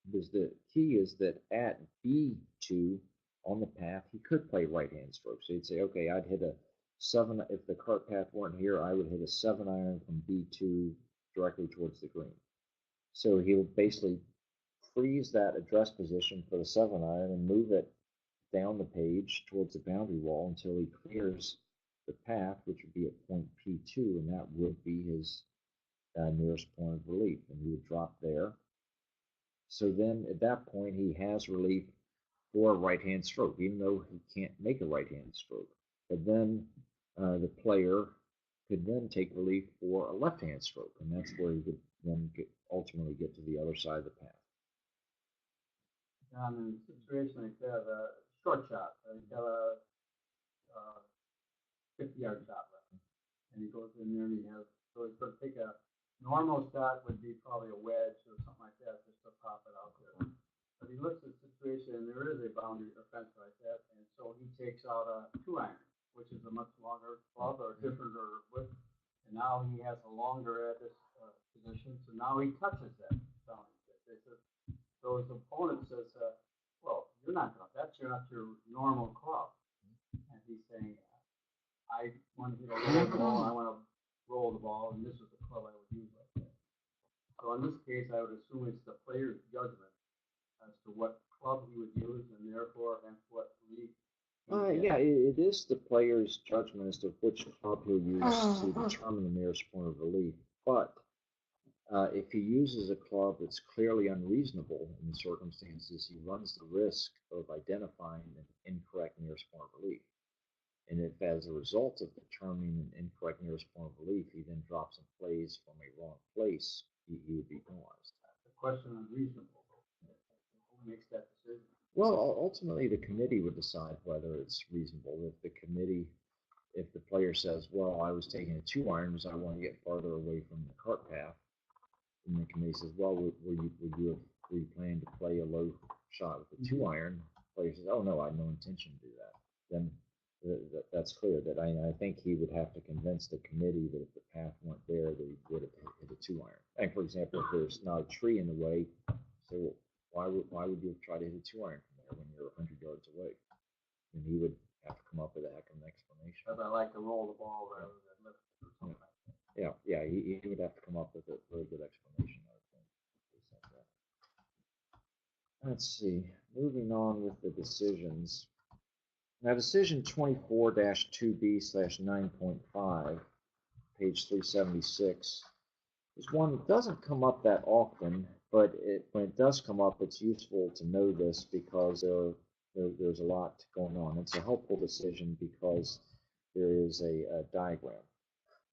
Because the key is that at B2 on the path, he could play right-hand stroke. So he'd say, okay, I'd hit a 7, if the cart path weren't here, I would hit a 7-iron from B2 directly towards the green. So he would basically freeze that address position for the 7-iron and move it down the page towards the boundary wall until he clears the path, which would be at point P2, and that would be his nearest point of relief, and he would drop there. So then at that point, he has relief for a right-hand stroke, even though he can't make a right-hand stroke. But then the player could then take relief for a left-hand stroke, and that's where he could then ultimately get to the other side of the path. In a situation like that, a short shot, he's got a 50-yard shot left, and he goes in there and he has, so he's going to take a normal shot would be probably a wedge or something like that, just to pop it out there. But he looks at the situation, and there is a boundary offense like that, and so he takes out a 2-iron, which is a much longer club or different or width, and now he has a longer at this position, so now he touches that boundary. So his opponent says, well, you're not going to, that's not your normal club. And he's saying, I want to hit a low ball, I want to roll the ball, and this is the club I would use like that. So in this case, I would assume it's the player's judgment as to what club he would use, and therefore, and what league. Yeah, it is the player's judgment as to which club he'll use to determine the nearest point of relief. But if he uses a club that's clearly unreasonable in the circumstances, he runs the risk of identifying an incorrect nearest point of relief. And if as a result of determining an incorrect nearest point of relief, he then drops and plays from a wrong place, he would be penalized. The question is reasonable. Who makes that decision? Well, ultimately, the committee would decide whether it's reasonable. If the player says, well, I was taking a 2-iron because I want to get farther away from the cart path, and the committee says, well, were you planning to play a low shot with a 2-iron? The player says, oh, no, I had no intention to do that. Then that's clear that I think he would have to convince the committee that if the path weren't there, that he would have hit a 2-iron. And for example, if there's not a tree in the way, say, well, why would you try to hit a 2-iron from there when you're 100 yards away? And he would have to come up with a heck of an explanation. Because I like to roll the ball rather than lift it or something like that. Yeah, he would have to come up with a really good explanation, I think. Let's see, moving on with the decisions. Now, decision 24-2B/9.5, page 376, is one that doesn't come up that often, but when it does come up, it's useful to know this because there's a lot going on. It's a helpful decision because there is a diagram.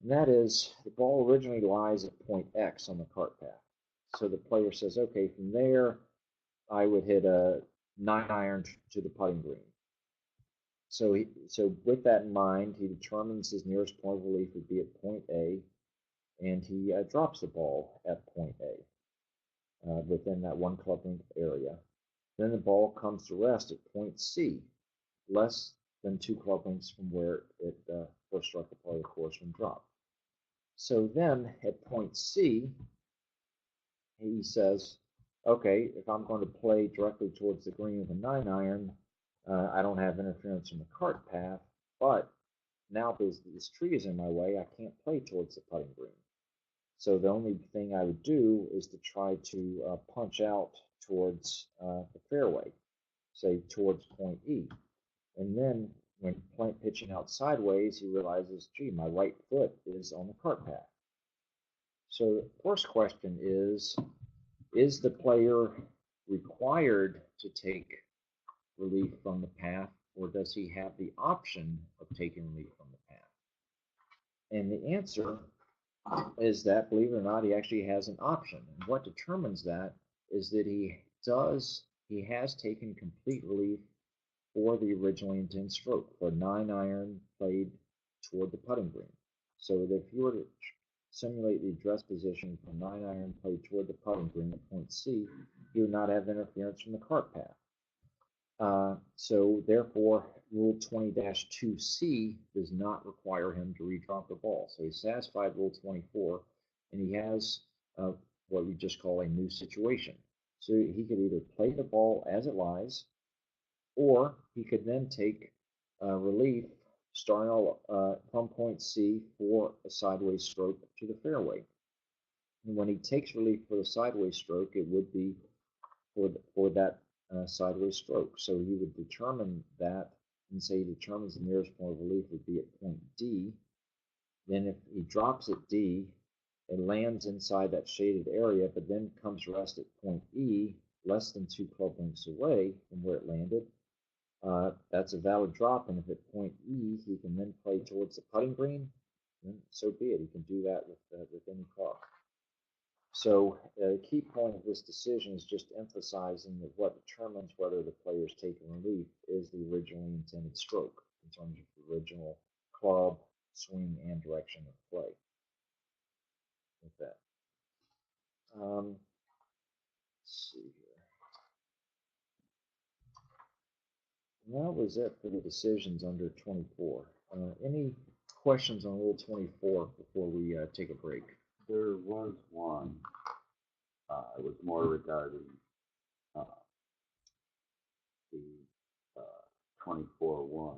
And that is, the ball originally lies at point X on the cart path. So the player says, okay, from there, I would hit a 9-iron to the putting green. So with that in mind, he determines his nearest point of relief would be at point A, and he drops the ball at point A within that 1 club length area. Then the ball comes to rest at point C, less than 2 club lengths from where it first struck the part of the course when dropped. So then at point C, he says, okay, if I'm going to play directly towards the green with a 9-iron, I don't have interference from the cart path, but now because this tree is in my way, I can't play towards the putting green. So the only thing I would do is to try to punch out towards the fairway, say towards point E. And then when pitching out sideways, he realizes, gee, my right foot is on the cart path. So the first question is the player required to take relief from the path, or does he have the option of taking relief from the path? And the answer is that, believe it or not, he actually has an option. And what determines that is that he has taken complete relief for the originally intended stroke, for a 9-iron played toward the putting green. So that if you were to simulate the address position for 9-iron played toward the putting green at point C, he would not have interference from the cart path. So therefore, Rule 20-2C does not require him to redrop the ball. So he's satisfied Rule 24, and he has what we just call a new situation. So he could either play the ball as it lies, or he could then take relief starting from point C for a sideways stroke to the fairway. And when he takes relief for the sideways stroke, it would be for that sideways stroke. So he would determine that and say he determines the nearest point of relief would be at point D. Then if he drops at D, it lands inside that shaded area, but then comes to rest at point E, less than 2 club lengths away from where it landed. That's a valid drop, and if at point E he can then play towards the putting green, then so be it. He can do that with any club. So the key point of this decision is just emphasizing that what determines whether the player is taking relief is the originally intended stroke in terms of the original club, swing, and direction of play. With that, let's see here. And that was it for the decisions under 24. Any questions on Rule 24 before we take a break? There was one. It was more regarding the 24-1,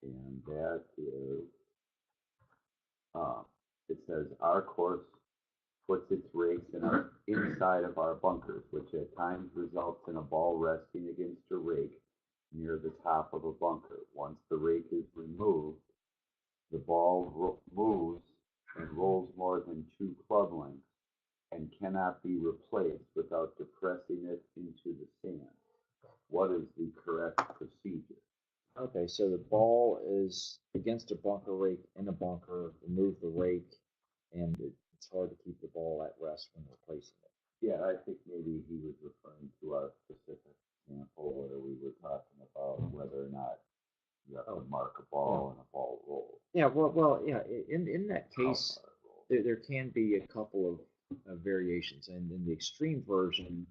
and that is, it says our course puts its rakes inside of our bunkers, which at times results in a ball resting against a rake near the top of a bunker. Once the rake is removed, the ball moves and rolls more than 2 club lengths and cannot be replaced without depressing it into the sand. What is the correct procedure? Okay, so the ball is against a bunker rake in a bunker, remove the rake, and it's hard to keep the ball at rest when replacing it. Yeah, I think maybe he was referring to our specific example where we were talking about whether or not you have to mark a ball and a ball roll. Yeah, yeah. In that case, there can be a couple of variations, and in the extreme version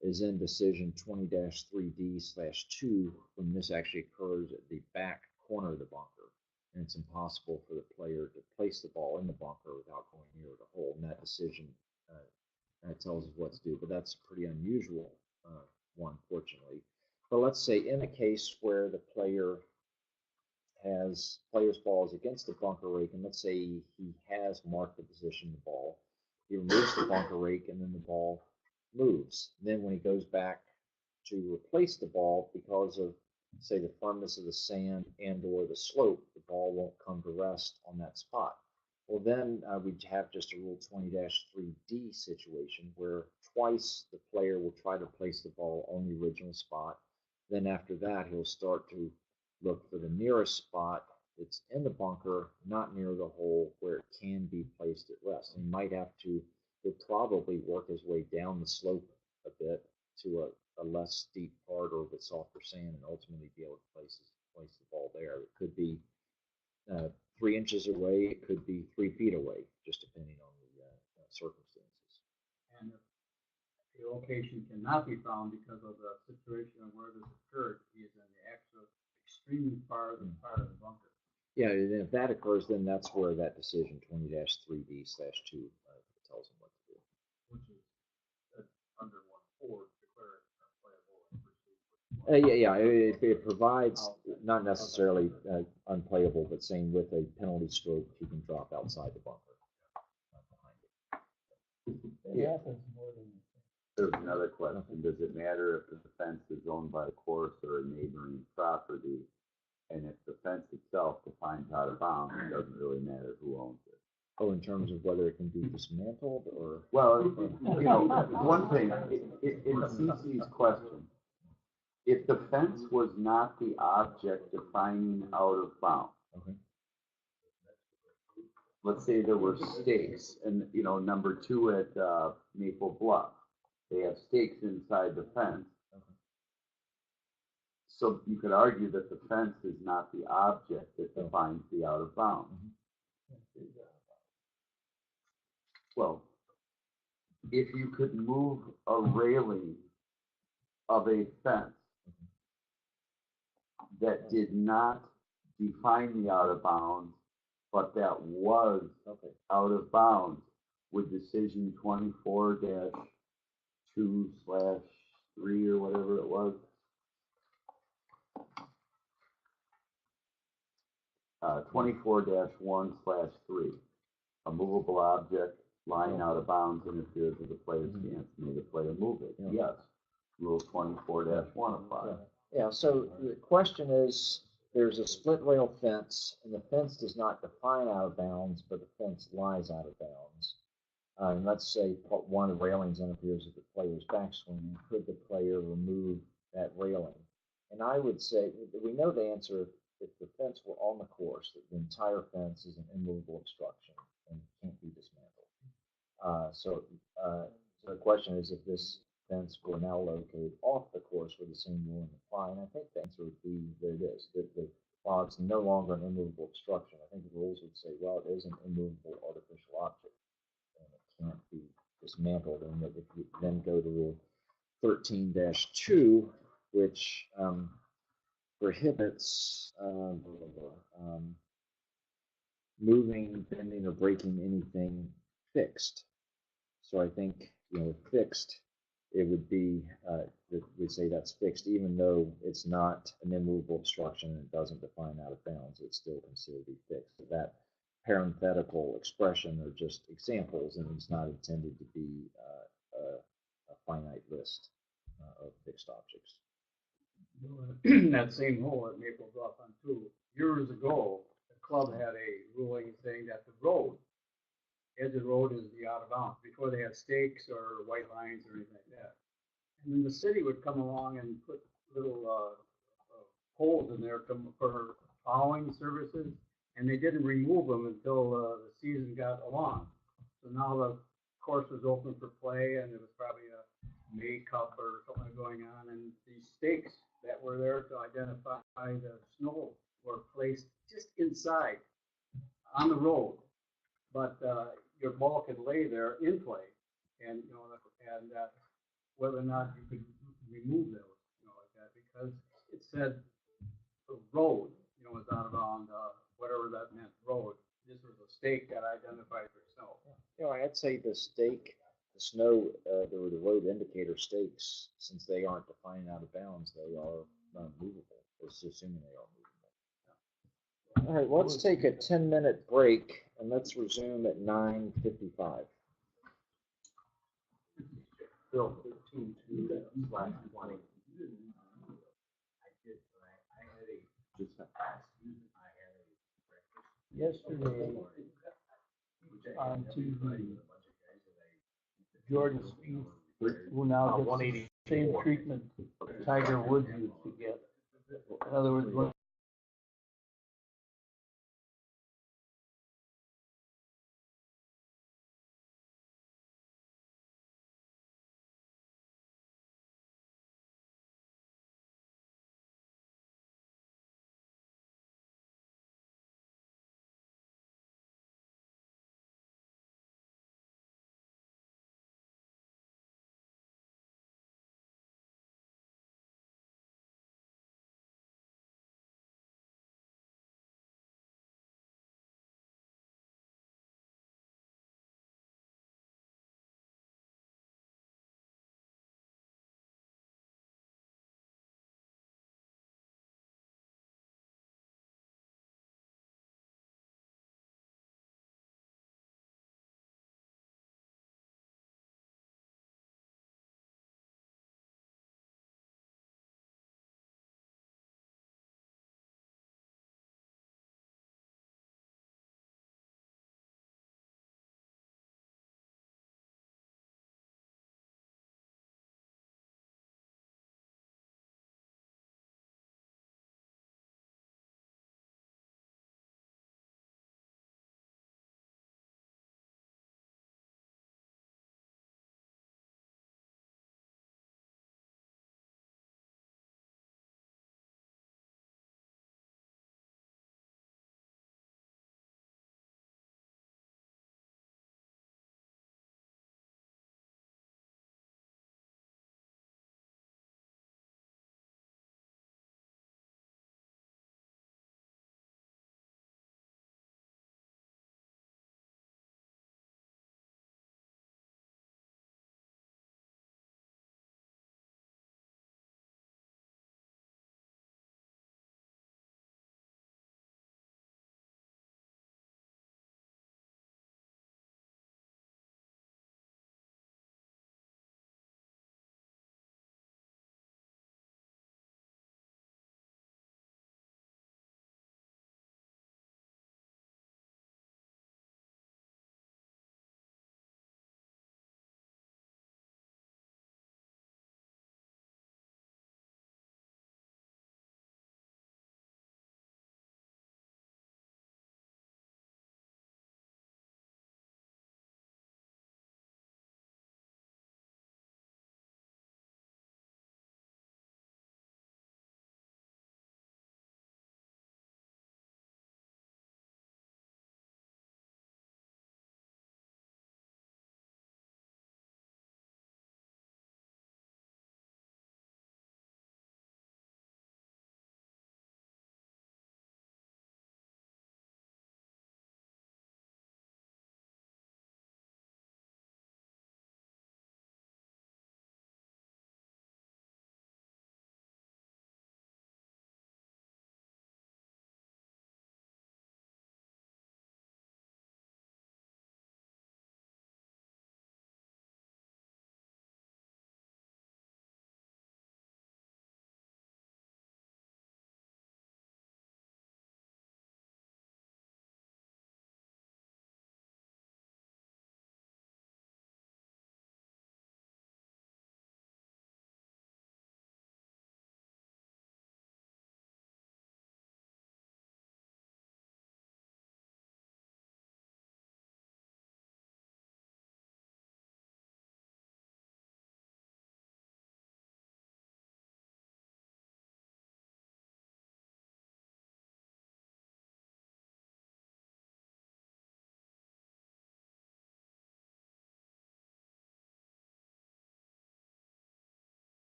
is in decision 20-3D/2 when this actually occurs at the back corner of the bunker, and it's impossible for the player to place the ball in the bunker without going near the hole. And that decision tells us what to do, but that's a pretty unusual one, fortunately. But let's say in a case where the player's ball is against the bunker rake, and let's say he has marked the position of the ball. He removes the bunker rake, and then the ball moves. Then when he goes back to replace the ball, because of say the firmness of the sand and or the slope, the ball won't come to rest on that spot. Well, then we'd have just a Rule 20-3D situation where twice the player will try to place the ball on the original spot. Then after that, he'll start to look for the nearest spot that's in the bunker, not near the hole, where it can be placed at rest. He might have to, he'll probably work his way down the slope a bit to a less steep part or with softer sand and ultimately be able to place the ball there. It could be 3 inches away, it could be 3 feet away, just depending on the circumstances. And if the location cannot be found because of the situation of where this occurred, he is in the actual extremely farthest part of the bunker. Yeah, and if that occurs, then that's where that decision 20-3D/2 tells him what to do. Which is under 1-4, declare it unplayable and proceed with Yeah, it provides not necessarily unplayable, but saying with a penalty stroke, he can drop outside the bunker. It happens more than you think. There's another question. Does it matter if the fence is owned by the course or a neighboring property? And if the fence itself defines out of bounds, it doesn't really matter who owns it. Oh, in terms of whether it can be dismantled or? Well, you know, one thing, in CC's question, if the fence was not the object defining out of bounds, Okay. let's say there were stakes, and, you know, number 2 at Maple Bluff, they have stakes inside the fence. Okay. So you could argue that the fence is not the object that defines the out of bounds. Well, if you could move a railing of a fence that did not define the out of bounds, but that was out of bounds, would decision 24-2/3 or whatever it was, 24-1/3, a movable object lying out of bounds interferes with the player's stance, may the player move it? Yes. Rule 24-1 applies. Yeah, so the question is, there's a split rail fence, and the fence does not define out of bounds, but the fence lies out of bounds. And let's say one of the railings interferes with the player's backswing. Could the player remove that railing? And I would say, we know the answer if the fence were on the course, that the entire fence is an immovable obstruction and can't be dismantled. So the question is, if this fence were now located off the course, would the same ruling apply? And I think the answer would be that it is. While it's no longer an immovable obstruction, I think the rules would say, well, it is an immovable artificial object, and it can't be dismantled. And that if you then go to Rule 13-2, which prohibits moving, bending, or breaking anything fixed. So I think, fixed, it would be, we'd say that's fixed, even though it's not an immovable obstruction and it doesn't define out of bounds, it's still considered to be fixed. So that parenthetical expression are just examples, and it's not intended to be a finite list of fixed objects. That same hole at Maple Bluff on 2, years ago, the club had a ruling saying that the road, edge of the road is the out of bounds, before they had stakes or white lines or anything like that. And then the city would come along and put little holes in there for plowing services, and they didn't remove them until the season got along. So now the course was open for play, and it was probably a May Cup or something going on, and these stakes that were there to identify the snow were placed just inside on the road, but your ball could lay there in play, and whether or not you could remove those, like that, because it said the road, was out around whatever that meant, road. This was a stake that identified for snow. I'd say the stake, the snow, the road indicator stakes, since they aren't defined out of bounds, they are movable. It's assuming they are movable. All right, let's take a 10-minute break and let's resume at 9:55. Bill 13-2/20. I did, I had a, Yesterday on TV, Jordan Spieth, who now gets the same treatment Tiger Woods used to get. In other words, when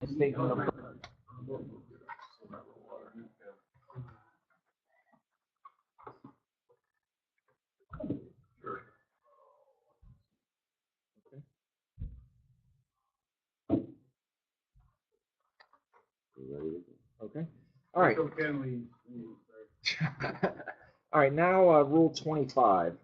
It's taking a. We're ready to go. Okay. All right. So can we? All right. Now, Rule 25.